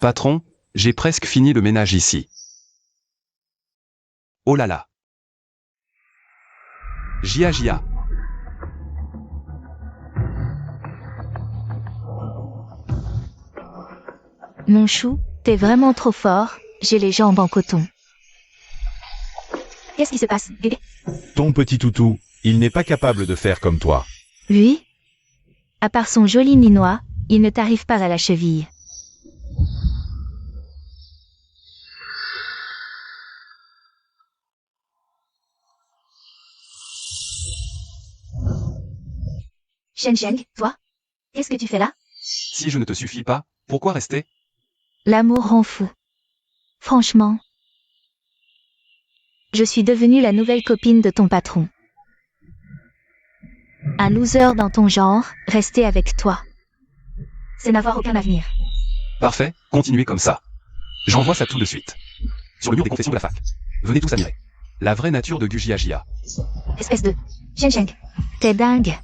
Patron, j'ai presque fini le ménage ici. Oh là là. Jia Jia. Mon chou, t'es vraiment trop fort, j'ai les jambes en coton. Qu'est-ce qui se passe, bébé? Ton petit toutou, il n'est pas capable de faire comme toi. Oui? À part son joli minois, il ne t'arrive pas à la cheville. Shen Sheng, toi? Qu'est-ce que tu fais là? Si je ne te suffis pas, pourquoi rester? L'amour rend fou. Franchement. Je suis devenue la nouvelle copine de ton patron. Un loser dans ton genre, rester avec toi. C'est n'avoir aucun avenir. Parfait, continuez comme ça. J'envoie ça tout de suite. Sur le mur des confessions de la fac. Venez tous admirer. La vraie nature de Jia Jia. Espèce de... Shen Sheng. T'es dingue.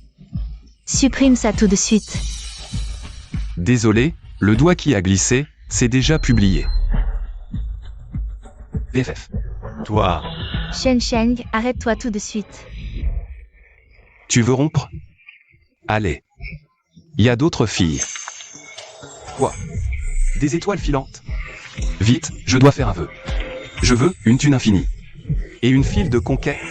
Supprime ça tout de suite. Désolé, le doigt qui a glissé, c'est déjà publié. VFF. Toi, Shen Sheng, arrête-toi tout de suite. Tu veux rompre? Allez. Il y a d'autres filles. Quoi? Des étoiles filantes? Vite, je dois faire un vœu. Je veux une thune infinie. Et une file de conquête.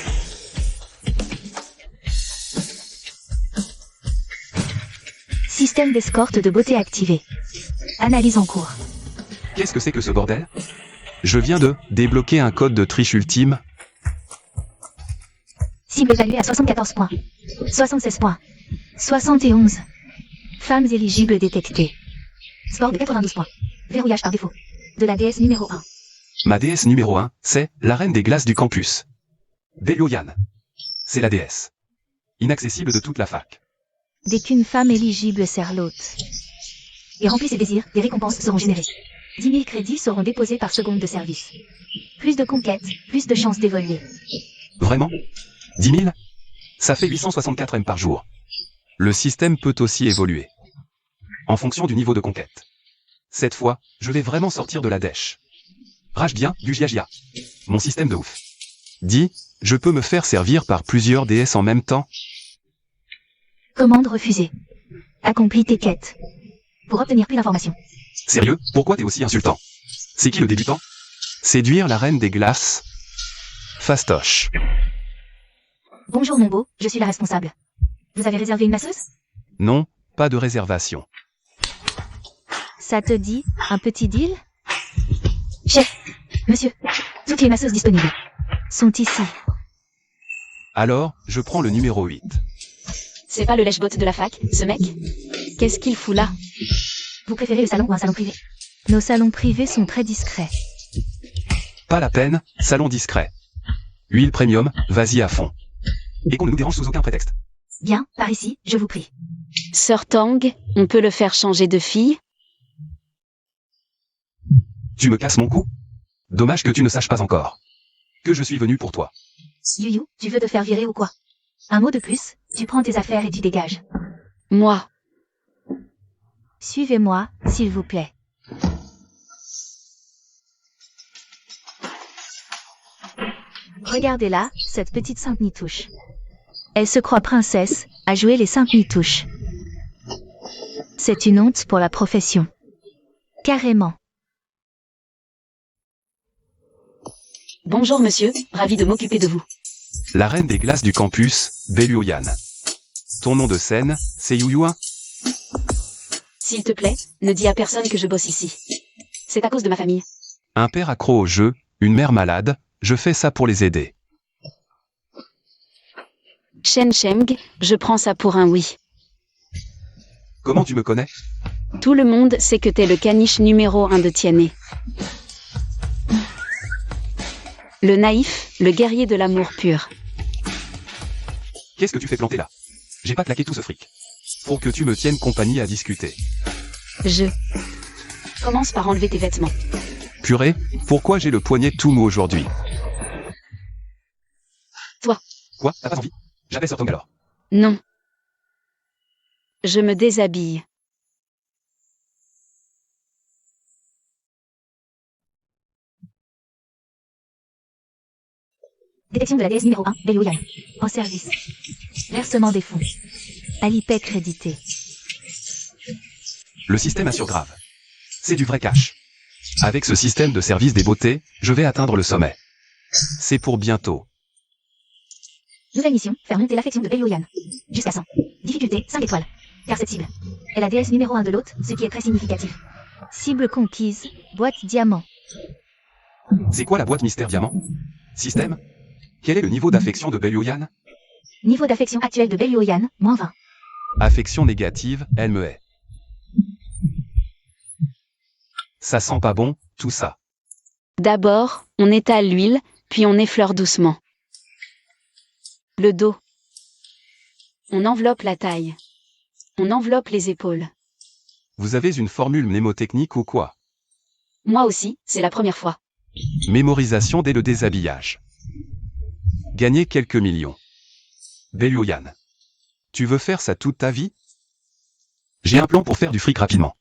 Système d'escorte de beauté activé. Analyse en cours. Qu'est-ce que c'est que ce bordel? Je viens de débloquer un code de triche ultime. Cible évaluée à 74 points. 76 points. 71. Femmes éligibles détectées. Score de 92 points. Verrouillage par défaut. De la déesse numéro 1. Ma déesse numéro 1, c'est la reine des glaces du campus. Belioyan. C'est la déesse. Inaccessible de toute la fac. Dès qu'une femme éligible sert l'hôte. Et remplit ses désirs, des récompenses seront générées. 10 000 crédits seront déposés par seconde de service. Plus de conquêtes, plus de chances d'évoluer. Vraiment? 10 000? Ça fait 864 M par jour. Le système peut aussi évoluer. En fonction du niveau de conquête. Cette fois, je vais vraiment sortir de la dèche. Rage bien, du Jia Jia. Mon système de ouf. Dis, je peux me faire servir par plusieurs déesses en même temps? Commande refusée. Accomplis tes quêtes. Pour obtenir plus d'informations. Sérieux, pourquoi t'es aussi insultant? C'est qui le débutant? Séduire la reine des glaces? Fastoche. Bonjour mon beau, je suis la responsable. Vous avez réservé une masseuse? Non, pas de réservation. Ça te dit, un petit deal? Chef, monsieur, toutes les masseuses disponibles Sont ici. Alors, je prends le numéro 8. C'est pas le lèche-bot de la fac, ce mec? Qu'est-ce qu'il fout là? Vous préférez le salon ou un salon privé? Nos salons privés sont très discrets. Pas la peine, salon discret. Huile premium, vas-y à fond. Et qu'on ne nous dérange sous aucun prétexte. Bien, par ici, je vous prie. Sœur Tang, on peut le faire changer de fille? Tu me casses mon cou? Dommage que tu ne saches pas encore. Que je suis venu pour toi. Yuyu, tu veux te faire virer ou quoi? Un mot de plus, tu prends tes affaires et tu dégages. Moi. Suivez-moi, s'il vous plaît. Regardez-la, cette petite sainte nitouche. Elle se croit princesse, à jouer les saintes nitouches. C'est une honte pour la profession. Carrément. Bonjour monsieur, ravi de m'occuper de vous. La reine des glaces du campus, Belioyan. Ton nom de scène, c'est Yuyuin? S'il te plaît, ne dis à personne que je bosse ici. C'est à cause de ma famille. Un père accro au jeu, une mère malade, je fais ça pour les aider. Shen Sheng, je prends ça pour un oui. Comment tu me connais? Tout le monde sait que t'es le caniche numéro 1 de Tianhe. Le naïf, le guerrier de l'amour pur. Qu'est-ce que tu fais planter là? J'ai pas claqué tout ce fric. Pour que tu me tiennes compagnie à discuter. Commence par enlever tes vêtements. Purée, pourquoi j'ai le poignet tout mou aujourd'hui? Toi. Quoi? T'as pas envie? J'appelle Sir Tong alors. Non. Je me déshabille. Détection de la déesse numéro 1, Belle Yuyan. En service. Versement des fonds. Alipay crédité. Le système assure grave. C'est du vrai cash. Avec ce système de service des beautés, je vais atteindre le sommet. C'est pour bientôt. Nouvelle mission, faire monter l'affection de Belle Yuyan. Jusqu'à 100. Difficulté, 5 étoiles. Car cette cible est la déesse numéro 1 de l'hôte, ce qui est très significatif. Cible conquise. Boîte diamant. C'est quoi la boîte mystère diamant? Système? Quel est le niveau d'affection de Belle Yuyan? Niveau d'affection actuel de Belle Yuyan, moins 20. Affection négative, elle me hait. Ça sent pas bon, tout ça. D'abord, on étale l'huile, puis on effleure doucement. Le dos. On enveloppe la taille. On enveloppe les épaules. Vous avez une formule mnémotechnique ou quoi? Moi aussi, c'est la première fois. Mémorisation dès le déshabillage. Gagner quelques millions. Belle Yuyan. Tu veux faire ça toute ta vie? J'ai un plan pour faire du fric rapidement.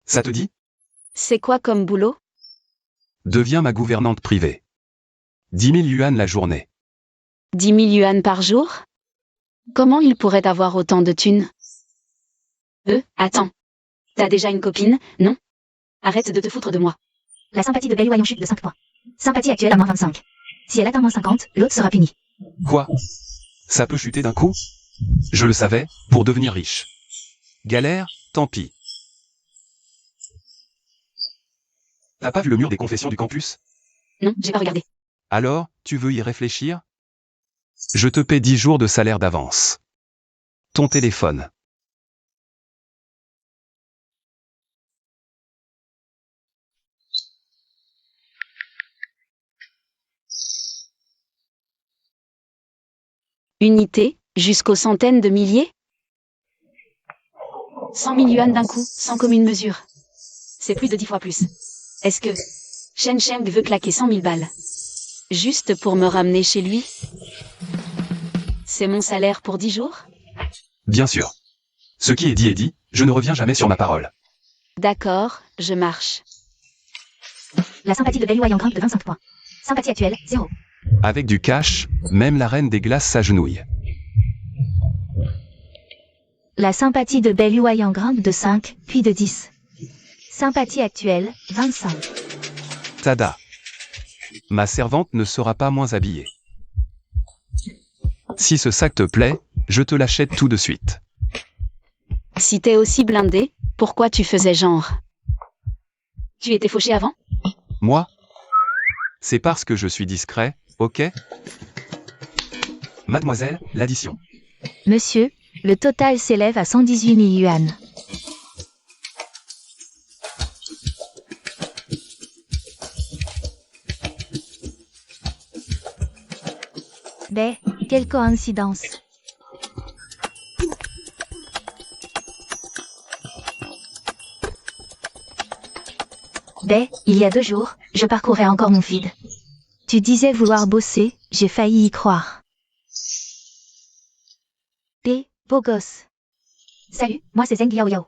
Ça te dit? C'est quoi comme boulot? Deviens ma gouvernante privée. 10 000 yuan la journée. 10 000 yuan par jour? Comment il pourrait avoir autant de thunes? Attends. T'as déjà une copine, non? Arrête de te foutre de moi. La sympathie de Belle Yuyan chute de 5 points. Sympathie actuelle à moins 25. Si elle atteint moins 50, l'autre sera puni. Quoi? Ça peut chuter d'un coup? Je le savais, pour devenir riche. Galère, tant pis. T'as pas vu le mur des confessions du campus? Non, j'ai pas regardé. Alors, tu veux y réfléchir? Je te paie 10 jours de salaire d'avance. Ton téléphone. Unité, jusqu'aux centaines de milliers? 100 000 yuan d'un coup, sans commune mesure. C'est plus de 10 fois plus. Est-ce que Shen Sheng veut claquer 100 000 balles? Juste pour me ramener chez lui? C'est mon salaire pour 10 jours? Bien sûr. Ce qui est dit, je ne reviens jamais sur ma parole. D'accord, je marche. La sympathie de Belle Yuyan grimpe de 25 points. Sympathie actuelle, 0. Avec du cash, même la reine des glaces s'agenouille. La sympathie de Belle Yuyan grimpe de 5, puis de 10. Sympathie actuelle, 25. Tada. Ma servante ne sera pas moins habillée. Si ce sac te plaît, je te l'achète tout de suite. Si t'es aussi blindé, pourquoi tu faisais genre? Tu étais fauché avant? Moi? C'est parce que je suis discret, ok? Mademoiselle, l'addition. Monsieur, le total s'élève à 118 000 yuan. Ben, quelle coïncidence. Ben, il y a 2 jours, je parcourais encore mon feed. Tu disais vouloir bosser, j'ai failli y croire. Bé, beau gosse. Salut, moi c'est Zeng Yao Yao.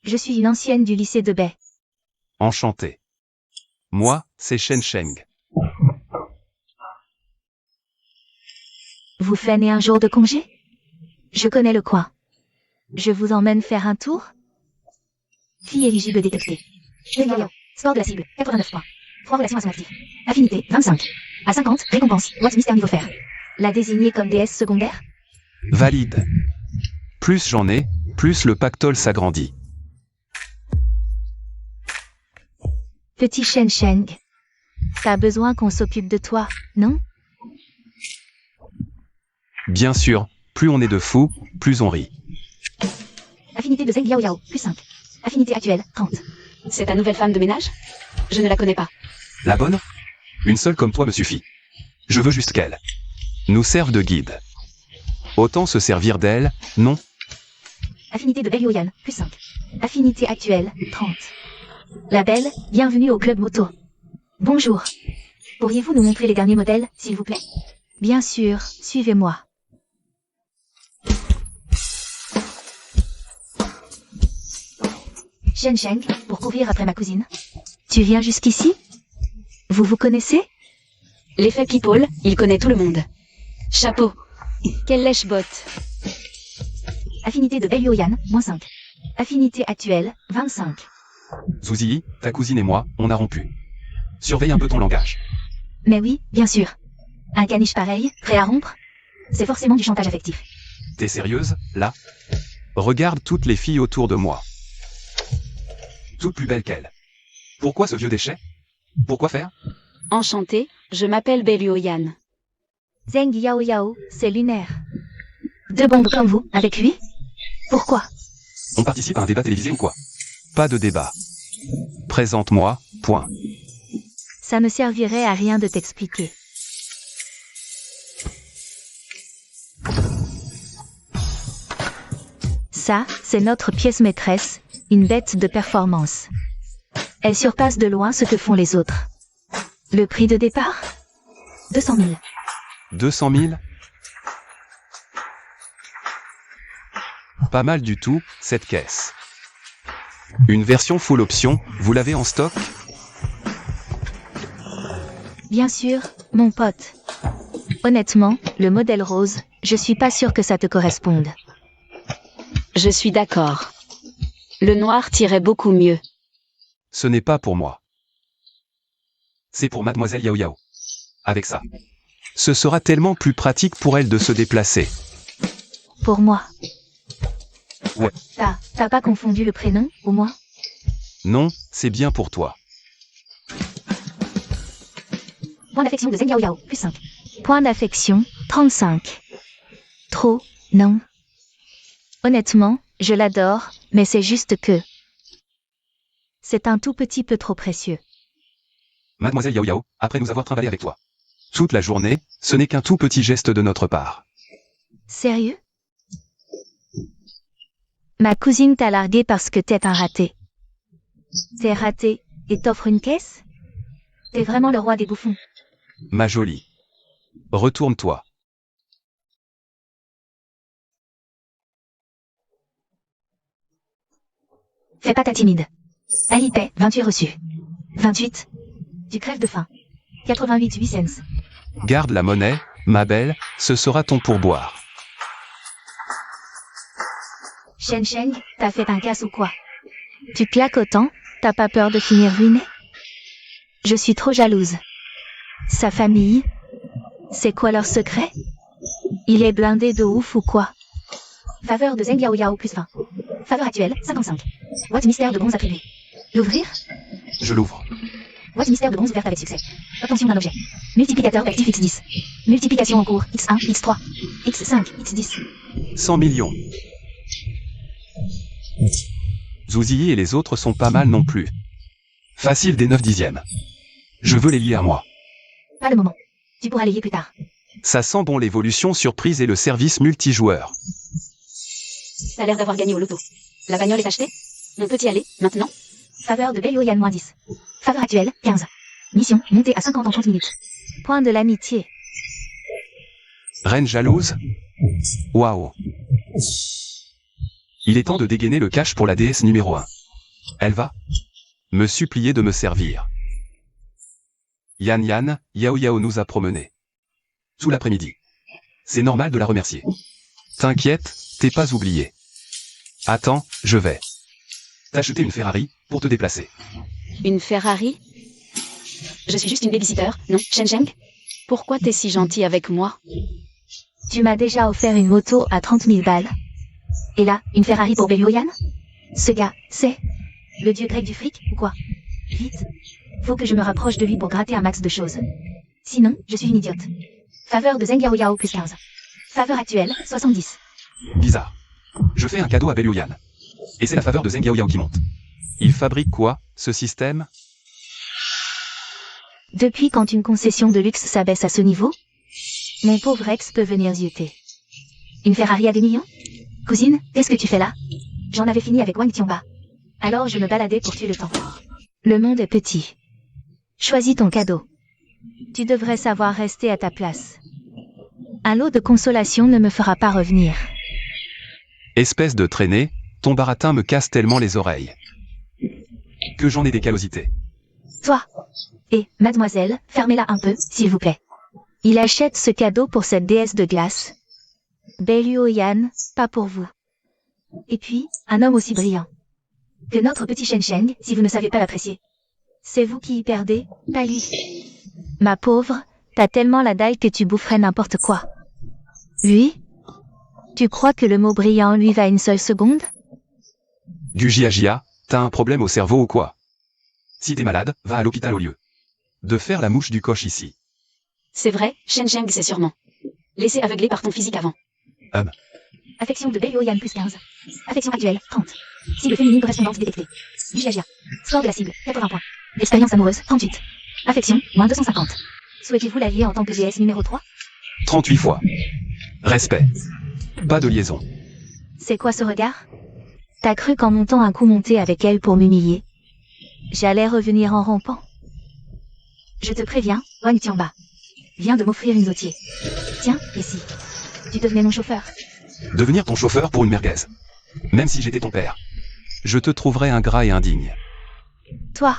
Je suis une ancienne du lycée de Bay. Enchanté. Moi, c'est Shen Sheng. Vous flânez un jour de congé? Je connais le coin. Je vous emmène faire un tour? Fille éligible détectée. Zeng Yao Yao. Score de la cible, 89 points. 3 relations à son actif. Affinité, 25. À 50, récompense, boîte mystère niveau fer. La désigner comme déesse secondaire? Valide. Plus j'en ai, plus le pactole s'agrandit. Petit Shen Sheng. T'as besoin qu'on s'occupe de toi, non? Bien sûr, plus on est de fous, plus on rit. Affinité de Zeng Yao Yao, plus 5. Affinité actuelle, 30. C'est ta nouvelle femme de ménage? Je ne la connais pas. La bonne? Une seule comme toi me suffit. Je veux juste qu'elle nous serve de guide. Autant se servir d'elle, non? Affinité de Belle Yuyan, plus 5. Affinité actuelle, 30. La belle, bienvenue au club moto. Bonjour. Pourriez-vous nous montrer les derniers modèles, s'il vous plaît? Bien sûr, suivez-moi. Shen Sheng, pour courir après ma cousine. Tu viens jusqu'ici? Vous vous connaissez? L'effet People, il connaît tout le monde. Chapeau. Quelle lèche-botte. Affinité de Belioyan, -5. Affinité actuelle, 25. Zouzii, ta cousine et moi, on a rompu. Surveille un peu ton langage. Mais oui, bien sûr. Un caniche pareil, prêt à rompre? C'est forcément du chantage affectif. T'es sérieuse, là? Regarde toutes les filles autour de moi. Toutes plus belles qu'elles. Pourquoi ce vieux déchet? Pourquoi faire? Enchanté, je m'appelle Belioyan. Zeng Yao Yao, c'est lunaire. Deux bombes comme vous, avec lui? Pourquoi? On participe à un débat télévisé ou quoi? Pas de débat. Présente-moi, point. Ça ne servirait à rien de t'expliquer. Ça, c'est notre pièce maîtresse, une bête de performance. Elle surpasse de loin ce que font les autres. Le prix de départ? 200 000. 200 000? Pas mal du tout, cette caisse. Une version full option, vous l'avez en stock? Bien sûr, mon pote. Honnêtement, le modèle rose, je suis pas sûr que ça te corresponde. Je suis d'accord. Le noir tirait beaucoup mieux. Ce n'est pas pour moi. C'est pour mademoiselle Yao Yao. Avec ça. Ce sera tellement plus pratique pour elle de se déplacer. Pour moi. Ouais. T'as pas confondu le prénom, au moins? Non, c'est bien pour toi. Point d'affection de Zeng Yao Yao, +5. Point d'affection, 35. Trop, non. Honnêtement, je l'adore, mais c'est juste que... c'est un tout petit peu trop précieux. Mademoiselle Yao Yao, après nous avoir trimballé avec toi. Toute la journée, ce n'est qu'un tout petit geste de notre part. Sérieux? Ma cousine t'a largué parce que t'es un raté. T'es raté, et t'offre une caisse? T'es vraiment le roi des bouffons. Ma jolie. Retourne-toi. Fais pas ta timide. Alipay, 28 reçus. 28. Tu crèves de faim. 88 8 cents. Garde la monnaie, ma belle, ce sera ton pourboire. Shen Sheng, t'as fait un casse ou quoi? Tu claques autant, t'as pas peur de finir ruiné? Je suis trop jalouse. Sa famille? C'est quoi leur secret? Il est blindé de ouf ou quoi? Faveur de Zeng Yao Yao, +20. Faveur actuelle, 55. Boîte mystère de bronze attribuée. L'ouvrir? Je l'ouvre. Boîte mystère de bronze ouverte avec succès. Obtention d'un objet. Multiplicateur d'actifs x10. Multiplication en cours, x1, x3, x5, x10. 100 millions. Zouzii et les autres sont pas mal non plus. Facile des 9 dixièmes. Je veux les lier à moi. Pas le moment. Tu pourras les lier plus tard. Ça sent bon l'évolution surprise et le service multijoueur. T'as l'air d'avoir gagné au loto. La bagnole est achetée? On peut y aller, maintenant? Faveur de Belioyan, -10. Faveur actuelle, 15. Mission, montée à 50 en 30 minutes. Point de l'amitié. Reine jalouse? Waouh. Il est temps de dégainer le cash pour la déesse numéro 1. Elle va me supplier de me servir. Yan Yan, Yao Yao nous a promenés. Tout l'après-midi. C'est normal de la remercier. T'inquiète, t'es pas oublié. Attends, je vais t'acheter une Ferrari pour te déplacer. Une Ferrari? Je suis juste une babysitter, non, Shen Sheng? Pourquoi t'es si gentil avec moi? Tu m'as déjà offert une moto à 30 000 balles. Et là, une Ferrari pour Belioyan? Ce gars, c'est le dieu grec du fric, ou quoi? Vite. Faut que je me rapproche de lui pour gratter un max de choses. Sinon, je suis une idiote. Faveur de Zeng Yao Yao, +15. Faveur actuelle, 70. Bizarre. Je fais un cadeau à Belioyan. Et c'est la faveur de Zeng Yao Yao qui monte. Il fabrique quoi, ce système? Depuis quand une concession de luxe s'abaisse à ce niveau? Mon pauvre ex peut venir zioter. Une Ferrari à des millions? Cousine, qu'est-ce que tu fais là? J'en avais fini avec Wang Tianba. Alors je me baladais pour tuer le temps. Le monde est petit. Choisis ton cadeau. Tu devrais savoir rester à ta place. Un lot de consolation ne me fera pas revenir. Espèce de traînée, ton baratin me casse tellement les oreilles. Que j'en ai des callosités. Toi. Et, mademoiselle, fermez-la un peu, s'il vous plaît. Il achète ce cadeau pour cette déesse de glace. Bellyoyan, pas pour vous. Et puis, un homme aussi brillant que notre petit Shen Sheng, si vous ne savez pas l'apprécier. C'est vous qui y perdez, pas lui. Ma pauvre, t'as tellement la dalle que tu boufferais n'importe quoi. Lui? Tu crois que le mot brillant lui va une seule seconde? Du Jia, t'as un problème au cerveau ou quoi? Si t'es malade, va à l'hôpital au lieu de faire la mouche du coche ici. C'est vrai, Shen Sheng c'est sûrement. Laissé aveugler par ton physique avant. Affection de Bellyoyan plus 15. Affection actuelle, 30. Cible féminine correspondante détectée. Du Jia. Score de la cible, 80 points. Expérience amoureuse, 38. Affection, moins 250. Souhaitez-vous l'allier en tant que GS numéro 3? 38 fois. Respect. Pas de liaison. C'est quoi ce regard? T'as cru qu'en montant un coup monté avec elle pour m'humilier, j'allais revenir en rampant? Je te préviens, Wang Tianba vient de m'offrir une zotier. Tiens, et si tu devenais mon chauffeur? Devenir ton chauffeur pour une merguez. Même si j'étais ton père. Je te trouverais ingrat et indigne. Toi,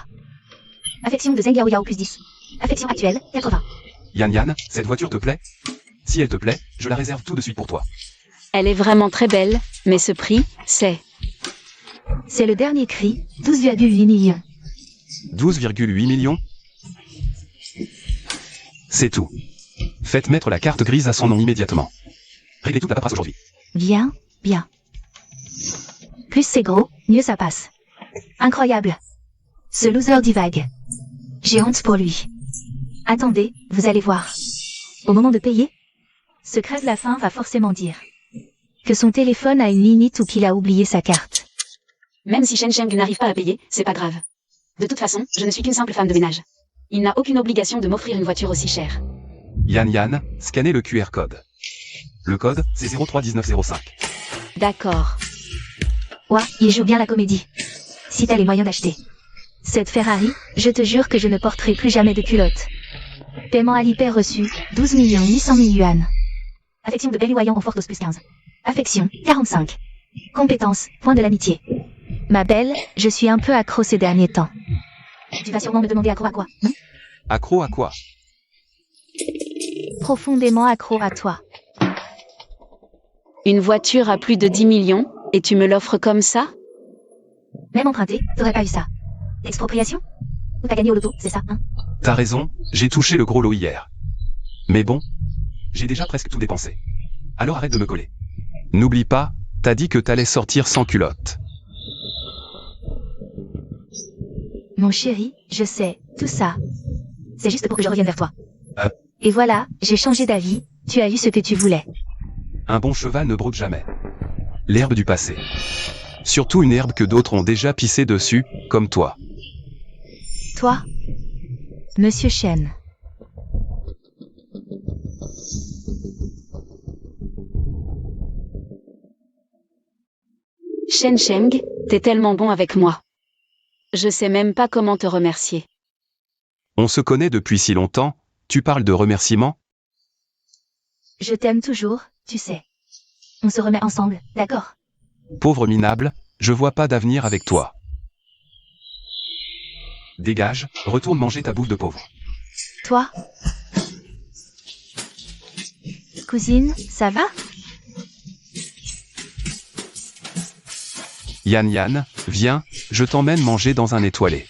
Affection de Zheng Yao plus 10. Affection actuelle, 80. Yan, cette voiture te plaît? Si elle te plaît, je la réserve tout de suite pour toi. Elle est vraiment très belle, mais ce prix, c'est... c'est le dernier cri, 12,8 millions. 12,8 millions? C'est tout. Faites mettre la carte grise à son nom immédiatement. Réglez toute la paperasse aujourd'hui. Bien, bien. Plus c'est gros, mieux ça passe. Incroyable. Ce loser divague. J'ai honte pour lui. Attendez, vous allez voir. Au moment de payer, ce crève la faim va forcément dire que son téléphone a une limite ou qu'il a oublié sa carte. Même si Shen Sheng n'arrive pas à payer, c'est pas grave. De toute façon, je ne suis qu'une simple femme de ménage. Il n'a aucune obligation de m'offrir une voiture aussi chère. Yan, scannez le QR code. Le code, c'est 031905. D'accord. Ouah, il joue bien la comédie. Si t'as les moyens d'acheter cette Ferrari, je te jure que je ne porterai plus jamais de culotte. Paiement Alipay reçu, 12 800 000 yuan. Affection de Bellyoyan au Fortos plus 15. Affection, 45. Compétence, point de l'amitié. Ma belle, je suis un peu accro ces derniers temps. Tu vas sûrement me demander accro à quoi, non? Accro à quoi? Profondément accro à toi. Une voiture à plus de 10 millions, et tu me l'offres comme ça? Même emprunté, t'aurais pas eu ça. Expropriation? Ou t'as gagné au loto, c'est ça, hein? T'as raison, j'ai touché le gros lot hier. Mais bon, j'ai déjà presque tout dépensé. Alors arrête de me coller. N'oublie pas, t'as dit que t'allais sortir sans culotte. Mon chéri, je sais, tout ça. C'est juste pour que je revienne vers toi. Et voilà, j'ai changé d'avis, tu as eu ce que tu voulais. Un bon cheval ne brode jamais. L'herbe du passé. Surtout une herbe que d'autres ont déjà pissé dessus, comme toi. Toi, Monsieur Shen. Shen Sheng, t'es tellement bon avec moi. Je sais même pas comment te remercier. On se connaît depuis si longtemps, tu parles de remerciements? Je t'aime toujours, tu sais. On se remet ensemble, d'accord? Pauvre minable, je vois pas d'avenir avec toi. Dégage, retourne manger ta bouffe de pauvre. Toi? Cousine, ça va? Yan, viens, je t'emmène manger dans un étoilé.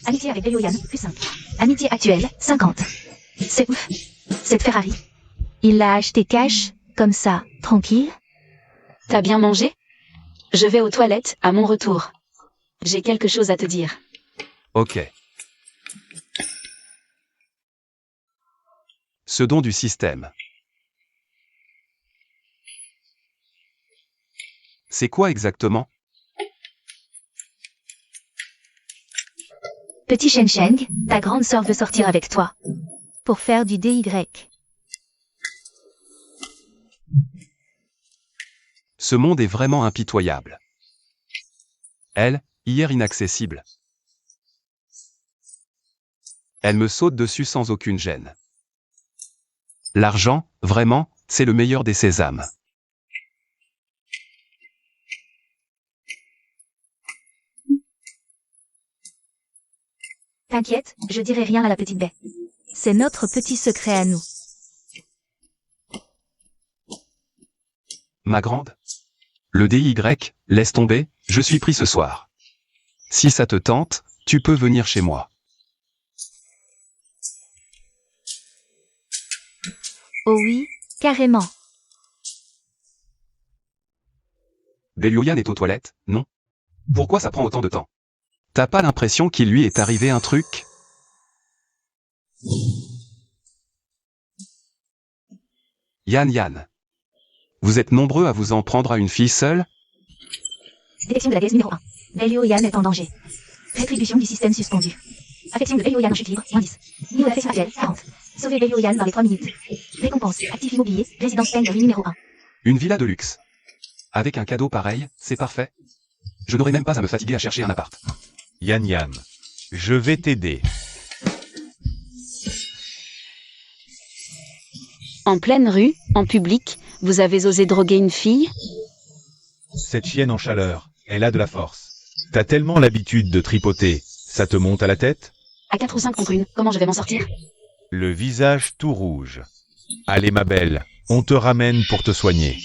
Amitié avec Bellyoyan, plus 5. Amitié actuelle, 50. C'est ouf. Cette Ferrari. Il l'a acheté cash, comme ça, tranquille? T'as bien mangé? Je vais aux toilettes, à mon retour. J'ai quelque chose à te dire. Ok. Ce don du système. C'est quoi exactement? Petit Shen Sheng, ta grande sœur veut sortir avec toi. Pour faire du DY. Ce monde est vraiment impitoyable. Elle, hier inaccessible. Elle me saute dessus sans aucune gêne. L'argent, vraiment, c'est le meilleur des sésames. T'inquiète, je dirai rien à la petite baie. C'est notre petit secret à nous. Ma grande? Le DY, laisse tomber, je suis pris ce soir. Si ça te tente, tu peux venir chez moi. Oh oui, carrément. Belioyan est aux toilettes, non? Pourquoi ça prend autant de temps? T'as pas l'impression qu'il lui est arrivé un truc? Yann. Vous êtes nombreux à vous en prendre à une fille seule? Détection de la déesse numéro 1. Belioyan est en danger. Rétribution du système suspendu. Affection de Belioyan en chute libre, -10. Niveau d'affection actuel, 40. Sauver Belioyan dans les 3 minutes. Récompense, actif immobilier, résidence Penguin numéro 1. Une villa de luxe. Avec un cadeau pareil, c'est parfait. Je n'aurai même pas à me fatiguer à chercher un appart. Yann, je vais t'aider. En pleine rue, en public, vous avez osé droguer une fille? Cette chienne en chaleur, elle a de la force. T'as tellement l'habitude de tripoter, ça te monte à la tête? À 4 ou 5 contre une, comment je vais m'en sortir? Le visage tout rouge. Allez ma belle, on te ramène pour te soigner.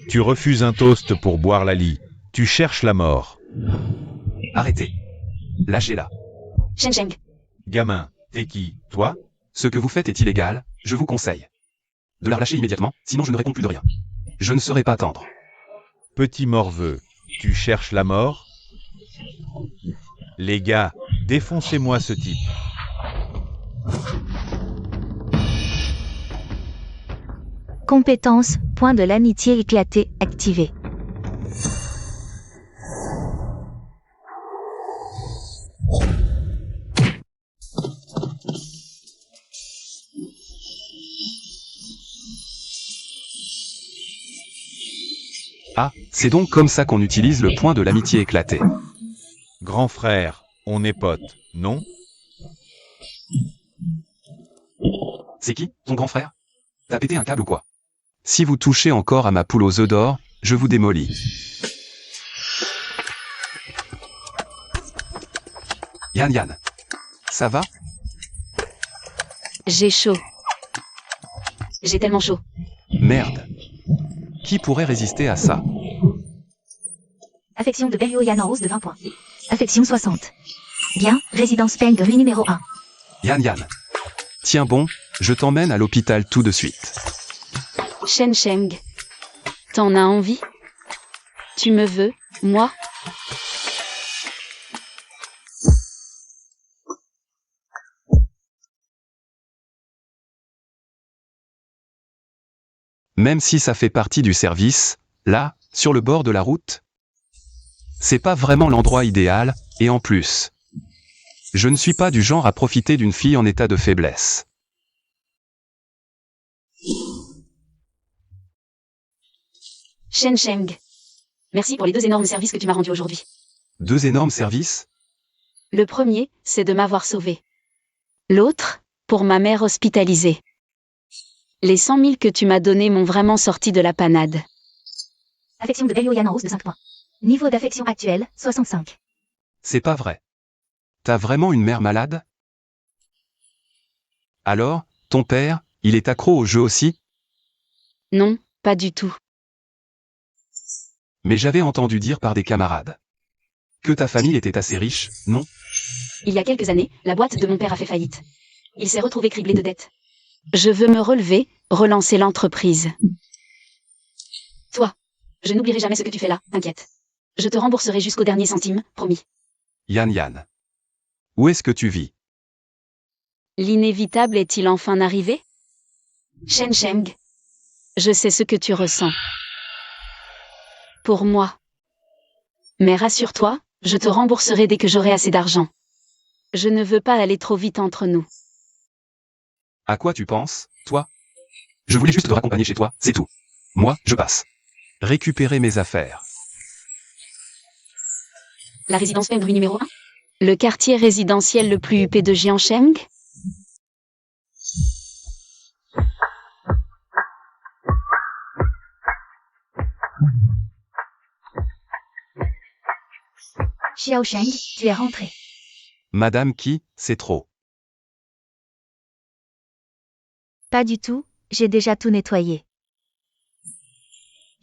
Tu refuses un toast pour boire la lie. Tu cherches la mort. Arrêtez. Lâchez-la. Shen Sheng. Gamin, t'es qui, toi? Ce que vous faites est illégal, je vous conseille de la relâcher immédiatement, sinon je ne réponds plus de rien. Je ne serai pas tendre. Petit morveux, tu cherches la mort? Les gars, défoncez-moi ce type. Compétence, point de l'amitié éclaté, activé. Ah, c'est donc comme ça qu'on utilise le point de l'amitié éclatée. Grand frère, on est potes, non? C'est qui, ton grand frère? T'as pété un câble ou quoi? Si vous touchez encore à ma poule aux œufs d'or, je vous démolis. Yann. Ça va? J'ai chaud. J'ai tellement chaud. Merde. Qui pourrait résister à ça? Affection de Belioyan en hausse de 20 points. Affection 60. Bien, résidence Penguin rue numéro 1. Yann. Tiens bon, je t'emmène à l'hôpital tout de suite. Shen Sheng. T'en as envie? Tu me veux, moi? Même si ça fait partie du service, là, sur le bord de la route, c'est pas vraiment l'endroit idéal, et en plus, je ne suis pas du genre à profiter d'une fille en état de faiblesse. Shen Sheng. Merci pour les 2 énormes services que tu m'as rendus aujourd'hui. 2 énormes services? Le premier, c'est de m'avoir sauvé. L'autre, pour ma mère hospitalisée. Les 100 000 que tu m'as donnés m'ont vraiment sorti de la panade. Affection de Belioyan en hausse de 5 points. Niveau d'affection actuel, 65. C'est pas vrai. T'as vraiment une mère malade? Alors, ton père, il est accro au jeu aussi? Non, pas du tout. Mais j'avais entendu dire par des camarades que ta famille était assez riche, non? Il y a quelques années, la boîte de mon père a fait faillite. Il s'est retrouvé criblé de dettes. Je veux me relever, relancer l'entreprise. Toi, je n'oublierai jamais ce que tu fais là, t'inquiète. Je te rembourserai jusqu'au dernier centime, promis. Yann. Où est-ce que tu vis? L'inévitable est-il enfin arrivé? Shen Sheng. Je sais ce que tu ressens. Pour moi. Mais rassure-toi, je te rembourserai dès que j'aurai assez d'argent. Je ne veux pas aller trop vite entre nous. À quoi tu penses, toi? Je voulais juste te raccompagner chez toi, c'est tout. Moi, je passe. Récupérer mes affaires. La résidence Penguin rue numéro 1? Le quartier résidentiel le plus huppé de Jiangsheng? Xiao Sheng, tu es rentré. Madame Qi, c'est trop. Pas du tout, j'ai déjà tout nettoyé.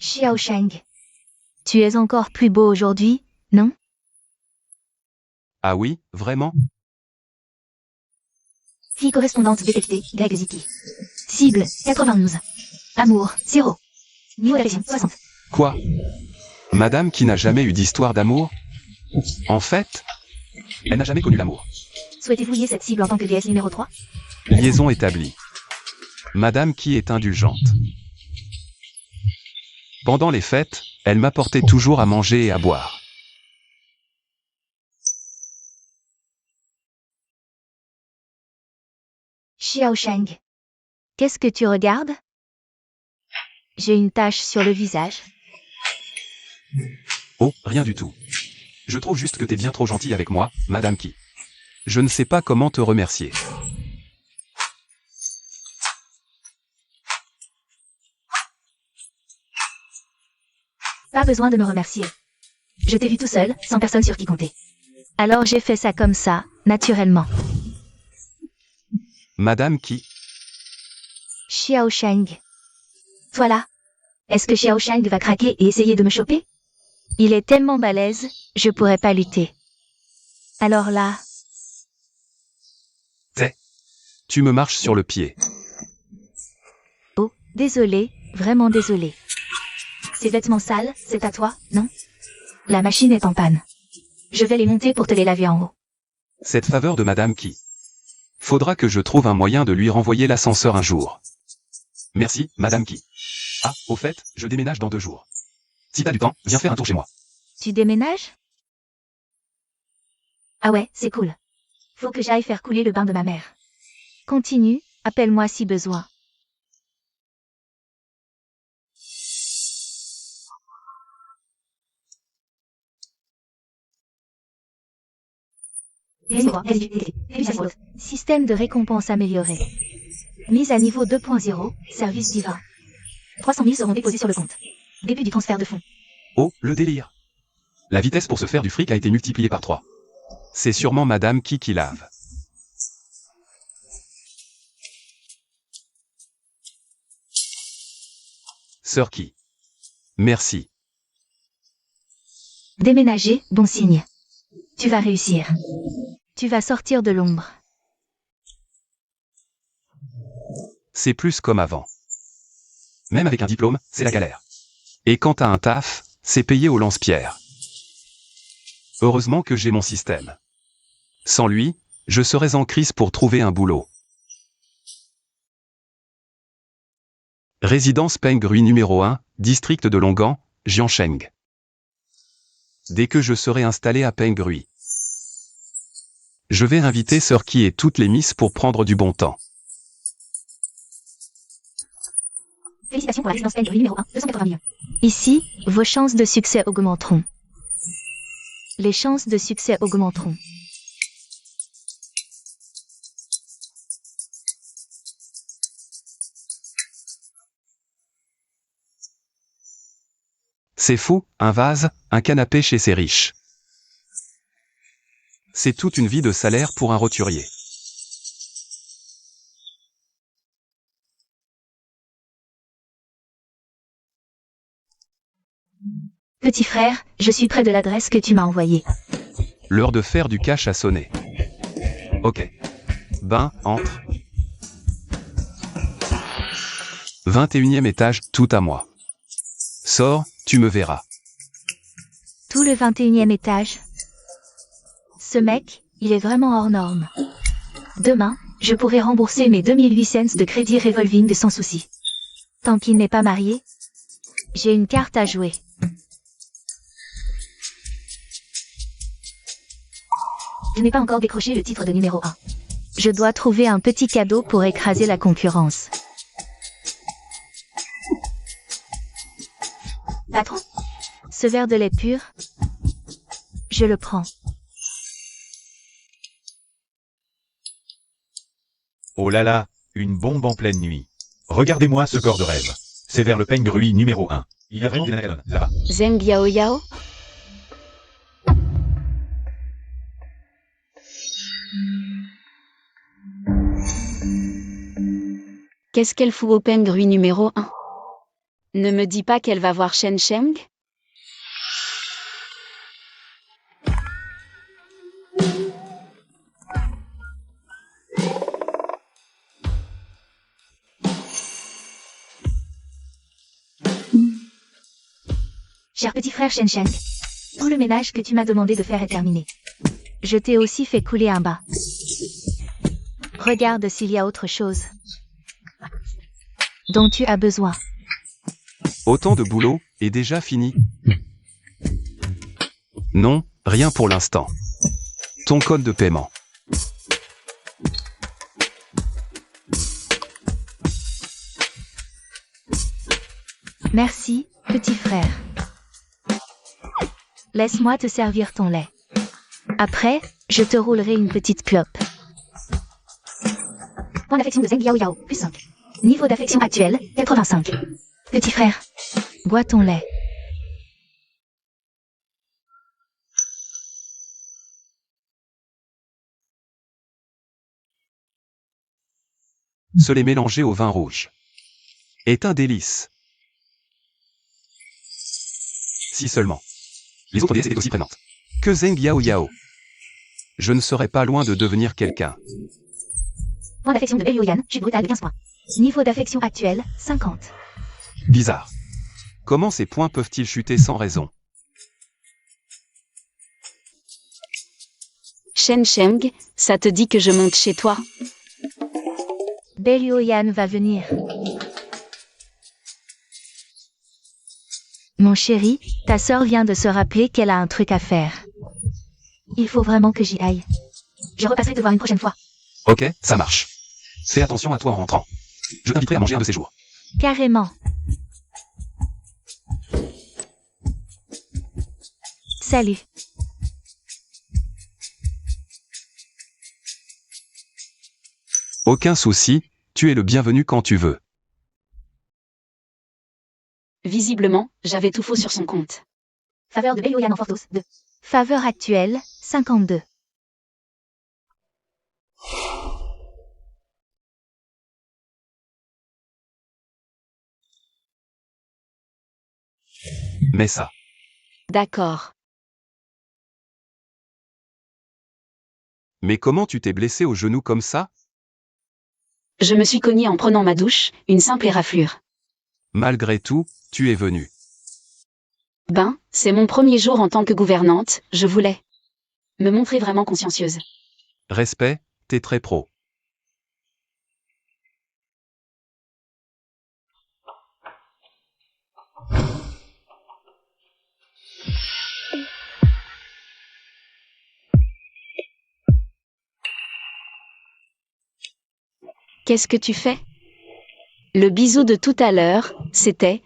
Xiao Sheng, Tu es encore plus beau aujourd'hui, non? Ah oui, vraiment? fille correspondante détectée, Greg Ziki. Cible, 91. Amour, 0. Niveau d'affection, 60. Quoi? Madame qui n'a jamais eu d'histoire d'amour? En fait, elle n'a jamais connu l'amour. Souhaitez-vous lier cette cible en tant que déesse numéro 3? Liaison établie. Madame qui est indulgente. Pendant les fêtes, elle m'apportait toujours à manger et à boire. Xiao Sheng, Qu'est-ce que tu regardes? J'ai une tache sur le visage. Oh, rien du tout. Je trouve juste que t'es bien trop gentille avec moi, Madame Qi. Je ne sais pas comment te remercier. pas besoin de me remercier. Je t'ai vu tout seul, sans personne sur qui compter. Alors j'ai fait ça comme ça, naturellement. Madame Qi, Xiao Sheng, Toi là. Est-ce que Xiao Sheng va craquer et essayer de me choper? il est tellement balèze, je pourrais pas lutter. Alors là, tu me marches sur le pied. oh, désolé, vraiment désolé. Ces vêtements sales, c'est à toi, non? La machine est en panne. Je vais les monter pour te les laver en haut. Cette faveur de Madame Qi. Faudra que je trouve un moyen de lui renvoyer l'ascenseur un jour. Merci, Madame Qi. Ah, au fait, je déménage dans 2 jours. Si t'as du temps, viens faire un tour chez moi. tu déménages? Ah ouais, c'est cool. Faut que j'aille faire couler le bain de ma mère. Continue, appelle-moi si besoin. Système de récompense amélioré. Mise à niveau 2.0, service divin. 300 000 seront déposés sur le compte. Début du transfert de fonds. Oh, le délire. La vitesse pour se faire du fric a été multipliée par 3. C'est sûrement Madame Qi qui lave. Sœur Qi. Merci. Déménager, bon signe. Tu vas réussir. Tu vas sortir de l'ombre. C'est plus comme avant. Même avec un diplôme, c'est la galère. Et quand t'as un taf, c'est payé au lance-pierre. Heureusement que j'ai mon système. Sans lui, je serais en crise pour trouver un boulot. Résidence Pengrui numéro 1, district de Longan, Jiansheng. Dès que je serai installé à Pengrui, je vais inviter Sœur Qi et toutes les misses pour prendre du bon temps. Félicitations pour la résidence Pengrui numéro 1, 280 millions. Ici, vos chances de succès augmenteront. Les chances de succès augmenteront. C'est fou, un vase, un canapé chez ces riches. C'est toute une vie de salaire pour un roturier. Petit frère, je suis près de l'adresse que tu m'as envoyée. L'heure de faire du cash a sonné. Ok. Ben, entre. 21e étage, tout à moi. Sors, tu me verras. Tout le 21e étage. Ce mec, il est vraiment hors norme. Demain, je pourrai rembourser mes 2008 cents de crédit revolving sans souci. Tant qu'il n'est pas marié, j'ai une carte à jouer. Je n'ai pas encore décroché le titre de numéro 1. Je dois trouver un petit cadeau pour écraser la concurrence. Patron, Ce verre de lait pur, je le prends. Oh là là, une bombe en pleine nuit. Regardez-moi ce corps de rêve. C'est vers le Pengrui numéro 1. Il y a vraiment des nanacanones, là-bas. Zheng Yao Yao? Qu'est-ce qu'elle fout au Pengrui numéro 1? Ne me dis pas qu'elle va voir Shen Sheng? Cher petit frère Shen Sheng, tout le ménage que tu m'as demandé de faire est terminé. Je t'ai aussi fait couler un bas. Regarde s'il y a autre chose dont tu as besoin. Autant de boulot, est déjà fini. Non, rien pour l'instant. Ton code de paiement. Merci, petit frère. Laisse-moi te servir ton lait. Après, je te roulerai une petite clope. Point d'affection de Zeng Yao Yao, plus 5. Niveau d'affection actuel, 85. Petit frère. Bois ton lait. Se les mélanger au vin rouge. Est un délice. Si seulement. Les autres déesses étaient aussi prenantes. Que Zeng Yao Yao. Je ne serais pas loin de devenir quelqu'un. Point d'affection de Belioyan, chute brutale de 15 points. Niveau d'affection actuel, 50. Bizarre. Comment ces points peuvent-ils chuter sans raison? Shen Sheng, ça te dit que je monte chez toi? Belioyan va venir. Mon chéri, ta sœur vient de se rappeler qu'elle a un truc à faire. Il faut vraiment que j'y aille. Je repasserai te voir une prochaine fois. Ok, ça marche. Fais attention à toi en rentrant. Je t'inviterai à manger un de ces jours. Carrément. Salut. Aucun souci, tu es le bienvenu quand tu veux. Visiblement, j'avais tout faux sur son compte. Faveur de Belioyan en Fortos, 2. Faveur actuelle, 52. Mais ça. D'accord. Mais comment tu t'es blessé au genou comme ça? Je me suis cogné en prenant ma douche, une simple éraflure. Malgré tout, tu es venu. Ben, c'est mon premier jour en tant que gouvernante, je voulais me montrer vraiment consciencieuse. Respect, t'es très pro. Qu'est-ce que tu fais? Le bisou de tout à l'heure, c'était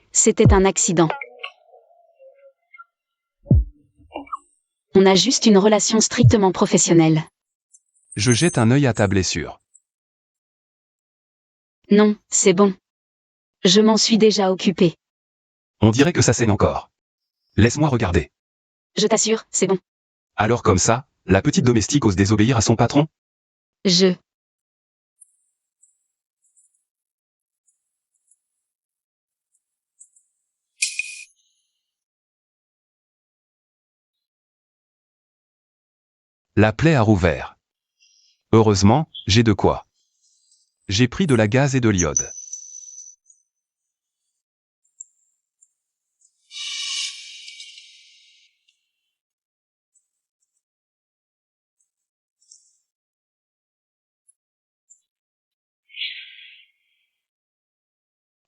un accident. On a juste une relation strictement professionnelle. Je jette un œil à ta blessure. Non, c'est bon. Je m'en suis déjà occupée. On dirait que ça saigne encore. Laisse-moi regarder. Je t'assure, c'est bon. Alors comme ça, la petite domestique ose désobéir à son patron? La plaie a rouvert. Heureusement, j'ai de quoi. J'ai pris de la gaze et de l'iode.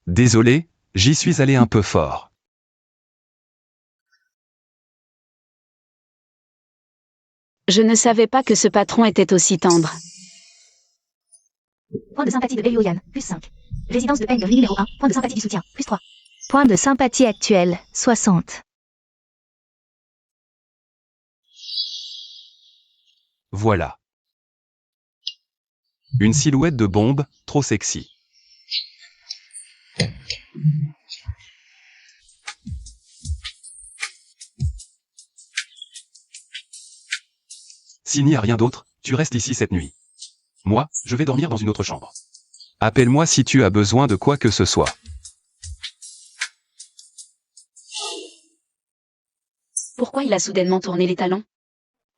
Désolé, j'y suis allé un peu fort. Je ne savais pas que ce patron était aussi tendre. Point de sympathie de Belioyan, plus 5. Résidence de Pengrui numéro 1, point de sympathie du soutien, plus 3. Point de sympathie actuel, 60. Voilà. Une silhouette de bombe, trop sexy. S'il n'y a rien d'autre, tu restes ici cette nuit. Moi, je vais dormir dans une autre chambre. Appelle-moi si tu as besoin de quoi que ce soit. Pourquoi il a soudainement tourné les talons?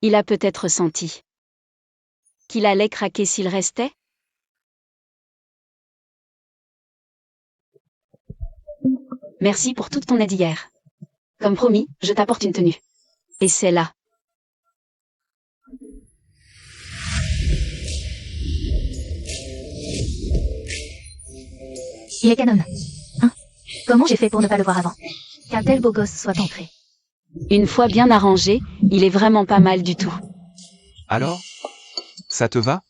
Il a peut-être senti qu'il allait craquer s'il restait? Merci pour toute ton aide hier. Comme promis, je t'apporte une tenue. Et c'est là. Il est canon. Hein? Comment j'ai fait pour ne pas le voir avant? Qu'un tel beau gosse soit entré. Une fois bien arrangé, il est vraiment pas mal du tout. Alors? Ça te va?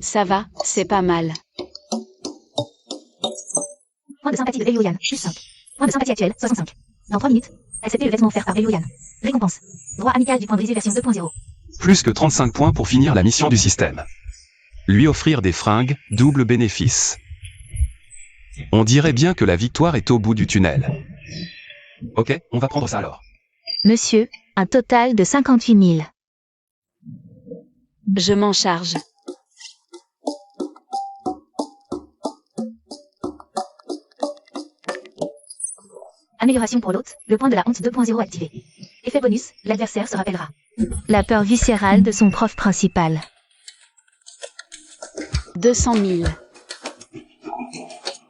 Ça va, c'est pas mal. Point de sympathie de Belioyan, plus 5. Point de sympathie actuel, 65. Dans 3 minutes. Acceptez le vêtement offert par Belioyan. Récompense. Droit amical du point brisé version 2.0. Plus que 35 points pour finir la mission du système. Lui offrir des fringues, double bénéfice. On dirait bien que la victoire est au bout du tunnel. Ok, on va prendre ça alors. Monsieur, un total de 58 000. Je m'en charge. Amélioration pour l'hôte, le point de la honte 2.0 activé. Effet bonus, l'adversaire se rappellera. La peur viscérale de son prof principal. 200 000.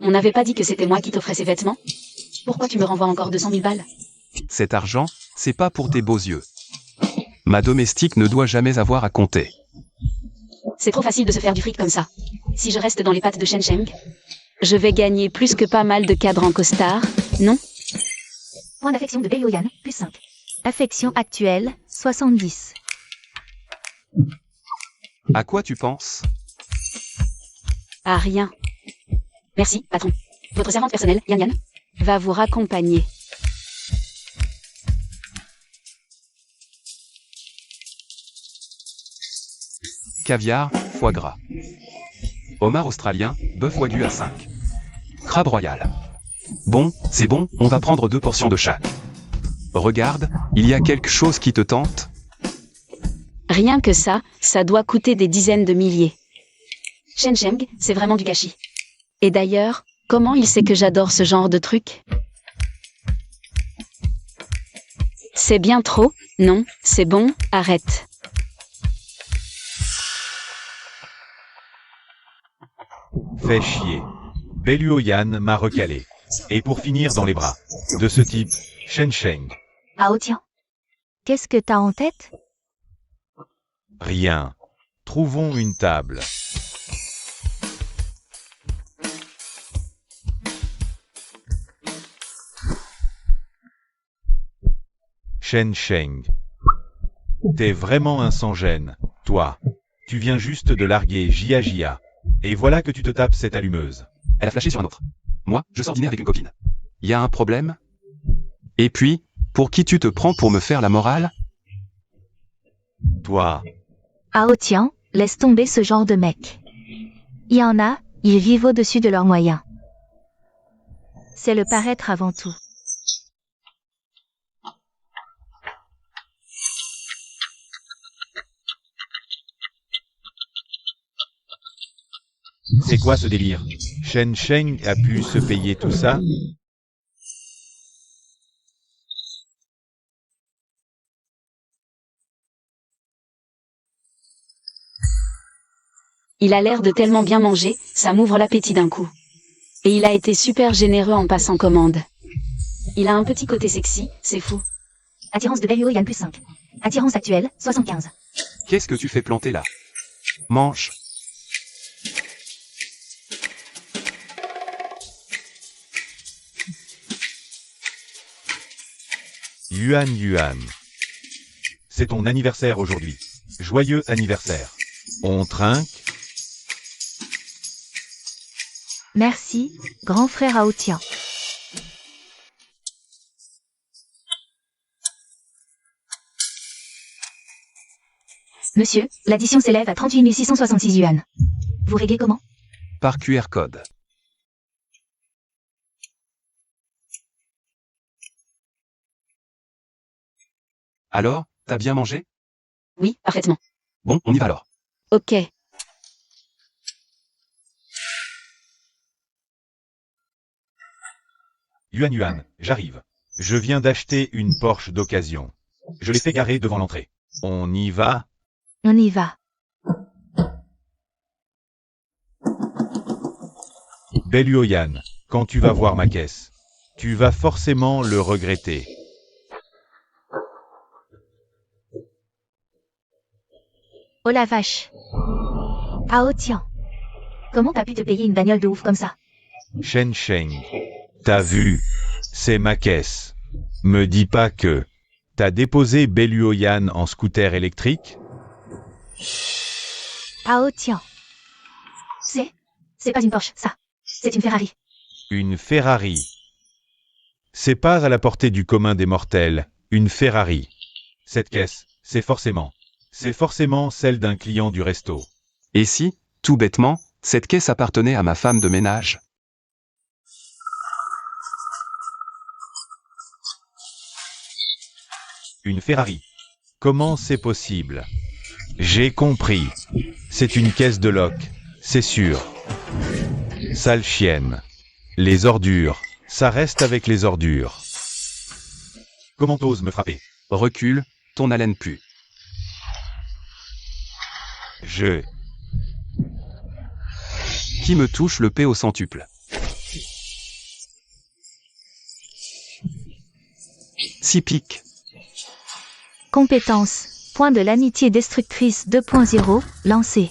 On n'avait pas dit que c'était moi qui t'offrais ces vêtements? Pourquoi tu me renvoies encore 200 000 balles? Cet argent, c'est pas pour tes beaux yeux. Ma domestique ne doit jamais avoir à compter. C'est trop facile de se faire du fric comme ça. Si je reste dans les pattes de Shen Sheng, je vais gagner plus que pas mal de cadres en costard, non? Point d'affection de Belioyan, plus 5. Affection actuelle, 70. À quoi tu penses? Ah rien. Merci, patron. Votre servante personnelle, Yan Yan, va vous raccompagner. Caviar, foie gras. Homard australien, bœuf wagyu à 5. Crabe royal. Bon, c'est bon, on va prendre 2 portions de chaque. Regarde, il y a quelque chose qui te tente? Rien que ça doit coûter des dizaines de milliers. Shen Sheng, c'est vraiment du gâchis. Et d'ailleurs, comment il sait que j'adore ce genre de truc? C'est bien trop, non, c'est bon, arrête. Fais chier. Belluoyan m'a recalé. Et pour finir dans les bras de ce type, Shen Sheng. Ah oh tiens. Qu'est-ce que t'as en tête? Rien. Trouvons une table. Shen Sheng. T'es vraiment un sans-gêne, toi. Tu viens juste de larguer Jia Jia. Et voilà que tu te tapes cette allumeuse. Elle a flashé sur un autre. Moi, je sors dîner avec une copine. Y a un problème? Et puis, pour qui tu te prends pour me faire la morale? Toi. Ah oh tiens, laisse tomber ce genre de mec. Il y en a, ils vivent au-dessus de leurs moyens. C'est le paraître avant tout. C'est quoi ce délire? Shen Sheng a pu se payer tout ça? Il a l'air de tellement bien manger, ça m'ouvre l'appétit d'un coup. Et il a été super généreux en passant commande. Il a un petit côté sexy, c'est fou. Attirance de Belioyan, plus 5. Attirance actuelle, 75. Qu'est-ce que tu fais planter là? Mange. Yuan Yuan. C'est ton anniversaire aujourd'hui. Joyeux anniversaire. On trinque? Merci, grand frère Aotien. Monsieur, l'addition s'élève à 38 666 yuan. Vous réglez comment? Par QR code. Alors, t'as bien mangé? Oui, parfaitement. Bon, on y va alors. Ok. Yuan, j'arrive. Je viens d'acheter une Porsche d'occasion. Je l'ai fait garer devant l'entrée. On y va? On y va. Belluoyan, quand tu vas voir ma caisse, tu vas forcément le regretter. Oh la vache. Ah oh tiens. Comment t'as pu te payer une bagnole de ouf comme ça? Shen Sheng, t'as vu? C'est ma caisse. Me dis pas que t'as déposé Belluoyan en scooter électrique? Ah oh tiens. C'est pas une Porsche, ça. C'est une Ferrari. Une Ferrari. C'est pas à la portée du commun des mortels, une Ferrari. Cette caisse, c'est forcément celle d'un client du resto. Et si, tout bêtement, cette caisse appartenait à ma femme de ménage? Une Ferrari. Comment c'est possible? J'ai compris. C'est une caisse de loc, c'est sûr. Sale chienne. Les ordures, ça reste avec les ordures. Comment t'oses me frapper? Recule, ton haleine pue. Qui me touche le paix au centuple? Six piques. Compétence. Point de l'amitié destructrice 2.0, lancé.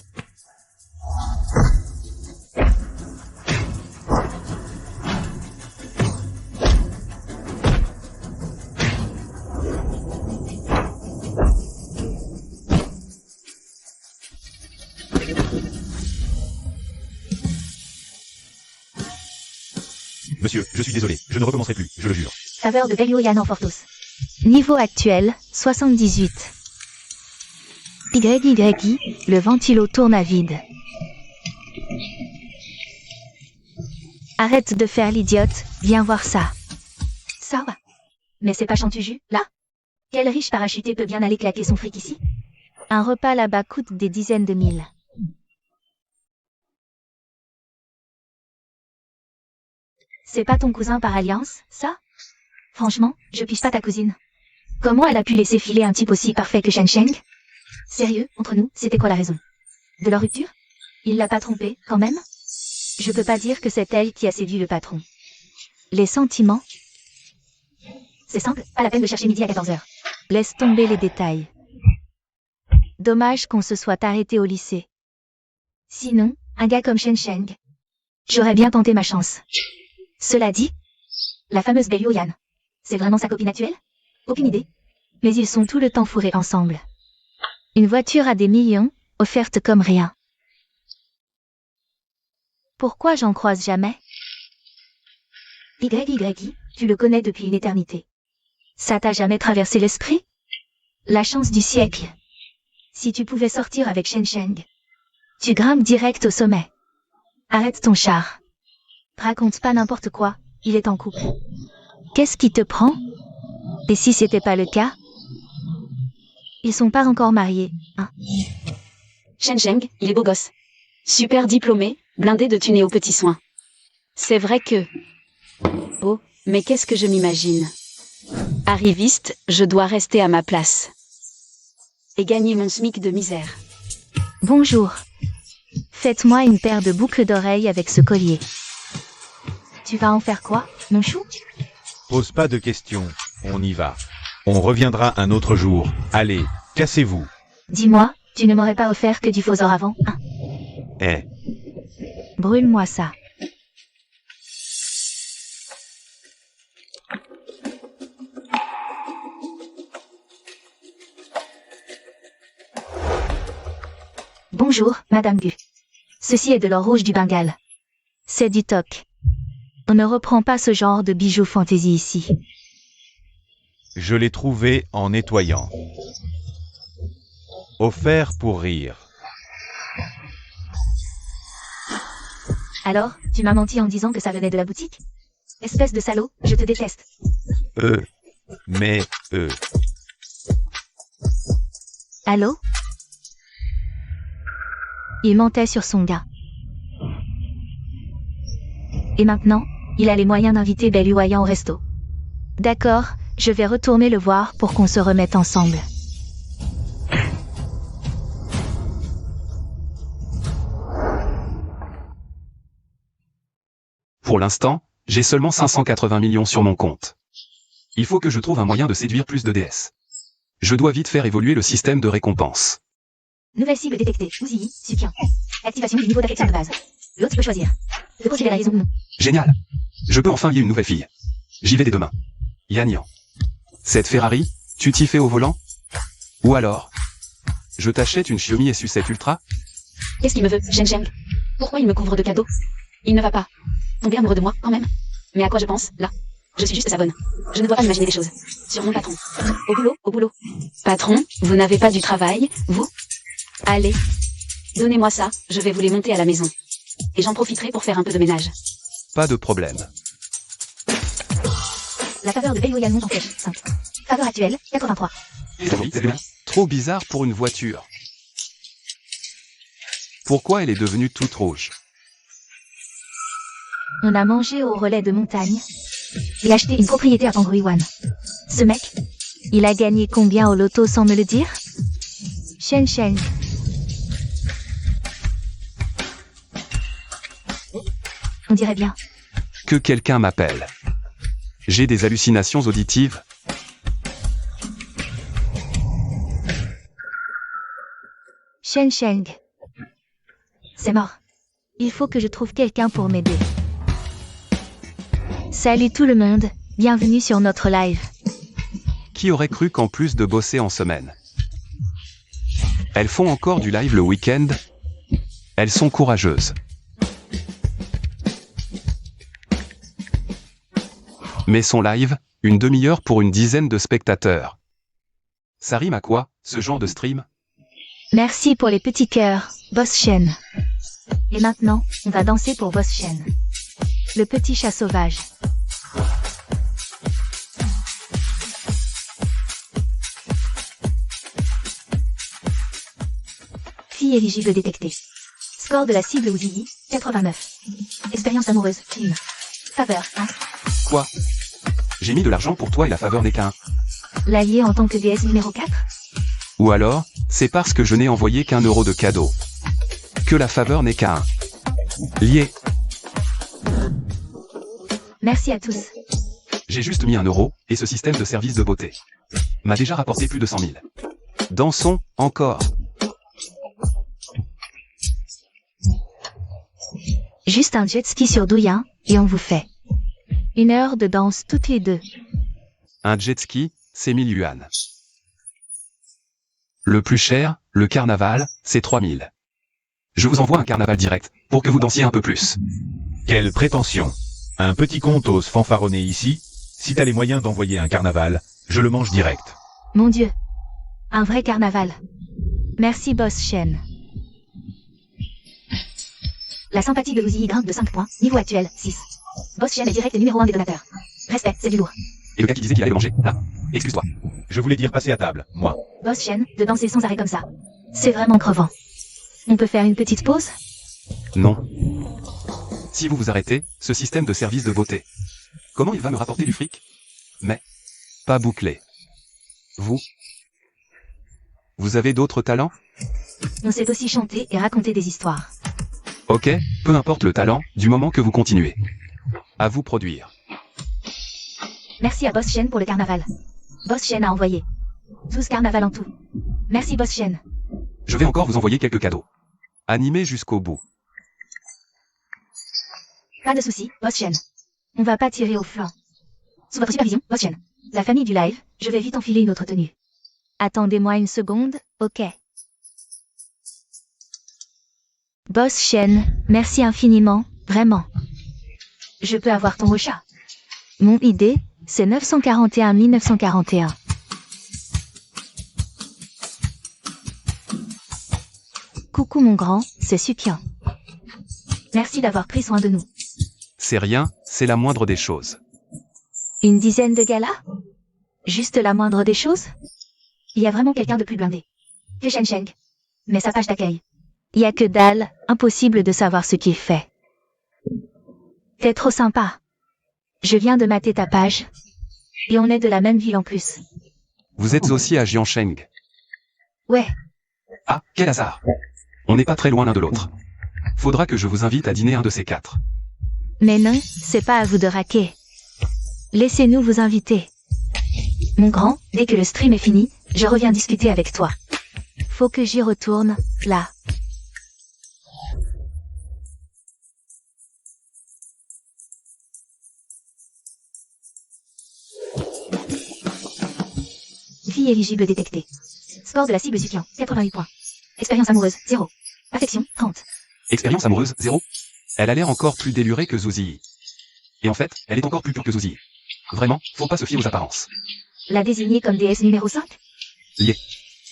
Monsieur, je suis désolé, je ne recommencerai plus, je le jure. Faveur de Belluoyan en Fortos. Niveau actuel, 78. YYI, le ventilo tourne à vide. Arrête de faire l'idiote, viens voir ça. Ça va. Mais c'est pas Chantuju, là? Quel riche parachuté peut bien aller claquer son fric ici? Un repas là-bas coûte des dizaines de mille. C'est pas ton cousin par alliance, ça? Franchement, je pige pas ta cousine. Comment elle a pu laisser filer un type aussi parfait que Shen Sheng? Sérieux, entre nous, c'était quoi la raison? De leur rupture? Il l'a pas trompée, quand même? Je peux pas dire que c'est elle qui a séduit le patron. Les sentiments? C'est simple, pas la peine de chercher midi à 14h. Laisse tomber les détails. Dommage qu'on se soit arrêté au lycée. Sinon, un gars comme Shen Sheng. J'aurais bien tenté ma chance. Cela dit, la fameuse Belluoyan, c'est vraiment sa copine actuelle? Aucune idée. Mais ils sont tout le temps fourrés ensemble. Une voiture à des millions, offerte comme rien. Pourquoi j'en croise jamais? YYI, tu le connais depuis une éternité. Ça t'a jamais traversé l'esprit? La chance du siècle. Si tu pouvais sortir avec Shen Sheng, tu grimpes direct au sommet. Arrête ton char. Raconte pas n'importe quoi, il est en couple. Qu'est-ce qui te prend? Et si c'était pas le cas? Ils sont pas encore mariés, hein? Shen Sheng, il est beau gosse. Super diplômé, blindé de thunes et aux petits soins. C'est vrai que... Oh, mais qu'est-ce que je m'imagine? Arriviste, je dois rester à ma place. Et gagner mon SMIC de misère. Bonjour. Faites-moi une paire de boucles d'oreilles avec ce collier. Tu vas en faire quoi, mon chou? Pose pas de questions, on y va. On reviendra un autre jour. Allez, cassez-vous. Dis-moi, tu ne m'aurais pas offert que du faux or avant, hein? Eh. Brûle-moi ça. Bonjour, Madame Gu. Ceci est de l'or rouge du Bengale. C'est du toc. On ne reprend pas ce genre de bijoux fantaisie ici. Je l'ai trouvé en nettoyant. Offert pour rire. Alors, tu m'as menti en disant que ça venait de la boutique? Espèce de salaud, je te déteste. Allô? Il mentait sur son gars. Et maintenant, Il a les moyens d'inviter Beluayan au resto. D'accord, je vais retourner le voir pour qu'on se remette ensemble. Pour l'instant, j'ai seulement 580 millions sur mon compte. Il faut que je trouve un moyen de séduire plus de déesses. Je dois vite faire évoluer le système de récompense. Nouvelle cible détectée. Ouzilli, Sukian. Activation du niveau d'affection de base. L'autre peut choisir. De poursuivre la liaison ou non. Génial. Je peux enfin lier une nouvelle fille. J'y vais dès demain. Yannian. Cette Ferrari, tu t'y fais au volant? Ou alors, je t'achète une Xiaomi et sucette Ultra? Qu'est-ce qu'il me veut, Shen Sheng? Pourquoi il me couvre de cadeaux? Il ne va pas tomber amoureux de moi, quand même. Mais à quoi je pense, là? Je suis juste sa bonne. Je ne dois pas imaginer des choses. Sur mon patron. Au boulot, au boulot. Patron, vous n'avez pas du travail, vous? Allez. Donnez-moi ça, je vais vous les monter à la maison. Et j'en profiterai pour faire un peu de ménage. Pas de problème. La faveur de Beluayan monte en flèche. 5. Faveur actuelle, 83. Trop bizarre pour une voiture. Pourquoi elle est devenue toute rouge? On a mangé au relais de montagne. Et acheté une propriété à Pangruiwan. Ce mec, Il a gagné combien au loto sans me le dire? Shen Sheng. on dirait bien. Que quelqu'un m'appelle. J'ai des hallucinations auditives. Shen Sheng. C'est mort. Il faut que je trouve quelqu'un pour m'aider. Salut tout le monde, bienvenue sur notre live. Qui aurait cru qu'en plus de bosser en semaine, elles font encore du live le week-end? Elles sont courageuses. Mais son live, une demi-heure pour une dizaine de spectateurs. Ça rime à quoi, ce genre de stream? Merci pour les petits cœurs, Boss Shen. Et maintenant, on va danser pour Boss Shen. Le petit chat sauvage. Fille éligible détectée. Score de la cible Ouzilli, 89. Expérience amoureuse, film. Faveur, 1. Quoi? J'ai mis de l'argent pour toi et la faveur n'est qu'un. L'allié en tant que déesse numéro 4. Ou alors, c'est parce que je n'ai envoyé qu'1 euro de cadeau. Que la faveur n'est qu'un. Lié. Merci à tous. J'ai juste mis 1 euro, et ce système de service de beauté m'a déjà rapporté plus de 100 000. Dansons, encore. Juste un jet ski sur Douyin, et on vous fait 1 heure de danse toutes les deux. Un jet ski, c'est 1000 yuan. Le plus cher, le carnaval, c'est 3000. Je vous envoie un carnaval direct, pour que vous dansiez un peu plus. Quelle prétention! Un petit conte ose fanfaronner ici. Si t'as les moyens d'envoyer un carnaval, je le mange direct. Mon Dieu. Un vrai carnaval. Merci Boss Shen. La sympathie de Ouzilli grimpe de 5 points, niveau actuel, 6. Boss Shen est direct numéro 1 des donateurs. Respect, c'est du lourd. Et le gars qui disait qu'il allait manger, là. Excuse-toi. Je voulais dire passer à table, moi. Boss Shen, de danser sans arrêt comme ça. C'est vraiment crevant. On peut faire une petite pause? Non. Si vous vous arrêtez, ce système de service de beauté, comment il va me rapporter du fric? Mais, pas bouclé. Vous avez d'autres talents? On sait aussi chanter et raconter des histoires. Ok, peu importe le talent, du moment que vous continuez. À vous produire. Merci à Boss Shen pour le carnaval. Boss Shen a envoyé 12 carnavals en tout. Merci Boss Shen. Je vais encore vous envoyer quelques cadeaux. Animés jusqu'au bout. Pas de soucis, Boss Shen. On va pas tirer au flanc. Sous votre supervision, Boss Shen. La famille du live, je vais vite enfiler une autre tenue. Attendez-moi une seconde, ok. Boss Shen, merci infiniment, vraiment. Je peux avoir ton Ocha. Mon ID, c'est 941 941. Coucou mon grand, c'est Sukian. Merci d'avoir pris soin de nous. C'est rien, c'est la moindre des choses. Une dizaine de galas? Juste la moindre des choses? Il y a vraiment quelqu'un de plus blindé. Que Shen Sheng. Mais sa page d'accueil. Y a que dalle, impossible de savoir ce qu'il fait. T'es trop sympa. Je viens de mater ta page. Et on est de la même ville en plus. Vous êtes aussi à Jiansheng. Ouais, Ah, quel hasard. On n'est pas très loin l'un de l'autre. Faudra que je vous invite à dîner un de ces quatre. mais non, c'est pas à vous de raquer. Laissez-nous vous inviter. Mon grand, dès que le stream est fini, je reviens discuter avec toi. Faut que j'y retourne, là. Fille éligible détectée. Score de la cible suppléant, 88 points. Expérience amoureuse, 0. Affection, 30. Expérience amoureuse, 0. Elle a l'air encore plus délurée que Zuzi. Et en fait, elle est encore plus pure que Zuzi. Vraiment, faut pas se fier aux apparences. La désigner comme déesse numéro 5. Lié.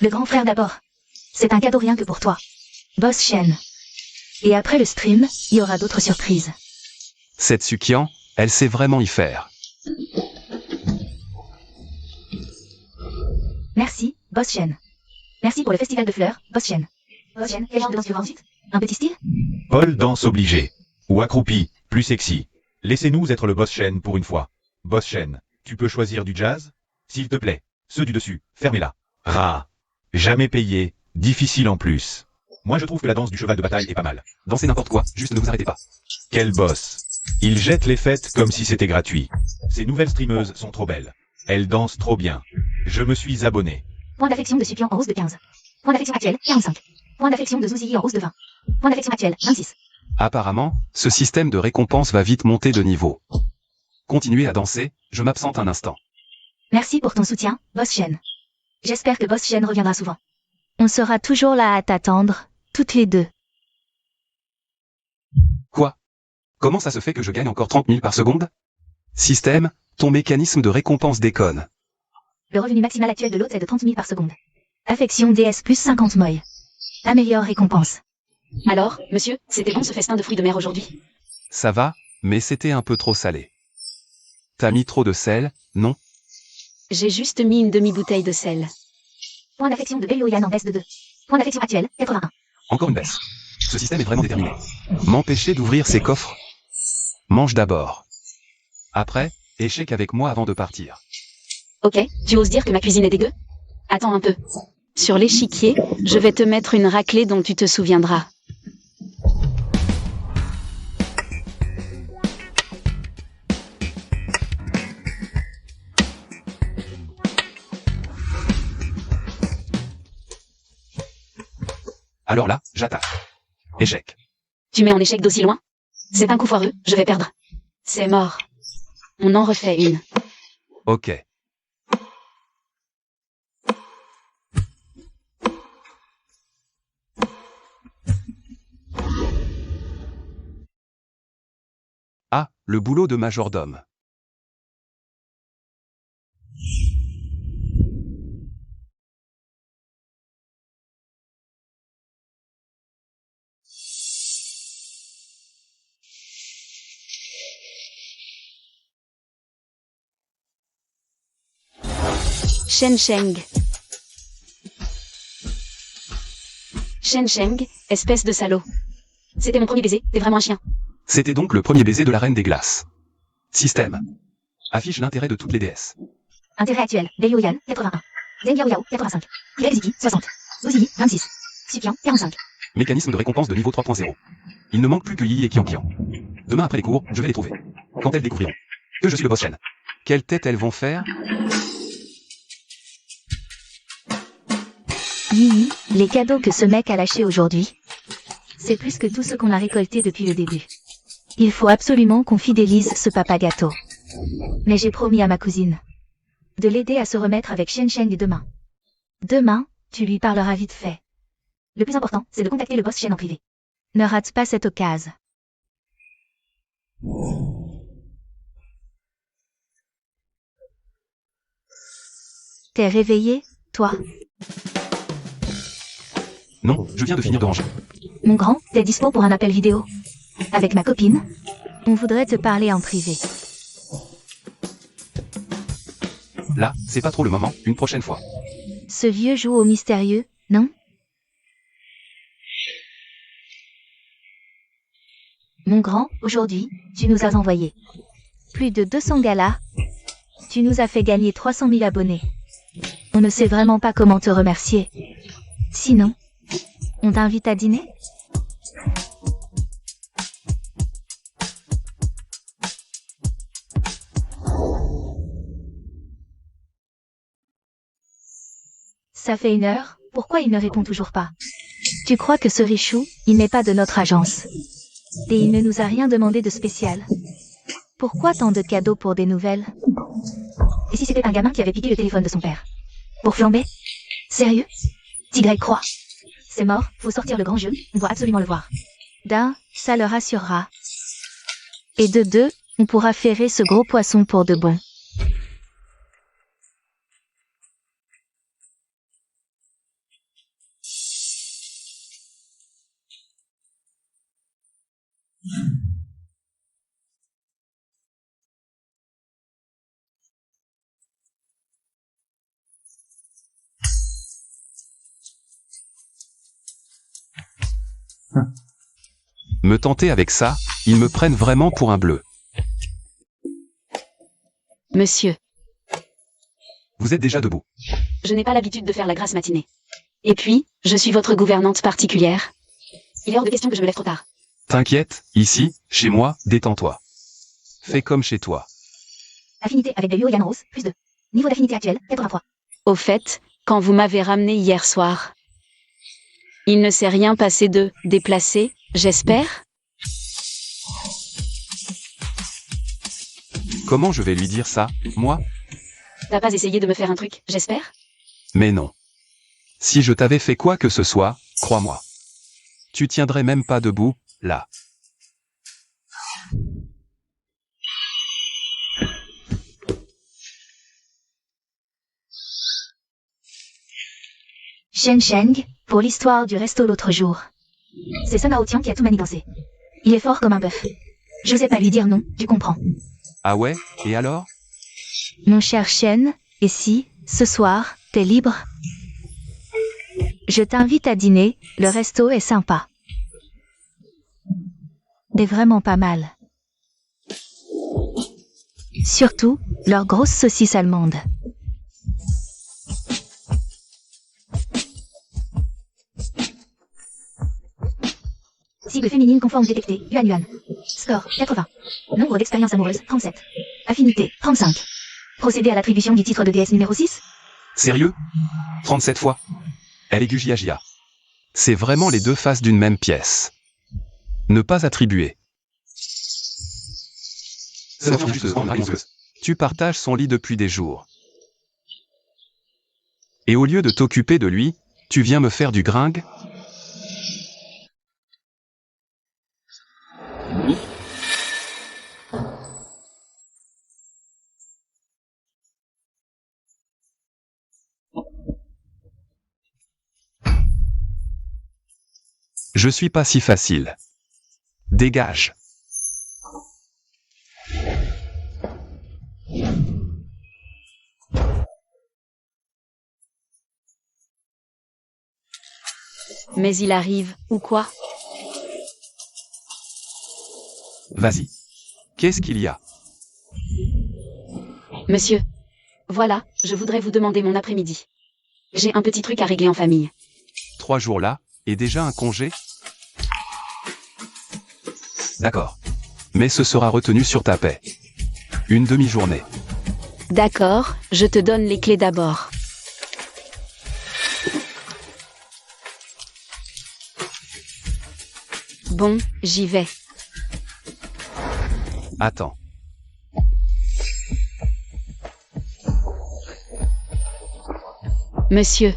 Le grand frère d'abord. C'est un cadeau rien que pour toi. Boss Shen. Et après le stream, il y aura d'autres surprises. Cette Sukian, elle sait vraiment y faire. Merci, Boss Shen. Merci pour le festival de fleurs, Boss Shen. Boss Shen, quel genre de danse tu veux ensuite? Un petit style? Paul danse obligé. Ou accroupi, plus sexy. Laissez-nous être le boss Shen pour une fois. Boss Shen, tu peux choisir du jazz? S'il te plaît. Ceux du dessus, fermez-la. Ra. Jamais payé, difficile en plus. Moi je trouve que la danse du cheval de bataille est pas mal. Dansez n'importe quoi, juste ne vous arrêtez pas. Quel boss. Il jette les fêtes comme si c'était gratuit. Ces nouvelles streameuses sont trop belles. Elles dansent trop bien. Je me suis abonné. Point d'affection de Suppian en hausse de 15. Point d'affection actuel, 45. Point d'affection de Zouzili en hausse de 20. Point d'affection actuel, 26. Apparemment, ce système de récompense va vite monter de niveau. Continuez à danser, je m'absente un instant. Merci pour ton soutien, Boss Shen. J'espère que Boss Shen reviendra souvent. On sera toujours là à t'attendre, toutes les deux. Quoi? Comment ça se fait que je gagne encore 30 000 par seconde? Système, ton mécanisme de récompense déconne. Le revenu maximal actuel de l'hôte est de 30 000 par seconde. Affection DS plus 50 moy. Améliore récompense. Alors, monsieur, c'était bon ce festin de fruits de mer aujourd'hui? Ça va, mais c'était un peu trop salé. T'as mis trop de sel, non? J'ai juste mis une demi-bouteille de sel. Point d'affection de Belloyan en baisse de 2. Point d'affection actuel, 81. Encore une baisse. Ce système est vraiment déterminé. M'empêcher d'ouvrir ces coffres? Mange d'abord. Après, échec avec moi avant de partir. Ok, tu oses dire que ma cuisine est dégueu? Attends un peu. Sur l'échiquier, je vais te mettre une raclée dont tu te souviendras. Alors là, j'attaque. Échec. Tu mets en échec d'aussi loin? C'est un coup foireux, je vais perdre. C'est mort. On en refait une. Ok. Ah, le boulot de majordome. Shen Sheng. Shen Sheng, espèce de salaud. C'était mon premier baiser, t'es vraiment un chien. C'était donc le premier baiser de la reine des glaces. Système. Affiche l'intérêt de toutes les déesses. Intérêt actuel, Belloyan, 81. Zeng Yao Yao, 85. Ziki, 60. Zouzili, 26. Suppian, 45. Mécanisme de récompense de niveau 3.0. Il ne manque plus que Yi et Kian Kian. Demain après les cours, je vais les trouver. Quand elles découvriront que je suis le boss Shen. Quelle tête elles vont faire? Yi, les cadeaux que ce mec a lâchés aujourd'hui. C'est plus que tout ce qu'on a récolté depuis le début. Il faut absolument qu'on fidélise ce papa gâteau. Mais j'ai promis à ma cousine de l'aider à se remettre avec Shen Sheng demain. Demain, tu lui parleras vite fait. Le plus important, c'est de contacter le boss Shen en privé. Ne rate pas cette occasion. T'es réveillé, toi? Non, je viens de finir de ranger. Mon grand, t'es dispo pour un appel vidéo? Avec ma copine? On voudrait te parler en privé. Là, c'est pas trop le moment, une prochaine fois. Ce vieux joue au mystérieux, non? Mon grand, aujourd'hui, tu nous as envoyé Plus de 200 galas. Tu nous as fait gagner 300 000 abonnés. On ne sait vraiment pas comment te remercier. Sinon, on t'invite à dîner? Ça fait 1 heure, pourquoi il ne répond toujours pas? Tu crois que ce Richou, il n'est pas de notre agence? Et il ne nous a rien demandé de spécial. Pourquoi tant de cadeaux pour des nouvelles? Et si c'était un gamin qui avait piqué le téléphone de son père? Pour flamber? Sérieux? Tigray croit. C'est mort, faut sortir le grand jeu, on doit absolument le voir. D'un, ça le rassurera. Et de 2, on pourra ferrer ce gros poisson pour de bon. Me tenter avec ça, ils me prennent vraiment pour un bleu. Monsieur, Vous êtes déjà debout. je n'ai pas l'habitude de faire la grasse matinée. Et puis, je suis votre gouvernante particulière. Il est hors de question que je me lève trop tard. T'inquiète, ici, chez moi, détends-toi. Fais comme chez toi. Affinité avec Belio et Yann Rose, plus 2. Niveau d'affinité actuel, 83. Au fait, quand vous m'avez ramené hier soir, il ne s'est rien passé de déplacé, j'espère? Comment je vais lui dire ça, moi? T'as pas essayé de me faire un truc, j'espère? Mais non. Si je t'avais fait quoi que ce soit, crois-moi. Tu tiendrais même pas debout, là. Shen Sheng, pour l'histoire du resto l'autre jour. C'est Sun Hao-Tian qui a tout manigancé. Il est fort comme un bœuf. J'osais pas lui dire non, tu comprends. Ah ouais, et alors? Mon cher Shen, et si, ce soir, t'es libre? Je t'invite à dîner, le resto est sympa. C'est vraiment pas mal. Surtout, leur grosse saucisse allemande. Cible féminine conforme détectée, Yuan Yuan. Score, 80. Nombre d'expériences amoureuses, 37. Affinité, 35. Procéder à l'attribution du titre de déesse numéro 6. Sérieux? 37 fois? Elle est Gujiajia. C'est vraiment les deux faces d'une même pièce. Ne pas attribuer. Tu partages son lit depuis des jours. Et au lieu de t'occuper de lui, tu viens me faire du gringue? Je suis pas si facile. Dégage. Mais il arrive, ou quoi? Vas-y. Qu'est-ce qu'il y a? Monsieur. Voilà, je voudrais vous demander mon après-midi. J'ai un petit truc à régler en famille. 3 jours là, et déjà un congé? D'accord. Mais ce sera retenu sur ta paie. Une demi-journée. D'accord, je te donne les clés d'abord. Bon, j'y vais. Attends. Monsieur,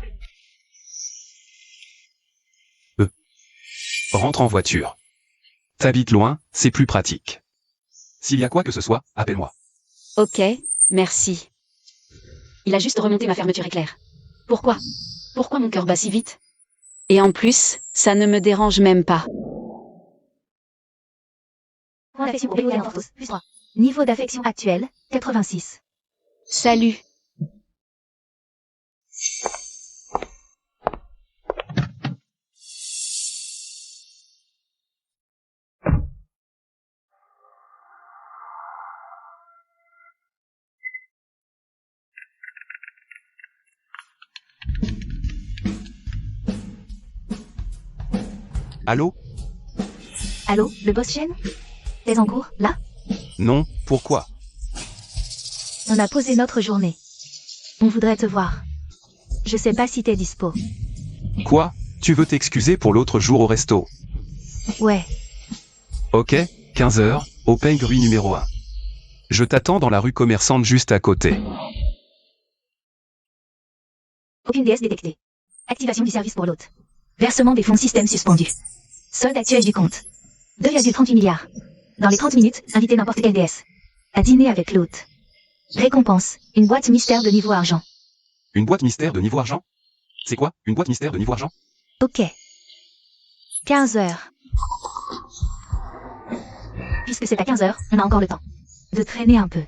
Rentre en voiture. T'habites loin, c'est plus pratique. S'il y a quoi que ce soit, appelle-moi. ok, merci. Il a juste remonté ma fermeture éclair. Pourquoi? Pourquoi mon cœur bat si vite? Et en plus, ça ne me dérange même pas. Point d'affection pour Belio et Yann Rose, plus 3. Niveau d'affection actuel, 86. Salut. Allô? Allô, le boss Shen? T'es en cours, là? Non, pourquoi? On a posé notre journée. On voudrait te voir. Je sais pas si t'es dispo. Quoi? Tu veux t'excuser pour l'autre jour au resto? Ouais, Ok, 15h, au Peng-Rue numéro 1. Je t'attends dans la rue commerçante juste à côté. aucune DS détectée. Activation du service pour l'hôte. Versement des fonds système suspendu. Solde actuel du compte. 2,38 milliards. Dans les 30 minutes, invitez n'importe quel DS. À dîner avec l'hôte. Récompense, une boîte mystère de niveau argent. Une boîte mystère de niveau argent? C'est quoi, une boîte mystère de niveau argent? Ok. 15 heures. Puisque c'est à 15h, on a encore le temps de traîner un peu.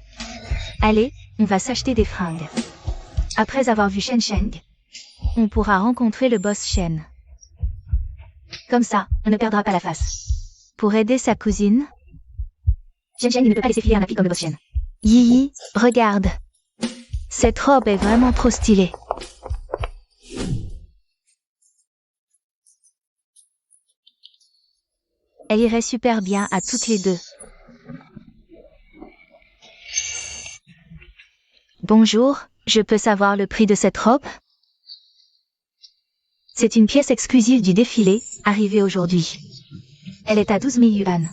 Allez, on va s'acheter des fringues. Après avoir vu Shen Sheng, On pourra rencontrer le boss Shen. comme ça, on ne perdra pas la face. Pour aider sa cousine. Shen Sheng ne peut pas laisser filer un appui comme le boss Shen. Yi, regarde. Cette robe est vraiment trop stylée. Elle irait super bien à toutes les deux. Bonjour, je peux savoir le prix de cette robe? C'est une pièce exclusive du défilé, arrivée aujourd'hui. Elle est à 12 000 yuan.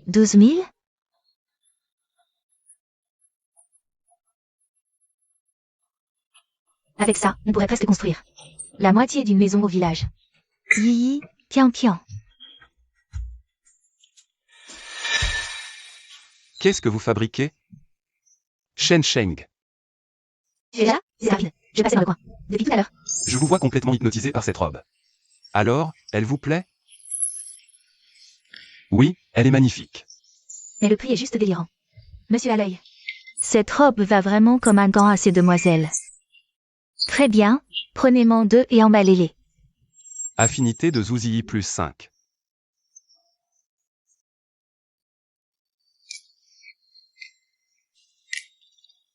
12 000? Avec ça, on pourrait presque construire la moitié d'une maison au village. Yi, tiens. Qu'est-ce que vous fabriquez? Shen Sheng. Tu es là? C'est rapide. Je passais dans le coin. Depuis tout à l'heure. Je vous vois complètement hypnotisé par cette robe. Alors, elle vous plaît? Oui, elle est magnifique. Mais le prix est juste délirant. Monsieur à l'œil. Cette robe va vraiment comme un gant à ces demoiselles. Très bien, prenez-m'en 2 et emballez-les. Affinité de Zouzii plus 5.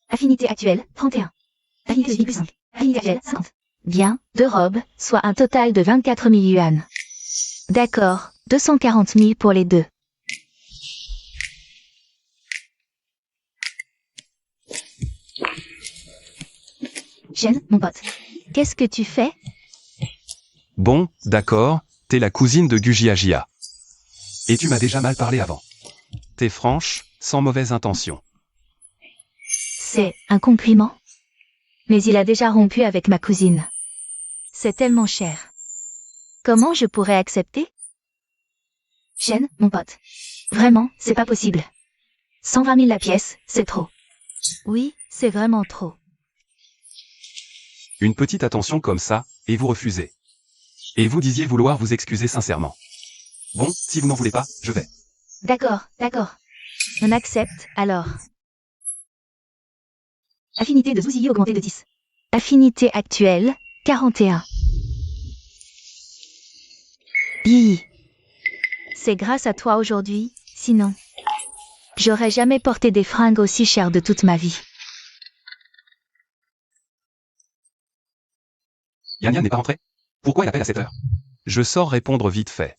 Affinité actuelle, 31. Affinité de vie plus 5. Affinité actuelle, 50. Bien, 2 robes, soit un total de 24 000 yuan. D'accord, 240 000 pour les deux. Shen, mon pote. Qu'est-ce que tu fais? Bon, d'accord, t'es la cousine de Gujiajia. Et tu m'as déjà mal parlé avant. T'es franche, sans mauvaise intention. C'est un compliment. Mais il a déjà rompu avec ma cousine. C'est tellement cher. Comment je pourrais accepter? Shen, mon pote. Vraiment, c'est pas possible. 120 000 la pièce, c'est trop. Oui, c'est vraiment trop. Une petite attention comme ça, et vous refusez. Et vous disiez vouloir vous excuser sincèrement. Bon, si vous n'en voulez pas, je vais. D'accord. On accepte, alors. Affinité de Zouzii augmentée de 10. Affinité actuelle, 41. Yi. C'est grâce à toi aujourd'hui, sinon. J'aurais jamais porté des fringues aussi chères de toute ma vie. Yann n'est pas rentré? Pourquoi il appelle à 7 heures? Je sors répondre vite fait.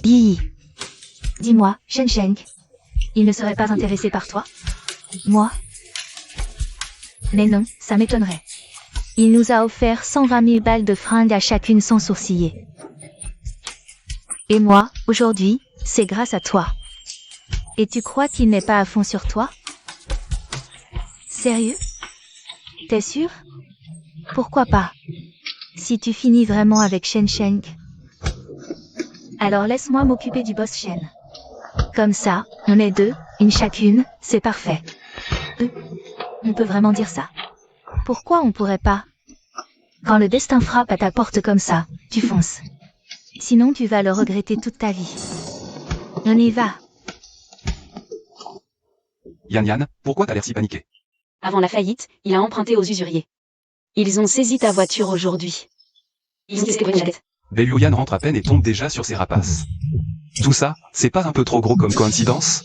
Yi. Dis-moi, Shen Sheng. Il ne serait pas intéressé par toi? Moi, Mais non, ça m'étonnerait. il nous a offert 120 000 balles de fringues à chacune sans sourciller. Et moi, aujourd'hui, c'est grâce à toi. Et tu crois qu'il n'est pas à fond sur toi? Sérieux? T'es sûr? Pourquoi pas? Si tu finis vraiment avec Shen Sheng. Alors laisse-moi m'occuper du boss Shen. Comme ça, on est deux, une chacune, c'est parfait. On peut vraiment dire ça? Pourquoi on pourrait pas? Quand le destin frappe à ta porte comme ça, tu fonces. Sinon tu vas le regretter toute ta vie. On y va. Yann, pourquoi t'as l'air si paniqué? Avant la faillite, il a emprunté aux usuriers. Ils ont saisi ta voiture aujourd'hui. Ils ont testé pour une jette. Belluyan rentre à peine et tombe déjà sur ses rapaces. Tout ça, c'est pas un peu trop gros comme coïncidence?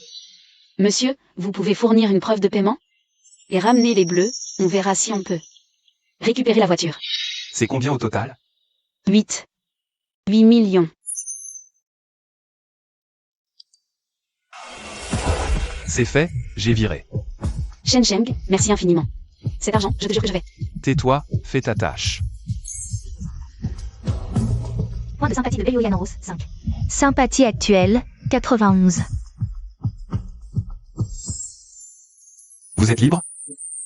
Monsieur, vous pouvez fournir une preuve de paiement? et ramener les bleus, on verra si on peut. Récupérer la voiture. C'est combien au total? 8. 8 millions. C'est fait, j'ai viré. Shen Sheng, merci infiniment. Cet argent, je te jure que je vais. Tais-toi, fais ta tâche. Point de sympathie de Belioyan Rose, 5. Sympathie actuelle, 91. Vous êtes libre?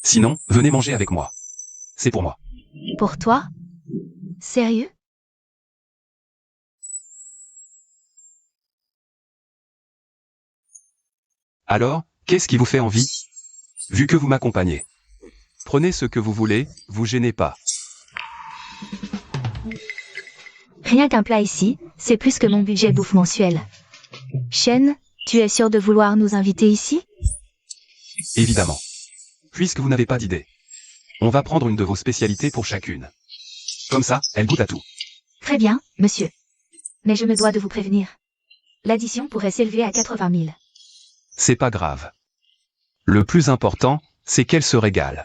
Sinon, venez manger avec moi. C'est pour moi. Pour toi? Sérieux? Alors, qu'est-ce qui vous fait envie? Vu que vous m'accompagnez. Prenez ce que vous voulez, vous gênez pas. Rien qu'un plat ici, c'est plus que mon budget bouffe mensuel. Shen, tu es sûr de vouloir nous inviter ici? Évidemment. Puisque vous n'avez pas d'idée. On va prendre une de vos spécialités pour chacune. Comme ça, elle goûte à tout. Très bien, monsieur. Mais je me dois de vous prévenir. L'addition pourrait s'élever à 80 000. C'est pas grave. Le plus important, c'est qu'elle se régale.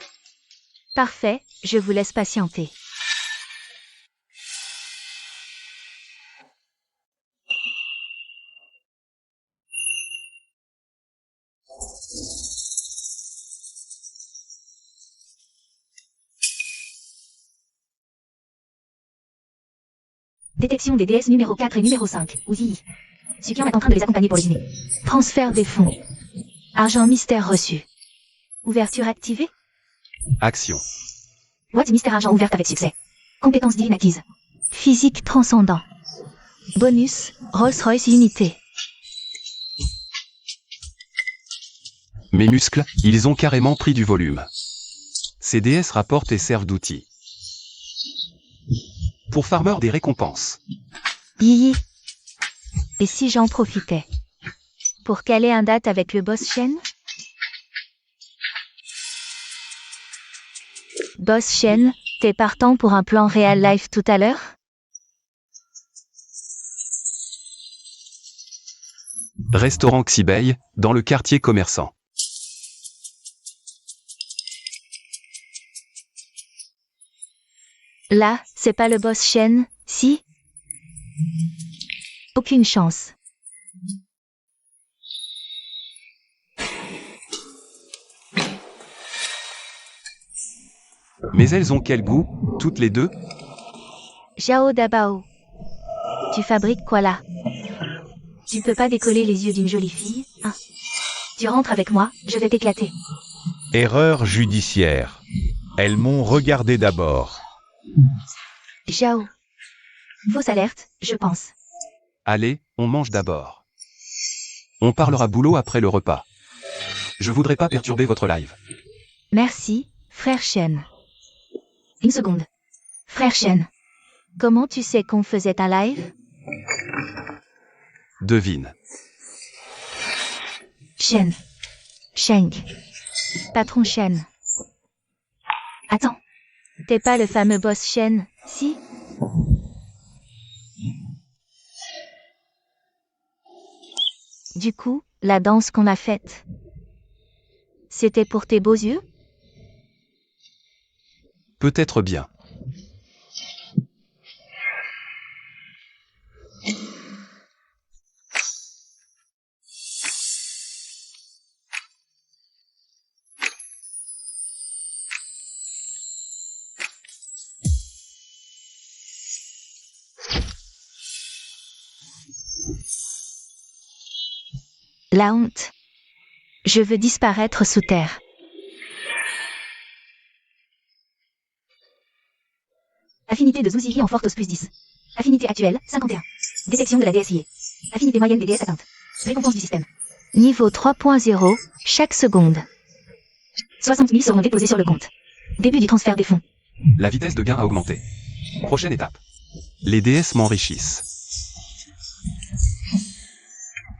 Parfait, je vous laisse patienter. Détection des déesses numéro 4 et numéro 5. Ouzi. Sukian est en train de les accompagner pour le dîner. Transfert des fonds. Argent mystère reçu. Ouverture activée? Action. Boîte mystère argent ouverte avec succès. Compétence divine acquise. Physique transcendant. Bonus, Rolls-Royce Unité. Mes muscles, ils ont carrément pris du volume. Ces déesses rapportent et servent d'outils. Pour Farmer des récompenses. Yi. Et si j'en profitais? Pour caler un date avec le boss Shen? Boss Shen, t'es partant pour un plan real life tout à l'heure? Restaurant Xibei, dans le quartier commerçant. Là, c'est pas le boss Shen, si? Aucune chance. Mais elles ont quel goût, toutes les deux? Zhao Dabao. Tu fabriques quoi là? Tu peux pas décoller les yeux d'une jolie fille, hein? Tu rentres avec moi, je vais t'éclater. Erreur judiciaire. Elles m'ont regardé d'abord. Zhao. Fausse alerte, je pense. Allez, on mange d'abord. On parlera boulot après le repas. Je voudrais pas perturber votre live. Merci, frère Shen. Une seconde. Frère Shen. Comment tu sais qu'on faisait un live? Devine. Shen. Sheng. Patron Shen. Attends. T'es pas le fameux boss Shen, si? Du coup, la danse qu'on a faite, c'était pour tes beaux yeux? Peut-être bien. La honte. Je veux disparaître sous terre. Affinité de Zouziri en Fortos plus 10. Affinité actuelle, 51. Détection de la DSIE. Affinité moyenne des DS atteinte. Récompense du système. Niveau 3.0, chaque seconde. 60 000 seront déposés sur le compte. Début du transfert des fonds. La vitesse de gain a augmenté. Prochaine étape. Les déesses m'enrichissent.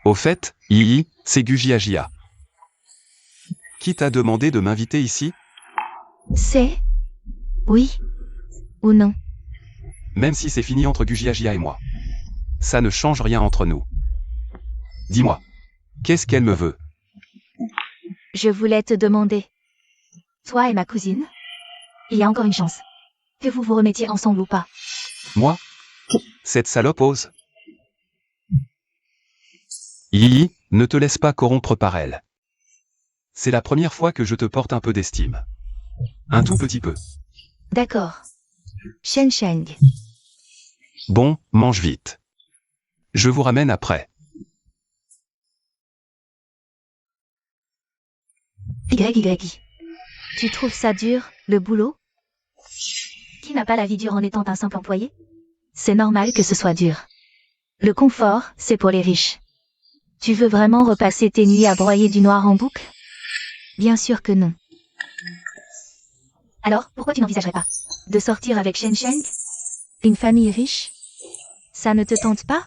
Au fait, Yi, c'est Gujiajia. Qui t'a demandé de m'inviter ici? C'est... Oui. Ou non. Même si c'est fini entre Gujiajia et moi. Ça ne change rien entre nous. Dis-moi. Qu'est-ce qu'elle me veut? Je voulais te demander. Toi et ma cousine, il y a encore une chance. Que vous vous remettiez ensemble ou pas. Moi? Cette salope ose. Yi, ne te laisse pas corrompre par elle. C'est la première fois que je te porte un peu d'estime. Un tout petit peu. D'accord. Shen Sheng. Bon, mange vite. Je vous ramène après. YY. Tu trouves ça dur, le boulot? Qui n'a pas la vie dure en étant un simple employé? C'est normal que ce soit dur. Le confort, c'est pour les riches. Tu veux vraiment repasser tes nuits à broyer du noir en boucle? Bien sûr que non. Alors, pourquoi tu n'envisagerais pas De sortir avec Shen Sheng? Une famille riche? Ça ne te tente pas?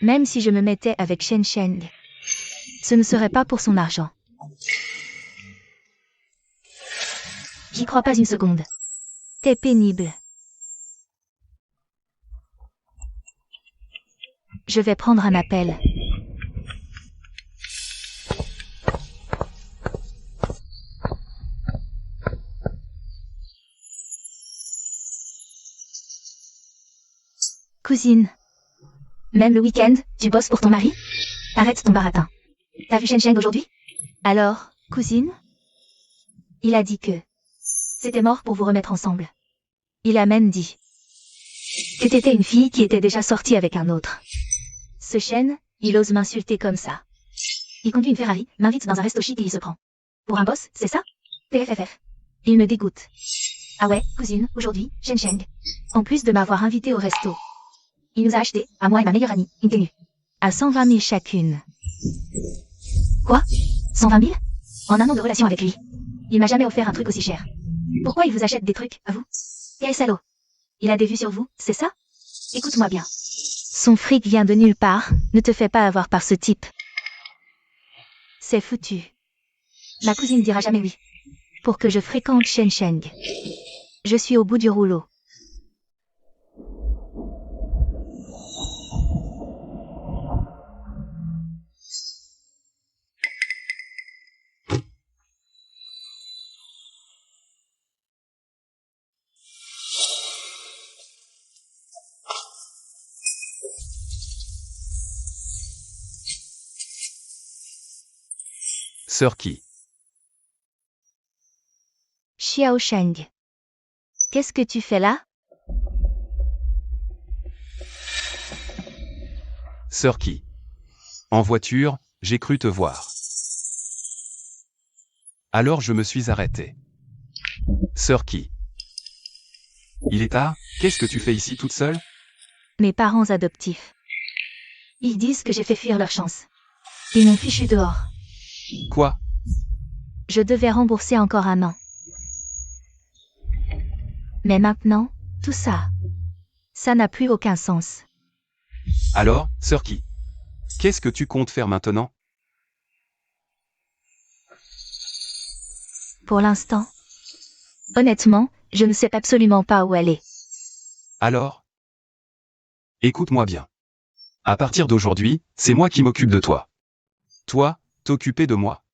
Même si je me mettais avec Shen Sheng, ce ne serait pas pour son argent. J'y crois pas une seconde. T'es pénible. Je vais prendre un appel. Cousine, Même le week-end, tu bosses pour ton mari? Arrête ton baratin. T'as vu Shen Sheng aujourd'hui? alors, cousine? Il a dit que... C'était mort pour vous remettre ensemble. Il a même dit Que t'étais une fille qui était déjà sortie avec un autre. Ce Shen, il ose m'insulter comme ça. Il conduit une Ferrari, m'invite dans un resto chic et il se prend. Pour un boss, c'est ça? PFFF. Il me dégoûte. Ah ouais, cousine, aujourd'hui, Shen Sheng. En plus de m'avoir invité au resto, Il nous a acheté, à moi et ma meilleure amie, une tenue. à 120 000 chacune. Quoi? 120 000? En un an de relation avec lui. Il m'a jamais offert un truc aussi cher. Pourquoi il vous achète des trucs, à vous? Quel salaud. Il a des vues sur vous, c'est ça? Écoute-moi bien. Son fric vient de nulle part, ne te fais pas avoir par ce type. C'est foutu. Ma cousine dira jamais oui. Pour que je fréquente Shen Sheng. Je suis au bout du rouleau. Sœur qui? Xiao Sheng. Qu'est-ce que tu fais là? Sœur qui? En voiture, j'ai cru te voir. Alors je me suis arrêté. Sœur qui? Il est tard, qu'est-ce que tu fais ici toute seule? Mes parents adoptifs. Ils disent que j'ai fait fuir leur chance. Ils m'ont fichu dehors. Quoi? Je devais rembourser encore un an. Mais maintenant, tout ça, ça n'a plus aucun sens. Alors, sœur qui? Qu'est-ce que tu comptes faire maintenant? Pour l'instant, honnêtement, je ne sais absolument pas où aller. Alors? Écoute-moi bien. À partir d'aujourd'hui, c'est moi qui m'occupe de toi. Toi, t'occuper de moi.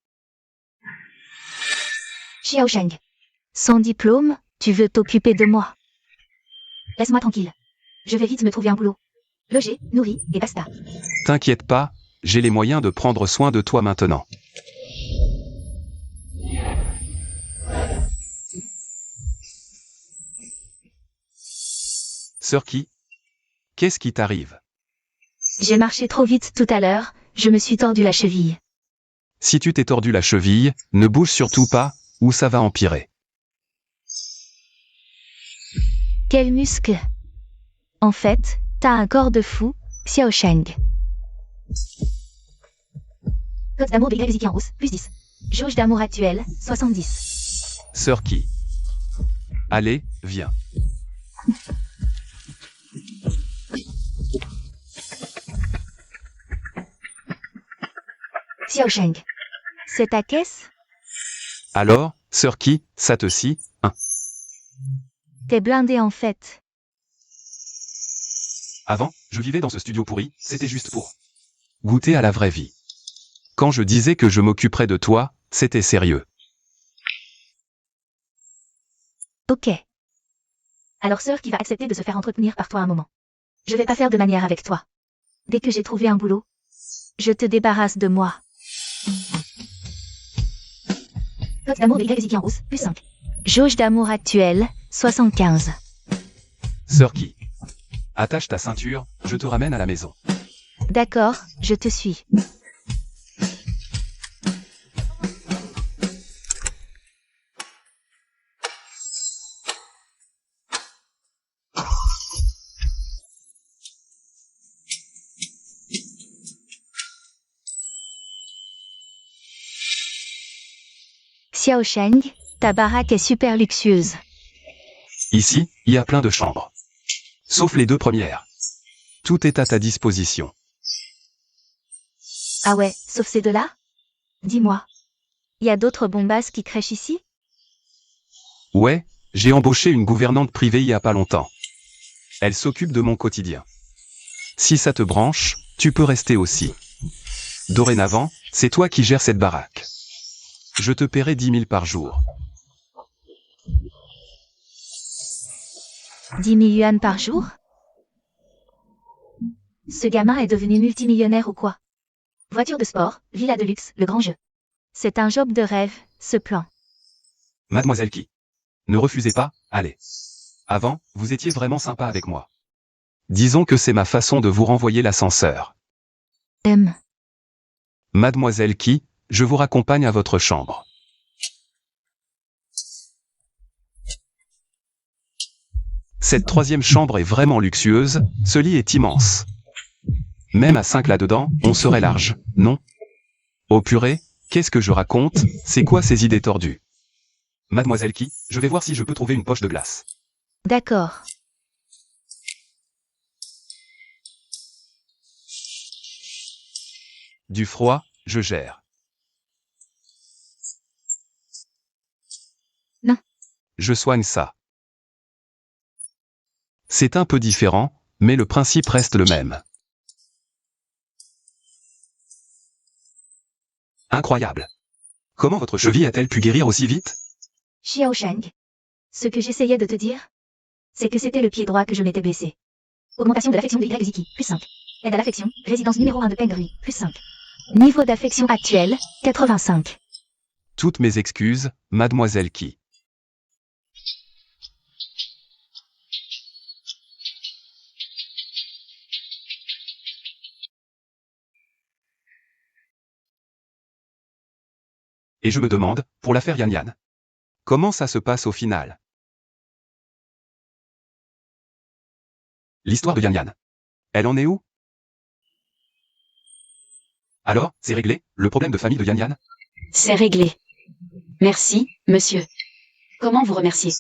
Xiao Sheng. Sans diplôme, tu veux t'occuper de moi? Laisse-moi tranquille. Je vais vite me trouver un boulot. Logé, nourri, et basta. T'inquiète pas, j'ai les moyens de prendre soin de toi maintenant. Sœur qui? Qu'est-ce qui t'arrive? J'ai marché trop vite tout à l'heure, je me suis tordu la cheville. Si tu t'es tordu la cheville, ne bouge surtout pas, ou ça va empirer. Quel muscle! En fait, t'as un corps de fou, Xiao Sheng. Code d'amour BYZK en rousse, plus 10. Jauge d'amour actuelle, 70. Sœur qui? Allez, viens. Xiao Sheng. C'est ta caisse? Alors, sœur qui, ça te scie, hein? T'es blindé en fait. Avant, je vivais dans ce studio pourri, c'était juste pour goûter à la vraie vie. Quand je disais que je m'occuperais de toi, c'était sérieux. Ok. Alors sœur qui va accepter de se faire entretenir par toi un moment. Je vais pas faire de manière avec toi. Dès que j'ai trouvé un boulot, Je te débarrasse de moi. Cote d'amour de Y en rousse, plus 5. Jauge d'amour actuelle, 75. Sœur qui? Attache ta ceinture, je te ramène à la maison. D'accord, je te suis. Xiao Sheng, ta baraque est super luxueuse. Ici, il y a plein de chambres. Sauf les 2 premières. Tout est à ta disposition. Ah ouais, sauf ces deux-là? Dis-moi. Y a d'autres bombasses qui crèchent ici? Ouais, j'ai embauché une gouvernante privée il y a pas longtemps. Elle s'occupe de mon quotidien. Si ça te branche, tu peux rester aussi. Dorénavant, c'est toi qui gères cette baraque. Je te paierai 10 000 par jour. 10 000 yuan par jour? Ce gamin est devenu multimillionnaire ou quoi? Voiture de sport, villa de luxe, le grand jeu. C'est un job de rêve, ce plan. Mademoiselle qui? Ne refusez pas, allez. Avant, vous étiez vraiment sympa avec moi. Disons que c'est ma façon de vous renvoyer l'ascenseur. Mademoiselle qui, je vous raccompagne à votre chambre. Cette 3e chambre est vraiment luxueuse, ce lit est immense. Même à 5 là-dedans, on serait large, non? Oh purée, qu'est-ce que je raconte, c'est quoi ces idées tordues? Mademoiselle qui, je vais voir si je peux trouver une poche de glace. D'accord. Du froid, je gère. Non. Je soigne ça. C'est un peu différent, mais le principe reste le même. Incroyable. Comment votre cheville a-t-elle pu guérir aussi vite? Xiao Sheng. Ce que j'essayais de te dire, c'est que c'était le pied droit que je m'étais blessé. Augmentation de l'affection de Y plus 5. Aide à l'affection, résidence numéro 1 de Pengri, plus 5. Niveau d'affection actuel, 85. Toutes mes excuses, mademoiselle qui. Et je me demande, pour l'affaire Yan Yan, comment ça se passe au final? L'histoire de Yan Yan. Elle en est où? Alors, c'est réglé, le problème de famille de Yan Yan? C'est réglé. Merci, monsieur. Comment vous remercier?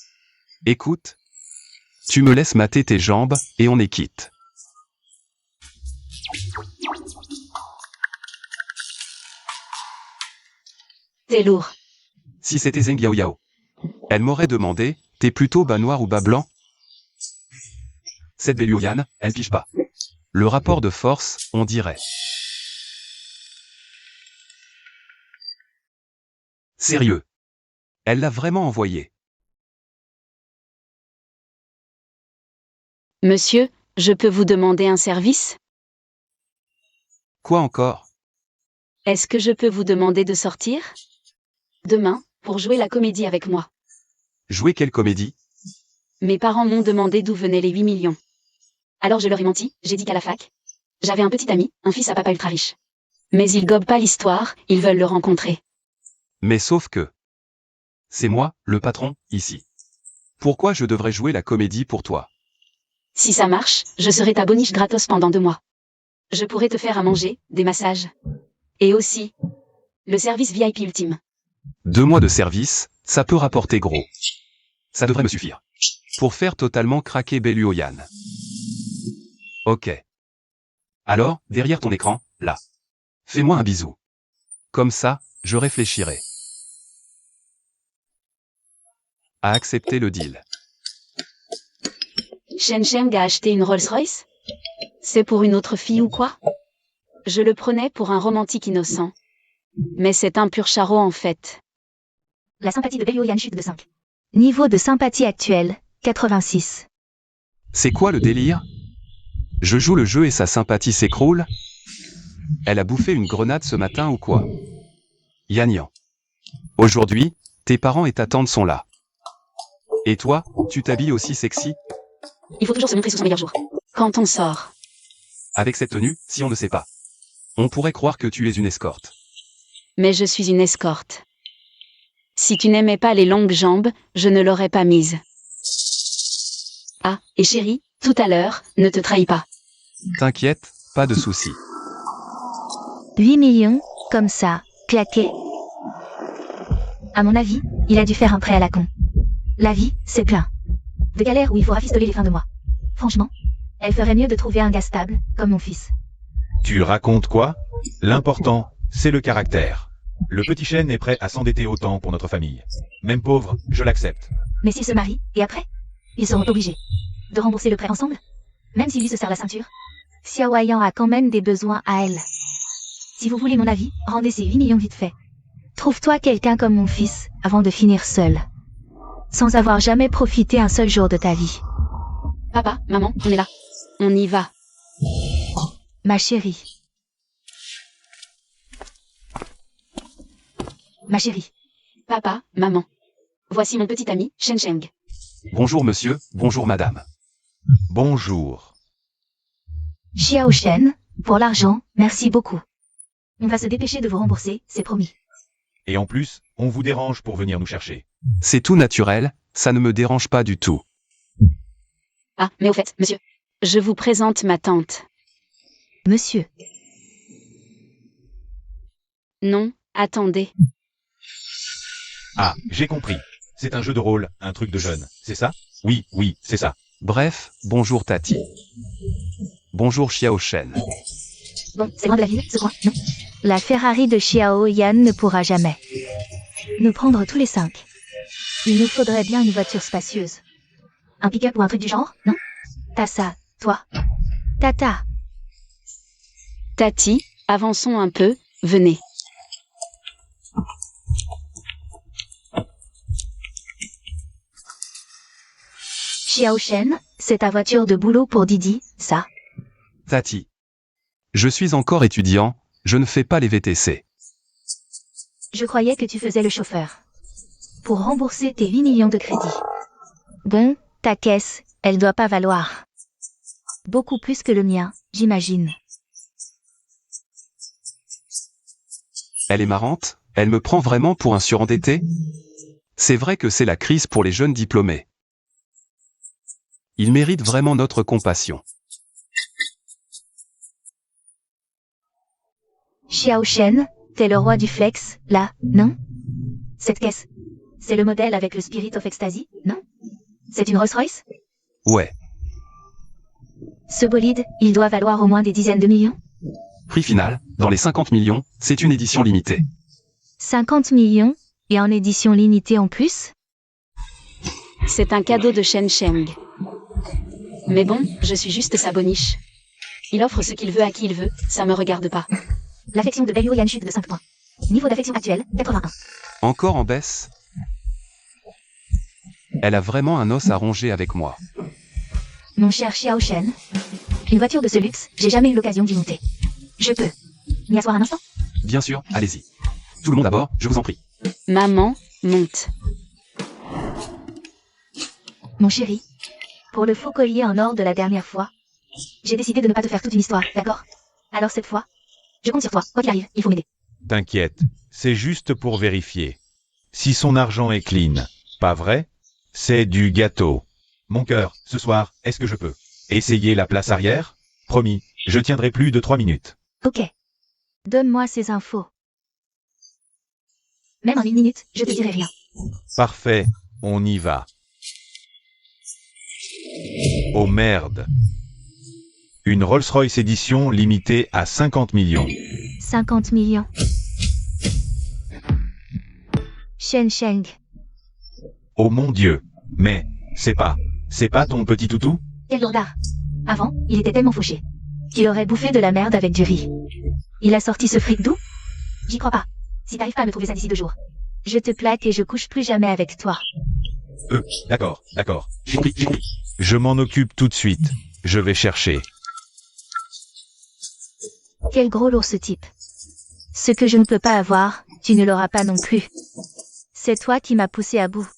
Écoute, tu me laisses mater tes jambes, et on est quitte. T'es lourd. Si c'était Zeng Yao Yao, elle m'aurait demandé, t'es plutôt bas noir ou bas blanc? Cette belle Yan, elle pige pas. Le rapport de force, on dirait. Sérieux. Elle l'a vraiment envoyé. Monsieur, je peux vous demander un service? Quoi encore? Est-ce que je peux vous demander de sortir? Demain, pour jouer la comédie avec moi. Jouer quelle comédie? Mes parents m'ont demandé d'où venaient les 8 millions. Alors je leur ai menti, j'ai dit qu'à la fac. J'avais un petit ami, un fils à papa ultra riche. Mais ils gobent pas l'histoire, ils veulent le rencontrer. Mais sauf que... c'est moi, le patron, ici. Pourquoi je devrais jouer la comédie pour toi? Si ça marche, je serai ta boniche gratos pendant 2 mois. Je pourrai te faire à manger, des massages. Et aussi, le service VIP ultime. 2 mois de service, ça peut rapporter gros. Ça devrait me suffire. Pour faire totalement craquer Beluoyan. Ok. Alors, derrière ton écran, là. Fais-moi un bisou. Comme ça, je réfléchirai. À accepter le deal. Shen Sheng a acheté une Rolls-Royce? C'est pour une autre fille ou quoi? Je le prenais pour un romantique innocent. Mais c'est un pur charreau en fait. La sympathie de Belyoyan chute de 5. Niveau de sympathie actuel, 86. C'est quoi le délire? Je joue le jeu et sa sympathie s'écroule? Elle a bouffé une grenade ce matin ou quoi? Yan. Aujourd'hui, tes parents et ta tante sont là. Et toi, tu t'habilles aussi sexy? Il faut toujours se montrer sous son meilleur jour. Quand on sort. Avec cette tenue, si on ne sait pas. On pourrait croire que tu es une escorte. Mais je suis une escorte. Si tu n'aimais pas les longues jambes, je ne l'aurais pas mise. Ah, et chérie, tout à l'heure, ne te trahis pas. T'inquiète, pas de souci. 8 millions, comme ça, claqué. À mon avis, il a dû faire un prêt à la con. La vie, c'est plein de galères où il faut rafistoler les fins de mois. Franchement, elle ferait mieux de trouver un gars stable, comme mon fils. Tu racontes quoi? L'important, c'est le caractère. Le petit chêne est prêt à s'endetter autant pour notre famille. Même pauvre, je l'accepte. Mais s'ils se marient, et après, ils seront obligés de rembourser le prêt ensemble, même si lui se serre la ceinture. Xiaoyan a quand même des besoins à elle. Si vous voulez mon avis, rendez ces 8 millions vite fait. Trouve-toi quelqu'un comme mon fils, avant de finir seul. Sans avoir jamais profité un seul jour de ta vie. Papa, maman, on est là. On y va. Ma chérie. Ma chérie. Papa, maman. Voici mon petit ami, Shen Sheng. Bonjour monsieur, bonjour madame. Bonjour. Xiao Shen, pour l'argent, merci beaucoup. On va se dépêcher de vous rembourser, c'est promis. Et en plus, on vous dérange pour venir nous chercher. C'est tout naturel, ça ne me dérange pas du tout. Ah, mais au fait, monsieur. Je vous présente ma tante. Monsieur. Non, attendez. Ah, j'ai compris. C'est un jeu de rôle, un truc de jeune, c'est ça? Oui, c'est ça. Bref, bonjour Tati. Bonjour Xiao Shen. Bon, c'est loin de la ville, ce coin, non? La Ferrari de Xiao Yan ne pourra jamais nous prendre tous les 5. Il nous faudrait bien une voiture spacieuse. Un pick-up ou un truc du genre, non? T'as ça, Toi. Tata. Tati, avançons un peu, venez. Xiao Shen, c'est ta voiture de boulot pour Didi, ça? Tati. Je suis encore étudiant, je ne fais pas les VTC. Je croyais que tu faisais le chauffeur. Pour rembourser tes 8 millions de crédits. Bon, ta caisse, elle doit pas valoir beaucoup plus que le mien, j'imagine. Elle est marrante, elle me prend vraiment pour un surendetté? C'est vrai que c'est la crise pour les jeunes diplômés. Ils méritent vraiment notre compassion. Xiao Shen, t'es le roi du flex, là, non? Cette caisse, c'est le modèle avec le Spirit of Ecstasy, non? C'est une Rolls-Royce? Ouais. Ce bolide, il doit valoir au moins des dizaines de millions? Prix final, dans les 50 millions, c'est une édition limitée. 50 millions, et en édition limitée en plus? C'est un cadeau de Shen Sheng. Mais bon, je suis juste sa boniche. Il offre ce qu'il veut à qui il veut, ça me regarde pas. L'affection de Belyoyan chute de 5 points. Niveau d'affection actuel, 81. Encore en baisse? Elle a vraiment un os à ronger avec moi. Mon cher Xiao Shen, une voiture de ce luxe, j'ai jamais eu l'occasion d'y monter. Je peux m'y asseoir un instant? Bien sûr, allez-y. Tout le monde d'abord, je vous en prie. Maman, monte. Mon chéri, Pour le faux collier en or de la dernière fois. j'ai décidé de ne pas te faire toute une histoire, d'accord? Alors cette fois, je compte sur toi. Quoi qu'il arrive, il faut m'aider. T'inquiète, c'est juste pour vérifier. Si son argent est clean, pas vrai? C'est du gâteau. Mon cœur, ce soir, est-ce que je peux essayer la place arrière? Promis, je tiendrai plus de 3 minutes. Ok. Donne-moi ces infos. Même en 1 minute, je te dirai rien. Parfait, on y va. Oh merde. Une Rolls-Royce édition limitée à 50 millions. 50 millions. Shen Sheng. Oh mon Dieu. Mais, c'est pas ton petit toutou? Quel lourdard. Avant, il était tellement fauché qu'il aurait bouffé de la merde avec du riz. Il a sorti ce fric d'où? J'y crois pas. Si t'arrives pas à me trouver ça d'ici 2 jours. Je te plaque et je couche plus jamais avec toi. D'accord. J'ai compris. Je m'en occupe tout de suite. Je vais chercher. Quel gros lourd ce type. Ce que je ne peux pas avoir, tu ne l'auras pas non plus. C'est toi qui m'as poussé à bout.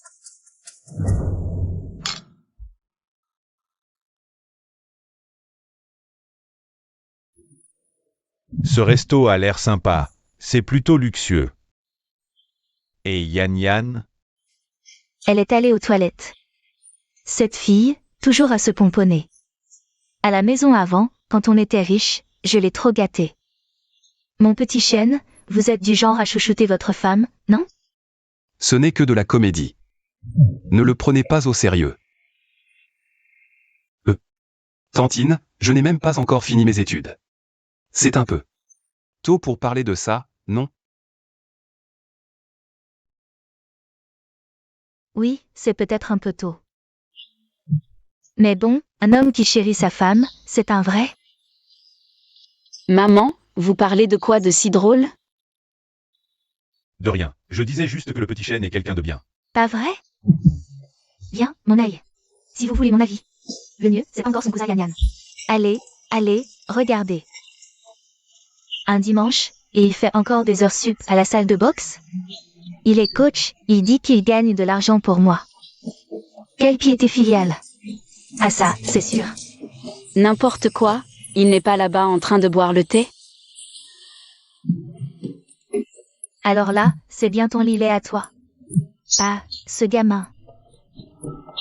Ce resto a l'air sympa. C'est plutôt luxueux. Et Yan? Elle est allée aux toilettes. Cette fille, toujours à se pomponner. À la maison avant, quand on était riche, je l'ai trop gâtée. Mon petit chêne, vous êtes du genre à chouchouter votre femme, non? Ce n'est que de la comédie. Ne le prenez pas au sérieux. Tantine, je n'ai même pas encore fini mes études. C'est un peu tôt pour parler de ça, non? Oui, c'est peut-être un peu tôt. Mais bon, un homme qui chérit sa femme, c'est un vrai. Maman, vous parlez de quoi de si drôle? De rien. Je disais juste que le petit chêne est quelqu'un de bien. Pas vrai? Viens, mon œil. Si vous voulez mon avis. Le mieux, c'est encore son cousin Yan. Allez, regardez. Un dimanche, et il fait encore des heures sup à la salle de boxe? Il est coach, il dit qu'il gagne de l'argent pour moi. Quelle piété filiale. Ah ça, c'est sûr. N'importe quoi, il n'est pas là-bas en train de boire le thé? Alors là, c'est bien ton lilet à toi. Ah, ce gamin.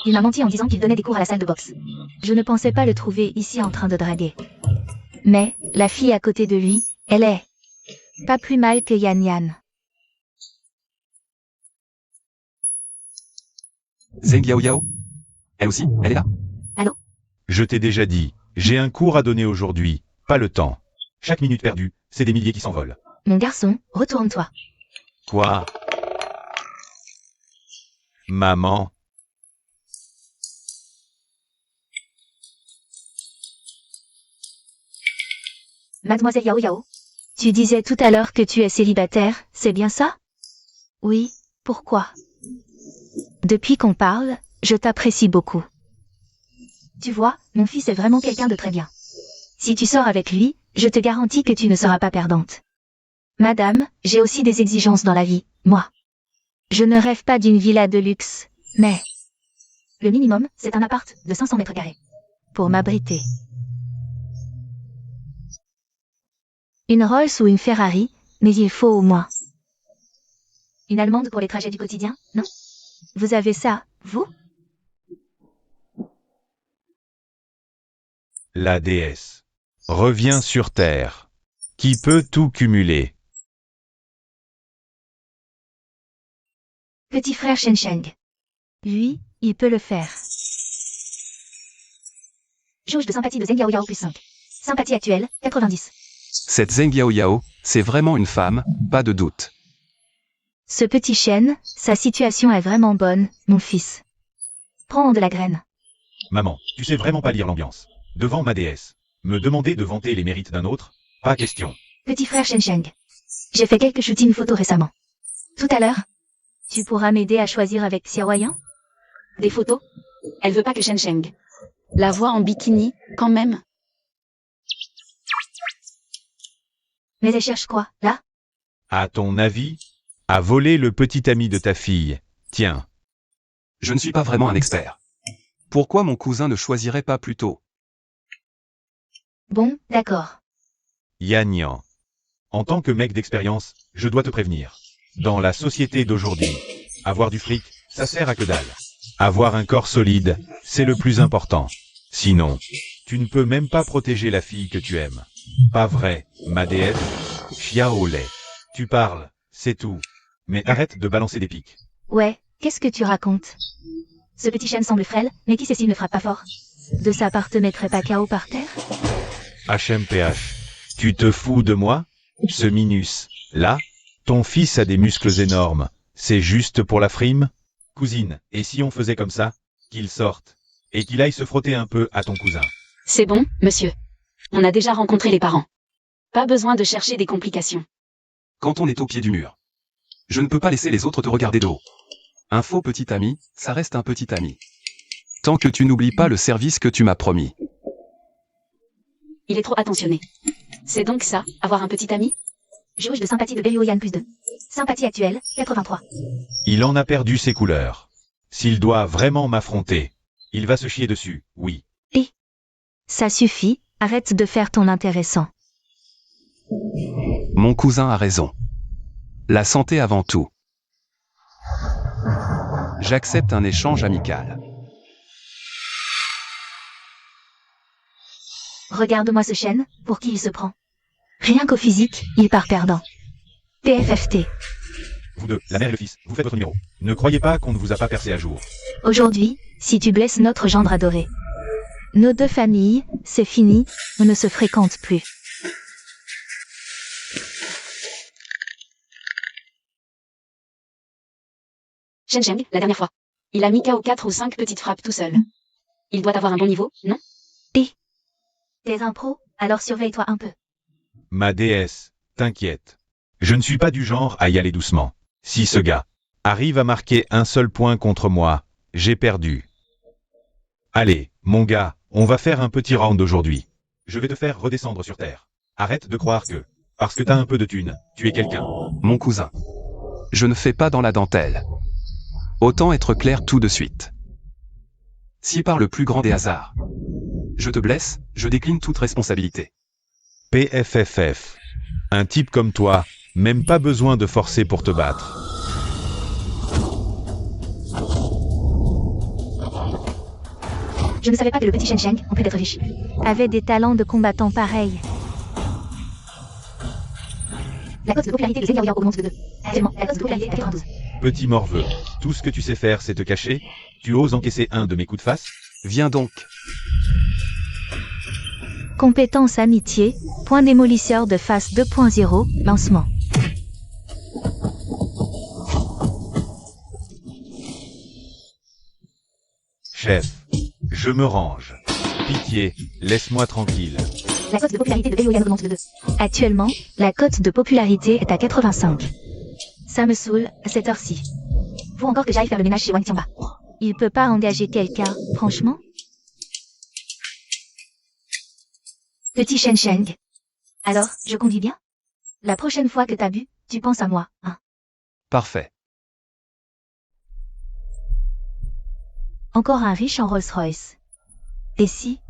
Il m'a menti en disant qu'il donnait des cours à la salle de boxe. Je ne pensais pas le trouver ici en train de draguer. Mais, la fille à côté de lui, elle est pas plus mal que Yan. Zeng Yao? Elle aussi, elle est là? Je t'ai déjà dit, j'ai un cours à donner aujourd'hui, pas le temps. Chaque minute perdue, c'est des milliers qui s'envolent. Mon garçon, retourne-toi. Quoi? Maman? Mademoiselle Yao. Tu disais tout à l'heure que tu es célibataire, c'est bien ça? Oui, pourquoi? Depuis qu'on parle, je t'apprécie beaucoup. Tu vois, mon fils est vraiment quelqu'un de très bien. Si tu sors avec lui, je te garantis que tu ne seras pas perdante. Madame, j'ai aussi des exigences dans la vie, moi. Je ne rêve pas d'une villa de luxe, mais Le minimum, c'est un appart de 500 mètres carrés. pour m'abriter. Une Rolls ou une Ferrari, mais il faut au moins. Une allemande pour les trajets du quotidien, non? Vous avez ça, vous? La déesse. Revient sur terre. Qui peut tout cumuler? Petit frère Shen Sheng. Lui, il peut le faire. Jauge de sympathie de Zeng Yao plus 5. Sympathie actuelle, 90. Cette Zeng Yao, c'est vraiment une femme, pas de doute. Ce petit chêne, sa situation est vraiment bonne, mon fils. Prends de la graine. Maman, tu sais vraiment pas lire l'ambiance. Devant ma déesse. Me demander de vanter les mérites d'un autre? Pas question. Petit frère Shen Sheng. J'ai fait quelques shootings photos récemment. Tout à l'heure, Tu pourras m'aider à choisir avec Xiaoyan? Des photos? Elle veut pas que Shen Sheng la voie en bikini, quand même. mais elle cherche quoi, là? À ton avis? À voler le petit ami de ta fille. Tiens. Je ne suis pas vraiment un expert. Pourquoi mon cousin ne choisirait pas plus tôt? Bon, d'accord. Yan. En tant que mec d'expérience, je dois te prévenir. Dans la société d'aujourd'hui, avoir du fric, ça sert à que dalle. Avoir un corps solide, c'est le plus important. Sinon, tu ne peux même pas protéger la fille que tu aimes. Pas vrai, ma déesse? Xiao Lei. Tu parles, c'est tout. Mais arrête de balancer des pics. Ouais, qu'est-ce que tu racontes? Ce petit chêne semble frêle, mais qui sait s'il ne frappe pas fort? De sa part te mettrait pas KO par terre? HMPH. Tu te fous de moi? Ce minus, là? Ton fils a des muscles énormes. C'est juste pour la frime? Cousine, et si on faisait comme ça? Qu'il sorte. Et qu'il aille se frotter un peu à ton cousin. C'est bon, monsieur. On a déjà rencontré les parents. Pas besoin de chercher des complications. Quand on est au pied du mur. Je ne peux pas laisser les autres te regarder de haut. Un faux petit ami, ça reste un petit ami. Tant que tu n'oublies pas le service que tu m'as promis. Il est trop attentionné. C'est donc ça, avoir un petit ami? Jauge de sympathie de Berryoyan +2. Sympathie actuelle, 83. Il en a perdu ses couleurs. S'il doit vraiment m'affronter, il va se chier dessus, oui. Ça suffit, arrête de faire ton intéressant. Mon cousin a raison. La santé avant tout. J'accepte un échange amical. Regarde-moi ce chêne, pour qui il se prend. Rien qu'au physique, il part perdant. PFFT. Vous deux, la mère et le fils, vous faites votre numéro. Ne croyez pas qu'on ne vous a pas percé à jour. Aujourd'hui, si tu blesses notre gendre adoré. Nos deux familles, c'est fini, on ne se fréquente plus. Shen Sheng, la dernière fois. Il a mis KO 4 ou 5 petites frappes tout seul. Il doit avoir un bon niveau, non? T'es un pro, alors surveille-toi un peu. Ma déesse, t'inquiète. Je ne suis pas du genre à y aller doucement. Si ce gars arrive à marquer un seul point contre moi, j'ai perdu. Allez, mon gars, on va faire un petit round aujourd'hui. Je vais te faire redescendre sur terre. Arrête de croire que, parce que t'as un peu de thune, tu es quelqu'un. Mon cousin. Je ne fais pas dans la dentelle. Autant être clair tout de suite. Si par le plus grand des hasards, je te blesse, je décline toute responsabilité. PFFF. Un type comme toi, même pas besoin de forcer pour te battre. Je ne savais pas que le petit Shen Sheng, en plus d'être riche, Avait des talents de combattant pareils. la cote de popularité de Zeng Yaoyao augmente de 2. Actuellement, la cote de popularité est à 92. Petit morveux, tout ce que tu sais faire c'est te cacher? Tu oses encaisser un de mes coups de face? Viens donc. Compétence amitié, point démolisseur de face 2.0, lancement. Chef, je me range. Pitié, laisse-moi tranquille. La cote de popularité de Berryoyan augmente de 2. Actuellement, la cote de popularité est à 85. Ça me saoule, à cette heure-ci. Faut encore que j'aille faire le ménage chez Wang Tianba. Il peut pas engager quelqu'un, franchement? Petit Shen Sheng. Alors, je conduis bien? La prochaine fois que t'as bu, tu penses à moi, hein? Parfait. Encore un riche en Rolls-Royce. Et si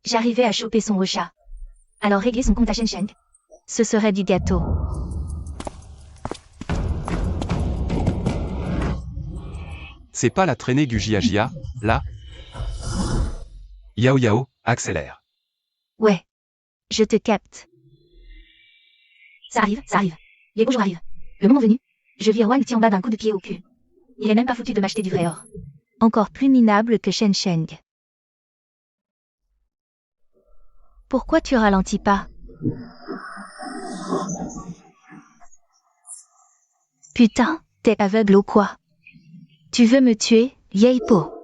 j'arrivais à choper son rechat? Alors régler son compte à Shen Sheng? Ce serait du gâteau. C'est pas la traînée du Jia, là? Yao Yao, accélère. Ouais, Je te capte. ça arrive, ça arrive. Les beaux jours arrivent. Le moment venu, je vire Wang Tianba d'un coup de pied au cul. Il est même pas foutu de m'acheter du vrai or. Encore plus minable que Shen Sheng. Pourquoi tu ralentis pas? Putain, t'es aveugle ou quoi? Tu veux me tuer, vieille peau?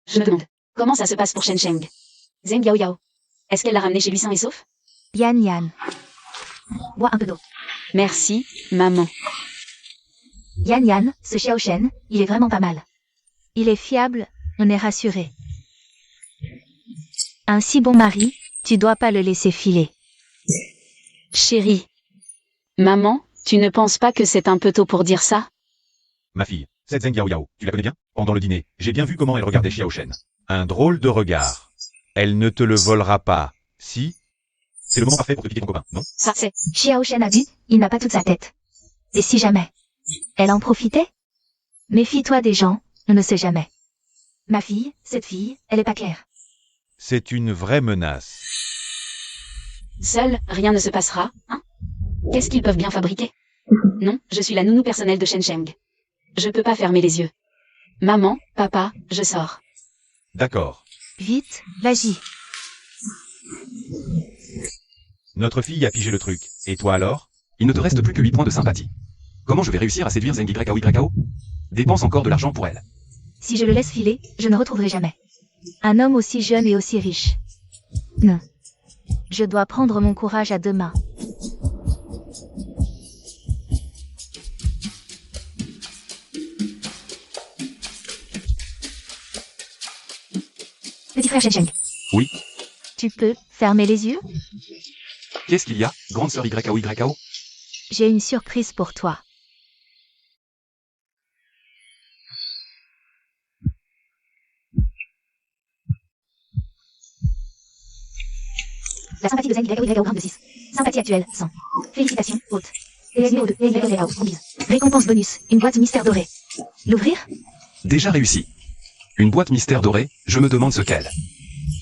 Je me demande, comment ça se passe pour Shen Sheng? Zeng Yaoyao. Est-ce qu'elle l'a ramené chez lui sain et sauf? Yan Yan. Bois un peu d'eau. Merci, maman. Yan Yan, ce Xiao Shen, il est vraiment pas mal. Il est fiable, on est rassuré. Un si bon mari, tu dois pas le laisser filer. Chérie. Maman, tu ne penses pas que c'est un peu tôt pour dire ça? Ma fille, cette Zeng Yaoyao, tu la connais bien? Pendant le dîner, j'ai bien vu comment elle regardait Xiao Shen. Un drôle de regard. Elle ne te le volera pas, si? C'est le moment parfait pour te piquer ton copain, non? Ça, c'est... Xiao Shen a bu, il n'a pas toute sa tête. Et si jamais elle en profitait? Méfie-toi des gens, on ne sait jamais. Ma fille, cette fille, elle est pas claire. C'est une vraie menace. Seul, rien ne se passera, hein? Qu'est-ce qu'ils peuvent bien fabriquer? Non, je suis la nounou personnelle de Shen Sheng. Je peux pas fermer les yeux. Maman, papa, je sors. D'accord. Vite, vas-y. Notre fille a pigé le truc. Et toi alors? Il ne te reste plus que 8 points de sympathie. Comment je vais réussir à séduire Zeng YAO? Dépense encore de l'argent pour elle. Si je le laisse filer, je ne retrouverai jamais. Un homme aussi jeune et aussi riche. Non. Je dois prendre mon courage à deux mains. Petit frère Shen. Oui. Tu peux fermer les yeux? Qu'est-ce qu'il y a, grande sœur YAO? J'ai une surprise pour toi. La sympathie de Zen YAO grande de 6. Sympathie actuelle, 100. Félicitations, haute. ESBO de YAO, combise. Récompense bonus, une boîte mystère dorée. L'ouvrir? Déjà réussi. Une boîte mystère dorée, je me demande ce qu'elle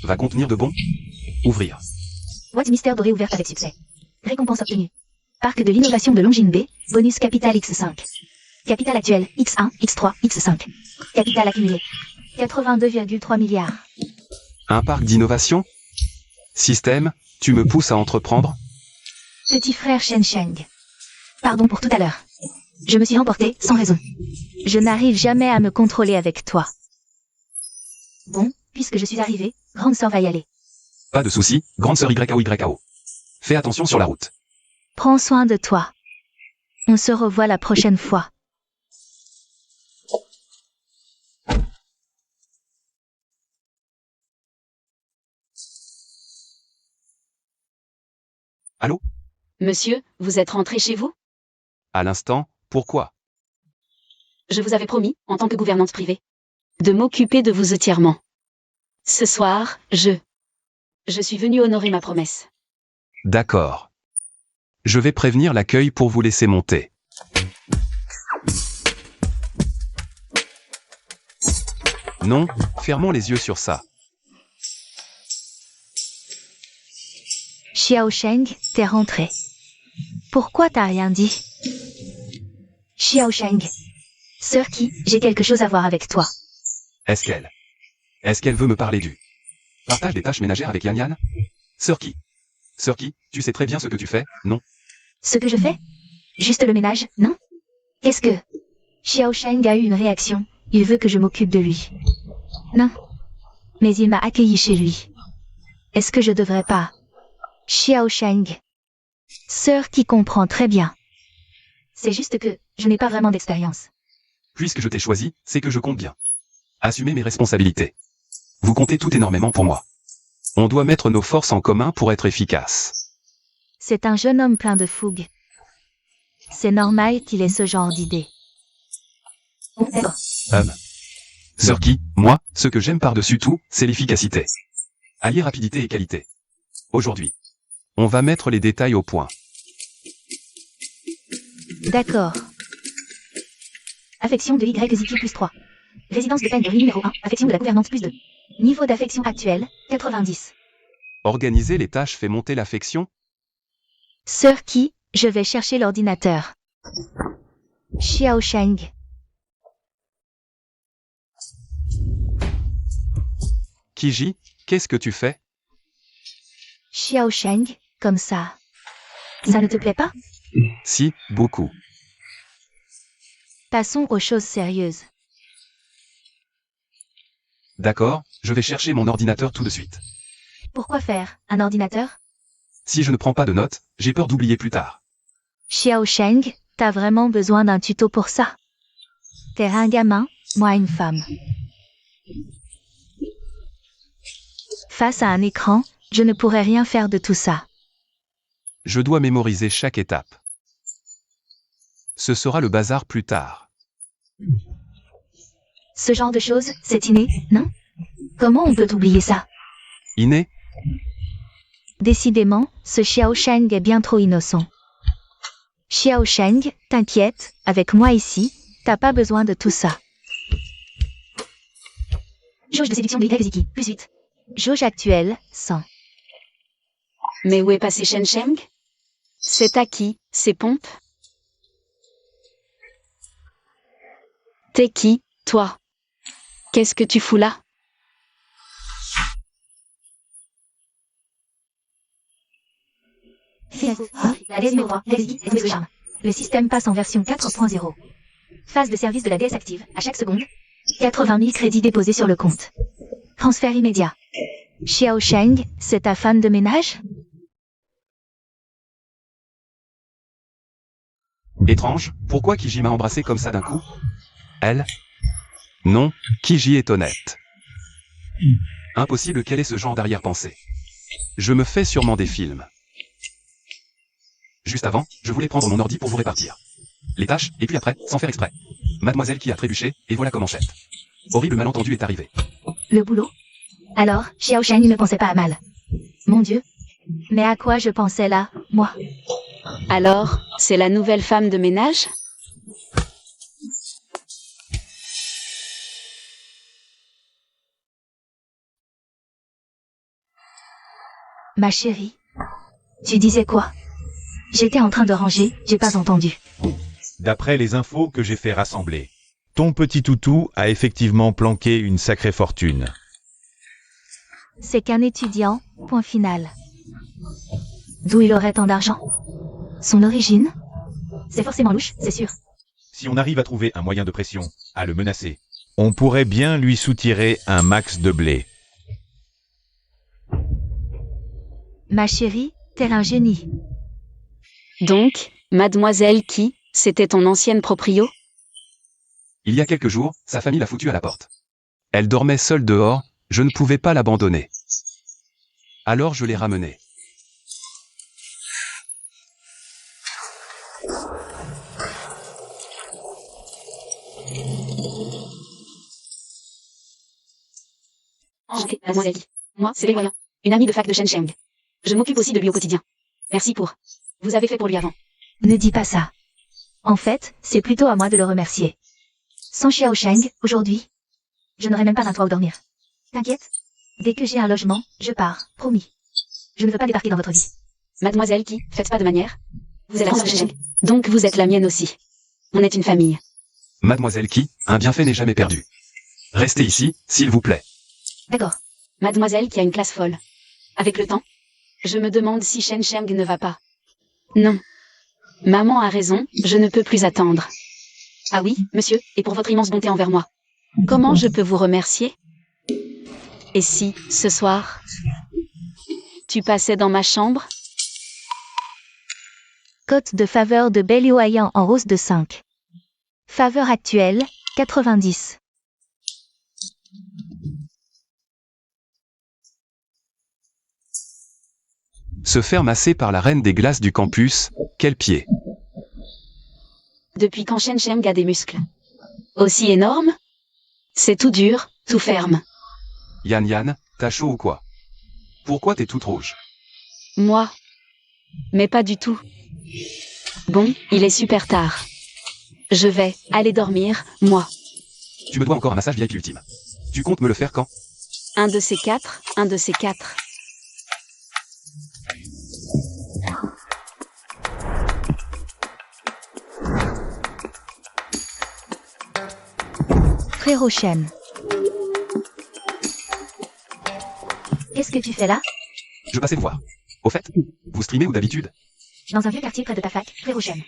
va contenir de bon. Ouvrir. Boîte mystère dorée ouverte avec succès. Récompense obtenue. Parc de l'innovation de Longines B, bonus capital X5. Capital actuel, X1, X3, X5. Capital accumulé. 82,3 milliards. Un parc d'innovation? Système, tu me pousses à entreprendre? Petit frère Shen Sheng. Pardon pour tout à l'heure. Je me suis emporté, sans raison. Je n'arrive jamais à me contrôler avec toi. Bon, puisque je suis arrivé, grande sœur va y aller. Pas de souci, grande sœur YAO. Fais attention sur la route. Prends soin de toi. On se revoit la prochaine fois. Allô? Monsieur, vous êtes rentré chez vous? À l'instant, pourquoi? Je vous avais promis, en tant que gouvernante privée, de m'occuper de vos étirements. Ce soir, je suis venue honorer ma promesse. D'accord. Je vais prévenir l'accueil pour vous laisser monter. Non, fermons les yeux sur ça. Xiao Sheng, t'es rentré. Pourquoi t'as rien dit? Xiao Sheng. Sœur Qi, j'ai quelque chose à voir avec toi. Est-ce qu'elle veut me parler du partage des tâches ménagères avec Yan Yan? Sœur Qi, tu sais très bien ce que tu fais, non? Ce que je fais? Juste le ménage, non? Qu'est-ce que... Xiao Sheng a eu une réaction, il veut que je m'occupe de lui. Non. Mais il m'a accueilli chez lui. Est-ce que je devrais pas... Xiao Sheng. Sœur qui comprend très bien. C'est juste que, je n'ai pas vraiment d'expérience. Puisque je t'ai choisi, c'est que je compte bien assumer mes responsabilités. Vous comptez tout énormément pour moi. On doit mettre nos forces en commun pour être efficace. C'est un jeune homme plein de fougue. C'est normal qu'il ait ce genre d'idée. D'accord. Sœur Qi, moi, ce que j'aime par-dessus tout, c'est l'efficacité. Allier rapidité et qualité. Aujourd'hui, on va mettre les détails au point. D'accord. Affection de YZQ plus 3. Résidence de Penbury numéro 1. Affection de la gouvernante plus 2. Niveau d'affection actuel, 90. Organiser les tâches fait monter l'affection? Sœur Qi, je vais chercher l'ordinateur. Xiao Sheng. Kiji, qu'est-ce que tu fais? Xiao Sheng, comme ça. Ça ne te plaît pas? Si, beaucoup. Passons aux choses sérieuses. D'accord, je vais chercher mon ordinateur tout de suite. Pourquoi faire un ordinateur? Si je ne prends pas de notes, j'ai peur d'oublier plus tard. Xiao Sheng, t'as vraiment besoin d'un tuto pour ça? T'es un gamin, moi une femme. Face à un écran, je ne pourrais rien faire de tout ça. Je dois mémoriser chaque étape. Ce sera le bazar plus tard. Ce genre de choses, c'est inné, non? Comment on peut oublier ça? Inné? Décidément, ce Xiao Sheng est bien trop innocent. Xiao Sheng, t'inquiète, avec moi ici, t'as pas besoin de tout ça. Jauge de séduction de YZQ, plus 8. Jauge actuelle, 100. Mais où est passé Shen Sheng? C'est à qui, ces pompes? T'es qui, toi? Qu'est-ce que tu fous là? La DS numéro 3, DS charme. Le système passe en version 4.0. Phase de service de la DS active, à chaque seconde. 80 000 crédits déposés sur le compte. Transfert immédiat. Xiao Sheng, c'est ta femme de ménage? Étrange, pourquoi Kiji m'a embrassé comme ça d'un coup? Elle? Non, Kiji est honnête. Impossible qu'elle ait ce genre d'arrière-pensée. Je me fais sûrement des films. Juste avant, je voulais prendre mon ordi pour vous répartir les tâches, et puis après, sans faire exprès. Mademoiselle qui a trébuché, et voilà comment jette. Horrible malentendu est arrivé. Le boulot? Alors, Xiao Sheng ne pensait pas à mal. Mon Dieu. Mais à quoi je pensais là, moi? Alors, c'est la nouvelle femme de ménage? Ma chérie. Tu disais quoi? J'étais en train de ranger, j'ai pas entendu. D'après les infos que j'ai fait rassembler, ton petit toutou a effectivement planqué une sacrée fortune. C'est qu'un étudiant, point final. D'où il aurait tant d'argent? Son origine? C'est forcément louche, c'est sûr. Si on arrive à trouver un moyen de pression, à le menacer, on pourrait bien lui soutirer un max de blé. Ma chérie, t'es un génie. Donc, mademoiselle qui, c'était ton ancienne proprio? Il y a quelques jours, sa famille l'a foutue à la porte. Elle dormait seule dehors, je ne pouvais pas l'abandonner. Alors je l'ai ramenée. Enchantée, mademoiselle qui. Moi, c'est Voyant, une amie de fac de Shen Sheng. Je m'occupe aussi de lui au quotidien. Merci pour. Vous avez fait pour lui avant. Ne dis pas ça. En fait, c'est plutôt à moi de le remercier. Sans Xiao Sheng, aujourd'hui, je n'aurais même pas un toit où dormir. T'inquiète. Dès que j'ai un logement, je pars, promis. Je ne veux pas débarquer dans votre vie. Mademoiselle qui, faites pas de manière. Vous êtes la sœur de Shen Sheng. Donc vous êtes la mienne aussi. On est une famille. Mademoiselle qui, un bienfait n'est jamais perdu. Restez ici, s'il vous plaît. D'accord. Mademoiselle qui a une classe folle. Avec le temps, je me demande si Shen Sheng ne va pas. Non. Maman a raison, je ne peux plus attendre. Ah oui, monsieur, et pour votre immense bonté envers moi. Comment je peux vous remercier? Et si, ce soir, tu passais dans ma chambre? Cote de faveur de Belioayan en hausse de 5. Faveur actuelle, 90. Se faire masser par la reine des glaces du campus, quel pied. Depuis quand Shen Sheng a des muscles? Aussi énormes? C'est tout dur, tout ferme. Yann, t'as chaud ou quoi? Pourquoi t'es toute rouge? Moi? Mais pas du tout. Bon, il est super tard. Je vais aller dormir, moi. Tu me dois encore un massage VIP ultime. Tu comptes me le faire quand? Un de ces quatre, un de ces quatre. Frérot Shen. Qu'est-ce que tu fais là? Je passais vous voir. Au fait, vous streamez où d'habitude? Dans un vieux quartier près de ta fac, Frérot Shen.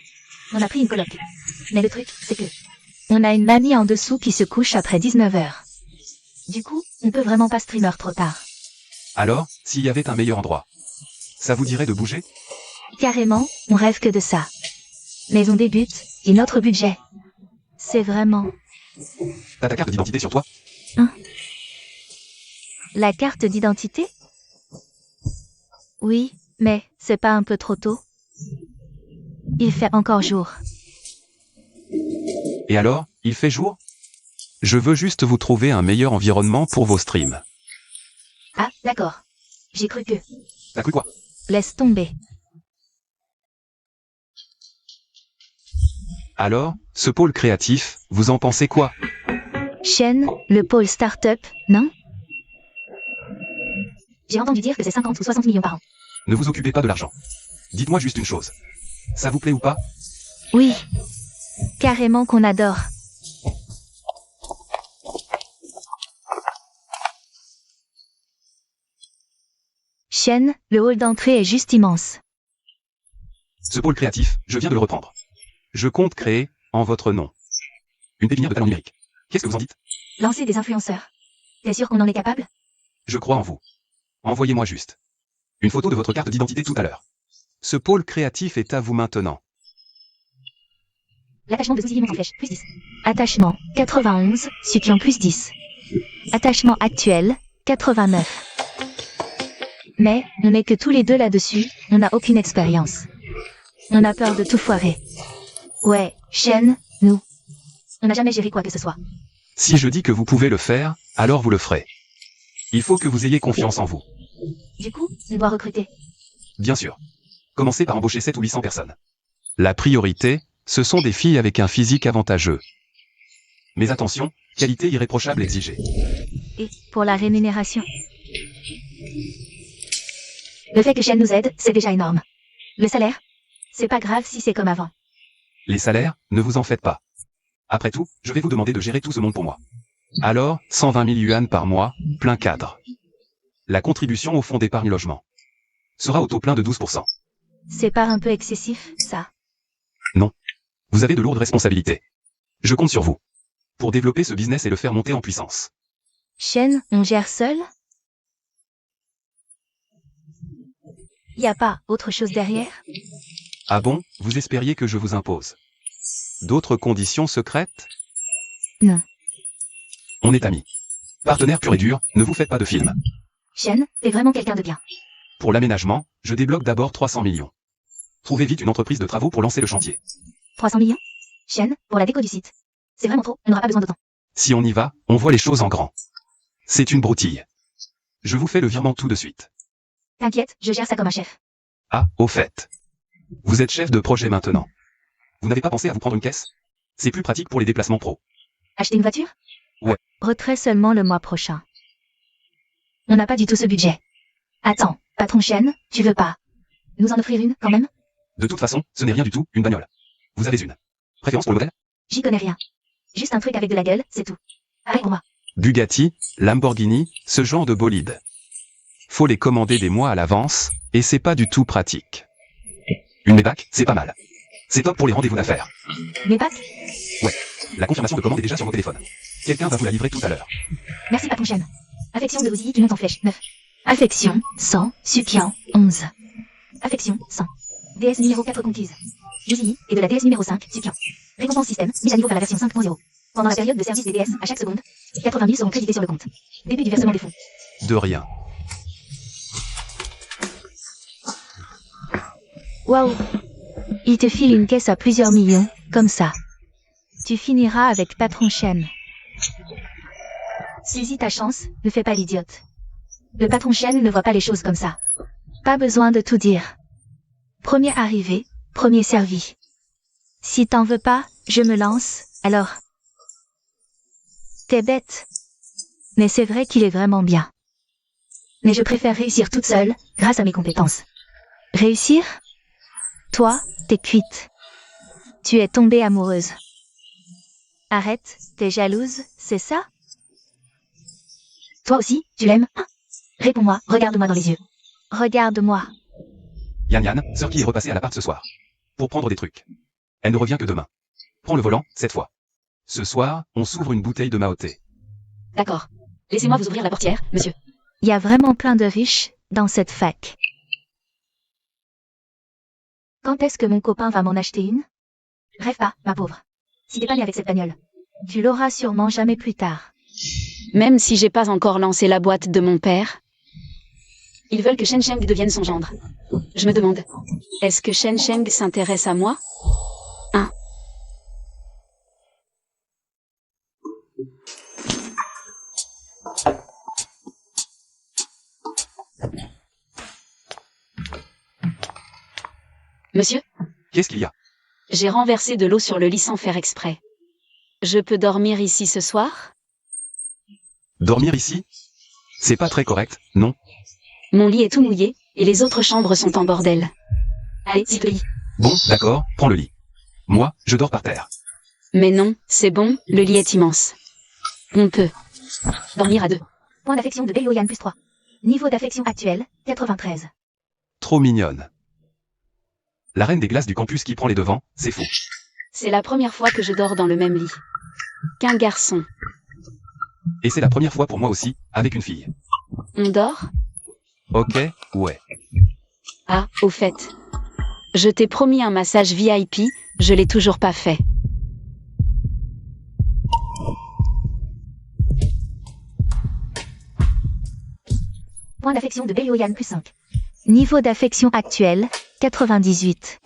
On a pris une coloc. Mais le truc, c'est que, On a une mamie en dessous qui se couche après 19h. du coup, on peut vraiment pas streamer trop tard. Alors, s'il y avait un meilleur endroit, ça vous dirait de bouger? Carrément, on rêve que de ça. Mais on débute, et notre budget. C'est vraiment... T'as ta carte d'identité sur toi? La carte d'identité? Oui, mais c'est pas un peu trop tôt? Il fait encore jour. Et alors, il fait jour? Je veux juste vous trouver un meilleur environnement pour vos streams. Ah, d'accord. J'ai cru que... T'as cru quoi? Laisse tomber. Alors, ce pôle créatif, vous en pensez quoi? Shen, le pôle start-up, non? J'ai entendu dire que c'est 50 ou 60 millions par an. Ne vous occupez pas de l'argent. Dites-moi juste une chose. Ça vous plaît ou pas? Oui. Carrément qu'on adore. Shen, le hall d'entrée est juste immense. Ce pôle créatif, je viens de le reprendre. Je compte créer, en votre nom, une pépinière de talents numériques. Qu'est-ce que vous en dites? Lancer des influenceurs. T'es sûr qu'on en est capable? Je crois en vous. Envoyez-moi juste une photo de votre carte d'identité tout à l'heure. Ce pôle créatif est à vous maintenant. L'attachement de Zouzili monte en flèche, plus 10. Attachement, 91, Sukian plus 10. Attachement actuel, 89. Mais, on n'est que tous les deux là-dessus, on n'a aucune expérience. On a peur de tout foirer. Ouais, Shen, nous. On n'a jamais géré quoi que ce soit. Si je dis que vous pouvez le faire, alors vous le ferez. Il faut que vous ayez confiance en vous. Du coup, on doit recruter. Bien sûr. Commencez par embaucher 7 ou 800 personnes. La priorité, ce sont des filles avec un physique avantageux. Mais attention, qualité irréprochable exigée. Et, pour la rémunération. Le fait que Shen nous aide, c'est déjà énorme. Le salaire? C'est pas grave si c'est comme avant. Les salaires, ne vous en faites pas. Après tout, je vais vous demander de gérer tout ce monde pour moi. Alors, 120 000 yuan par mois, plein cadre. La contribution au fonds d'épargne logement sera au taux plein de 12%. C'est pas un peu excessif, ça? Non. Vous avez de lourdes responsabilités. Je compte sur vous pour développer ce business et le faire monter en puissance. Shen, on gère seul? Y a pas autre chose derrière? Ah bon, vous espériez que je vous impose d'autres conditions secrètes? Non. On est amis. Partenaire pur et dur, ne vous faites pas de film. Shen, t'es vraiment quelqu'un de bien. Pour l'aménagement, je débloque d'abord 300 millions. Trouvez vite une entreprise de travaux pour lancer le chantier. 300 millions? Shen, pour la déco du site. C'est vraiment trop, on n'aura pas besoin d'autant. Si on y va, on voit les choses en grand. C'est une broutille. Je vous fais le virement tout de suite. T'inquiète, je gère ça comme un chef. Ah, au fait. Vous êtes chef de projet maintenant. Vous n'avez pas pensé à vous prendre une caisse? C'est plus pratique pour les déplacements pro. Acheter une voiture? Retrait seulement le mois prochain. On n'a pas du tout ce budget. Attends, patron Shen, tu veux pas nous en offrir une, quand même? De toute façon, ce n'est rien du tout, une bagnole. Vous avez une préférence pour le modèle? J'y connais rien. Juste un truc avec de la gueule, c'est tout. Arrête pour moi. Bugatti, Lamborghini, ce genre de bolide. Faut les commander des mois à l'avance, et c'est pas du tout pratique. Une Maybach, c'est pas mal. C'est top pour les rendez-vous d'affaires. Mais pas? La confirmation de commande est déjà sur vos téléphones. Quelqu'un va vous la livrer tout à l'heure. Merci patron Shen. Affection de Zouzili qui monte en flèche, 9. Affection, 100, Sukian, 11. Affection, 100. DS numéro 4 conquise. Zouzili et de la DS numéro 5, Sukian. Récompense système, mise à niveau vers la version 5.0. Pendant la période de service des DS, à chaque seconde, 80 000 seront crédités sur le compte. Début du versement des fonds. De rien. Waouh! Il te file une caisse à plusieurs millions, comme ça. Tu finiras avec patron Shen. Saisis ta chance, ne fais pas l'idiote. Le patron Shen ne voit pas les choses comme ça. Pas besoin de tout dire. Premier arrivé, premier servi. Si t'en veux pas, je me lance, alors. T'es bête. Mais c'est vrai qu'il est vraiment bien. Mais je préfère réussir toute seule, grâce à mes compétences. Réussir? Toi, t'es cuite. Tu es tombée amoureuse. Arrête, t'es jalouse, c'est ça? Toi aussi, tu l'aimes, hein? Réponds-moi, regarde-moi dans les yeux. Regarde-moi. Yann, sœur qui est repassée à l'appart ce soir. Pour prendre des trucs. Elle ne revient que demain. Prends le volant, cette fois. Ce soir, on s'ouvre une bouteille de Maoté. D'accord. Laissez-moi vous ouvrir la portière, monsieur. Il y a vraiment plein de riches dans cette fac. Quand est-ce que mon copain va m'en acheter une? Rêve pas, ma pauvre. Si t'es pas né avec cette bagnole. Tu l'auras sûrement jamais plus tard. Même si j'ai pas encore lancé la boîte de mon père. Ils veulent que Shen Sheng devienne son gendre. Je me demande, est-ce que Shen Sheng s'intéresse à moi? Hein? Monsieur? Qu'est-ce qu'il y a? J'ai renversé de l'eau sur le lit sans faire exprès. Je peux dormir ici ce soir? Dormir ici? C'est pas très correct, non? Mon lit est tout mouillé, et les autres chambres sont en bordel. Allez, s'il te plaît. Bon, d'accord, prends le lit. Moi, je dors par terre. Mais non, c'est bon, le lit est immense. On peut dormir à deux. Point d'affection de Belioyan plus 3. Niveau d'affection actuel, 93. Trop mignonne. La reine des glaces du campus qui prend les devants, c'est fou. C'est la première fois que je dors dans le même lit qu'un garçon. Et c'est la première fois pour moi aussi, avec une fille. On dort? Ok, ouais. Ah, au fait. Je t'ai promis un massage VIP, je l'ai toujours pas fait. Point d'affection de Belioyan plus 5. Niveau d'affection actuel, 98.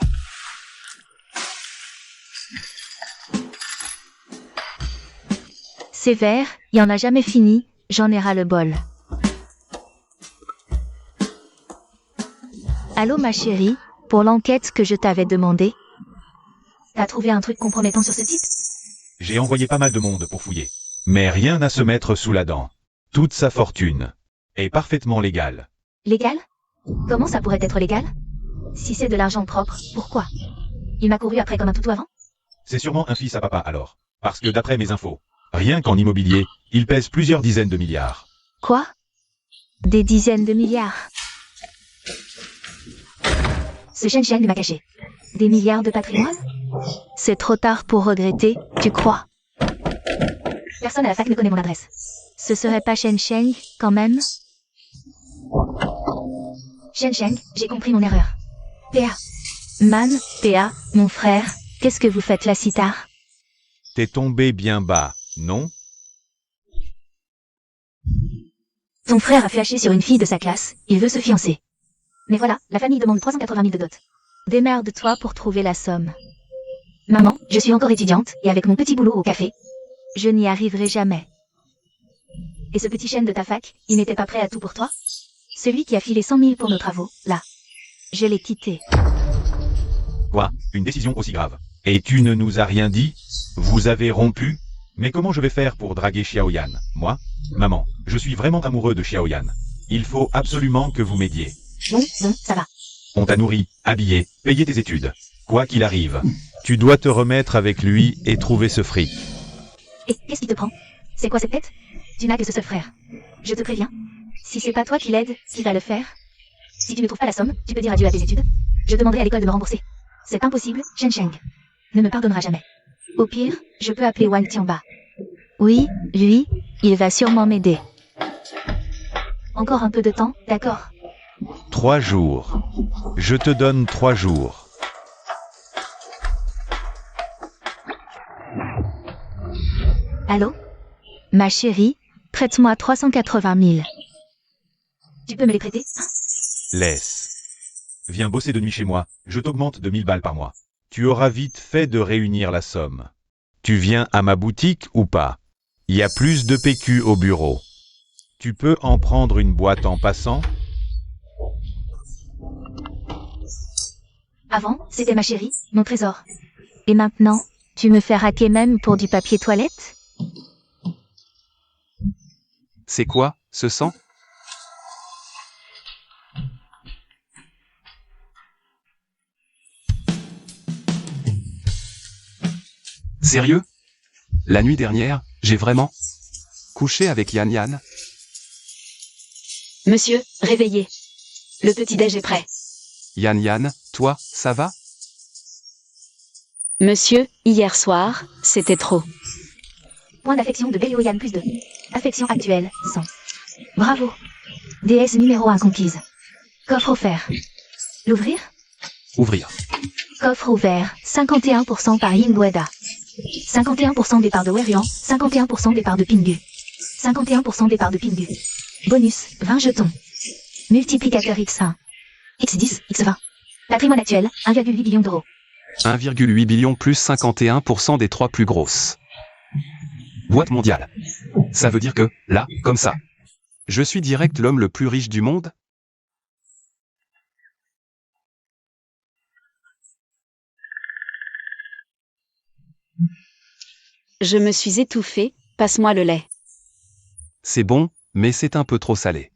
Sévère, y en a jamais fini, j'en ai ras le bol. Allô ma chérie, pour l'enquête que je t'avais demandé, T'as trouvé un truc compromettant sur ce type? J'ai envoyé pas mal de monde pour fouiller. Mais rien à se mettre sous la dent. Toute sa fortune est parfaitement légale. Légal? Comment ça pourrait être légal? Si c'est de l'argent propre, pourquoi? Il m'a couru après comme un toutou avant? C'est sûrement un fils à papa alors. Parce que d'après mes infos, rien qu'en immobilier, il pèse plusieurs dizaines de milliards. quoi? Des dizaines de milliards. Ce Shen m'a caché. Des milliards de patrimoine? C'est trop tard pour regretter, tu crois? Personne à la fac ne connaît mon adresse. Ce serait pas Shen Sheng, quand même? Shen, j'ai compris mon erreur. PA. Man, PA, mon frère, qu'est-ce que vous faites là si tard? T'es tombé bien bas, non? Ton frère a flashé sur une fille de sa classe, il veut se fiancer. Mais voilà, la famille demande 380 000 de dot. Démerde-toi pour trouver la somme. Maman, je suis encore étudiante, et avec mon petit boulot au café. Je n'y arriverai jamais. Et ce petit chêne de ta fac, il n'était pas prêt à tout pour toi? Celui qui a filé 100 000 pour nos travaux, là. Je l'ai quitté. Quoi? Une décision aussi grave. Et tu ne nous as rien dit? Vous avez rompu? Mais comment je vais faire pour draguer Xiaoyan? Moi? Maman, je suis vraiment amoureux de Xiaoyan. Il faut absolument que vous m'aidiez. Bon, ça va. On t'a nourri, habillé, payé tes études. Quoi qu'il arrive, tu dois te remettre avec lui et trouver ce fric. Et qu'est-ce qui te prend? C'est quoi cette tête? Tu n'as que ce seul frère. Je te préviens. Si c'est pas toi qui l'aide, qui va le faire? Si tu ne trouves pas la somme, tu peux dire adieu à tes études. Je demanderai à l'école de me rembourser. C'est impossible, Shen Sheng ne me pardonnera jamais. Au pire, je peux appeler Wang Tianba. Oui, lui, il va sûrement m'aider. Encore un peu de temps, d'accord? 3 jours. Je te donne 3 jours. Allô? Ma chérie, prête-moi 380 000. Tu peux me les prêter? Laisse. Viens bosser de nuit chez moi, je t'augmente de 1000 balles par mois. Tu auras vite fait de réunir la somme. Tu viens à ma boutique ou pas? Il y a plus de PQ au bureau. Tu peux en prendre une boîte en passant? Avant, c'était ma chérie, mon trésor. Et maintenant, tu me fais raquer même pour du papier toilette? C'est quoi, ce sang? Sérieux? La nuit dernière, j'ai vraiment couché avec Yan Yan? Monsieur, réveillez. Le petit-déj est prêt. Yan Yan, toi, ça va? Monsieur, hier soir, c'était trop. Point d'affection de Belioyan plus 2. Affection actuelle, 100. Bravo. DS numéro 1 conquise. Coffre offert. L'ouvrir? Ouvrir. Coffre ouvert, 51% par Yin Bueda. 51% départ de Weryuan, 51% départ de Pingu. 51% départ de Pingu. Bonus, 20 jetons. Multiplicateur X1. X10, X20. Patrimoine actuel, 1,8 billion d'euros. 1,8 billion plus 51% des 3 plus grosses. Boîte mondiale. Ça veut dire que, là, comme ça. Je suis direct l'homme le plus riche du monde? Je me suis étouffée, passe-moi le lait. C'est bon, mais c'est un peu trop salé.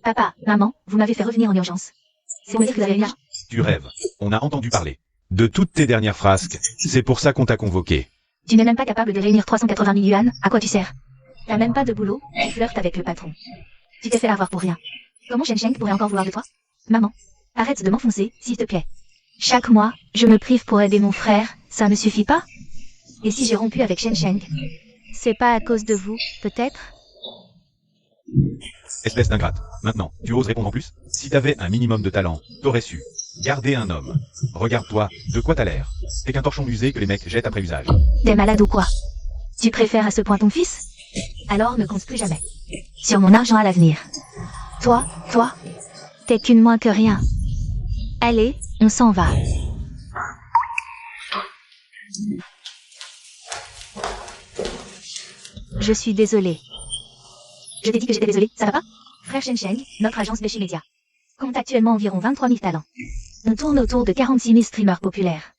Papa, maman, vous m'avez fait revenir en urgence. C'est pour me dire que vous avez une... Tu rêves. On a entendu parler de toutes tes dernières frasques. C'est pour ça qu'on t'a convoqué. Tu n'es même pas capable de réunir 380 000 yuan, à quoi tu sers? T'as même pas de boulot, tu flirtes avec le patron. Tu t'es fait avoir pour rien. Comment Shen Sheng pourrait encore vouloir de toi? Maman, arrête de m'enfoncer, s'il te plaît. Chaque mois, je me prive pour aider mon frère, ça ne suffit pas? Et si j'ai rompu avec Shen Sheng? C'est pas à cause de vous, peut-être? Espèce d'ingrate. Maintenant, tu oses répondre en plus? Si t'avais un minimum de talent, t'aurais su. Garder un homme. Regarde-toi, de quoi t'as l'air? T'es qu'un torchon usé que les mecs jettent après usage. T'es malade ou quoi? Tu préfères à ce point ton fils? Alors ne compte plus jamais sur mon argent à l'avenir. Toi, T'es qu'une moins que rien. Allez, on s'en va. Je suis désolée. je t'ai dit que j'étais désolée, ça va pas? Frère Shen Sheng, notre agence Beshi Media, compte actuellement environ 23 000 talents. On tourne autour de 46 000 streamers populaires.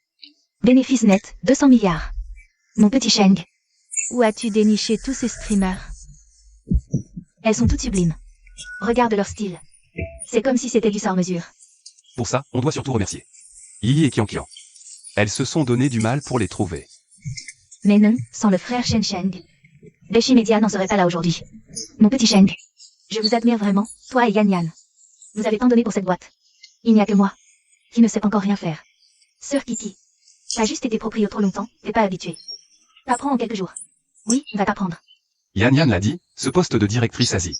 Bénéfice net, 200 milliards. Mon petit Sheng, Où as-tu déniché tous ces streamers? elles sont toutes sublimes. Regarde leur style. C'est comme si c'était du sur-mesure. Pour ça, on doit surtout remercier Yi et Qian Qian. Elles se sont donné du mal pour les trouver. Mais non, sans le frère Shen Sheng, Beshi Media n'en serait pas là aujourd'hui. Mon petit Sheng, je vous admire vraiment, toi et Yan Yan. Vous avez tant donné pour cette boîte. Il n'y a que moi, qui ne sais encore rien faire. Sœur Kitty, t'as juste été proprio trop longtemps, t'es pas habitué. T'apprends en quelques jours. Oui, va t'apprendre. Yan Yan l'a dit, ce poste de directrice Asie.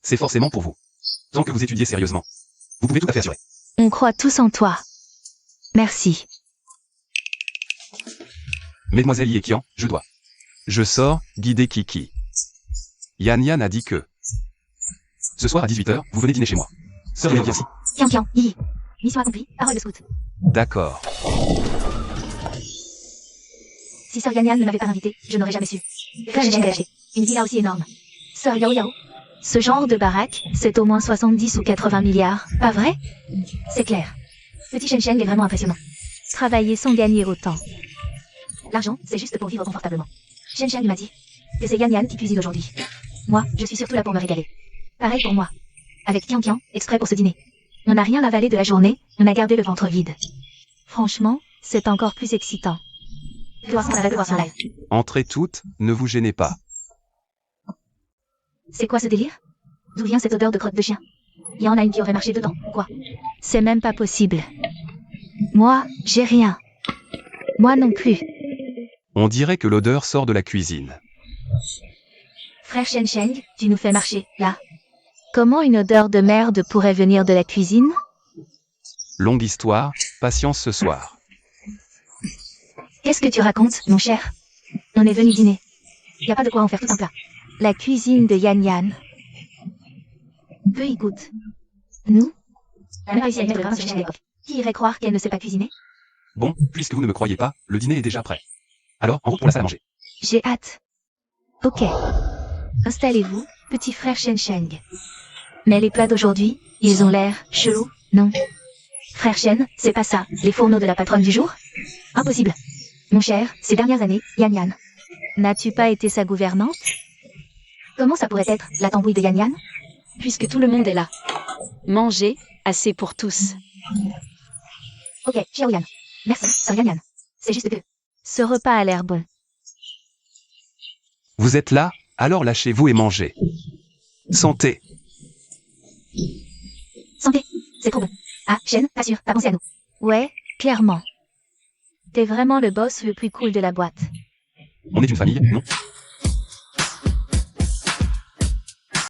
C'est forcément pour vous. Tant que vous étudiez sérieusement. Vous pouvez tout à fait assurer. On croit tous en toi. Merci. Mesdemoiselles Yi et Qian, je dois. Je sors, guider Kiki. Yan Yan a dit que... Ce soir à 18h, vous venez dîner chez moi. Sœur Viens-ci. Qian Qian, Yi. Mission accomplie, parole de scout. D'accord. Si Sœur Yan Yan ne m'avait pas invité, je n'aurais jamais su. Frère Shen Sheng, une villa aussi énorme. Sœur Yao Yao, Ce genre de baraque, c'est au moins 70 ou 80 milliards, pas vrai? c'est clair. Petit Shen Sheng est vraiment impressionnant. Travailler sans gagner autant. L'argent, c'est juste pour vivre confortablement. Shen Sheng m'a dit que c'est Yan Yan qui cuisine aujourd'hui. Moi, je suis surtout là pour me régaler. Pareil pour moi. Avec Qian Qian, exprès pour ce dîner. On n'a rien avalé de la journée, on a gardé le ventre vide. Franchement, c'est encore plus excitant. Gloire sans arrêt, gloire sans live. Entrez toutes, ne vous gênez pas. C'est quoi ce délire? D'où vient cette odeur de crotte de chien? Il y en a une qui aurait marché dedans, quoi? C'est même pas possible. Moi, j'ai rien. Moi non plus. On dirait que l'odeur sort de la cuisine. Frère Shen Sheng, tu nous fais marcher, là. Comment une odeur de merde pourrait venir de la cuisine? Longue histoire, patience ce soir. Qu'est-ce que tu racontes, mon cher? On est venu dîner. Y a pas de quoi en faire tout un plat. La cuisine de Yan Yan. Peu y goûte. Nous? On a réussi à y mettre le grain de Shen Sheng à l'époque. Qui irait croire qu'elle ne sait pas cuisiner? Bon, puisque vous ne me croyez pas, le dîner est déjà prêt. Alors, en route pour la salle à manger. J'ai hâte. Ok. Installez-vous, petit frère Shen Sheng. Mais les plats d'aujourd'hui, ils ont l'air chelous, non? Frère Shen, c'est pas ça, les fourneaux de la patronne du jour? Impossible. Mon cher, ces dernières années, Yan Yan. N'as-tu pas été sa gouvernante? Comment ça pourrait être, la tambouille de Yan Yan? Puisque tout le monde est là. Manger, assez pour tous. Ok, Xiao Yan. Merci, Sœur Yan Yan. C'est juste que... Ce repas a l'air bon. Vous êtes là, alors lâchez-vous et mangez. Santé. Santé, c'est trop bon. Ah, Shen, pas sûr, t'as pensé à nous. Ouais, clairement. T'es vraiment le boss le plus cool de la boîte. On est une famille, non?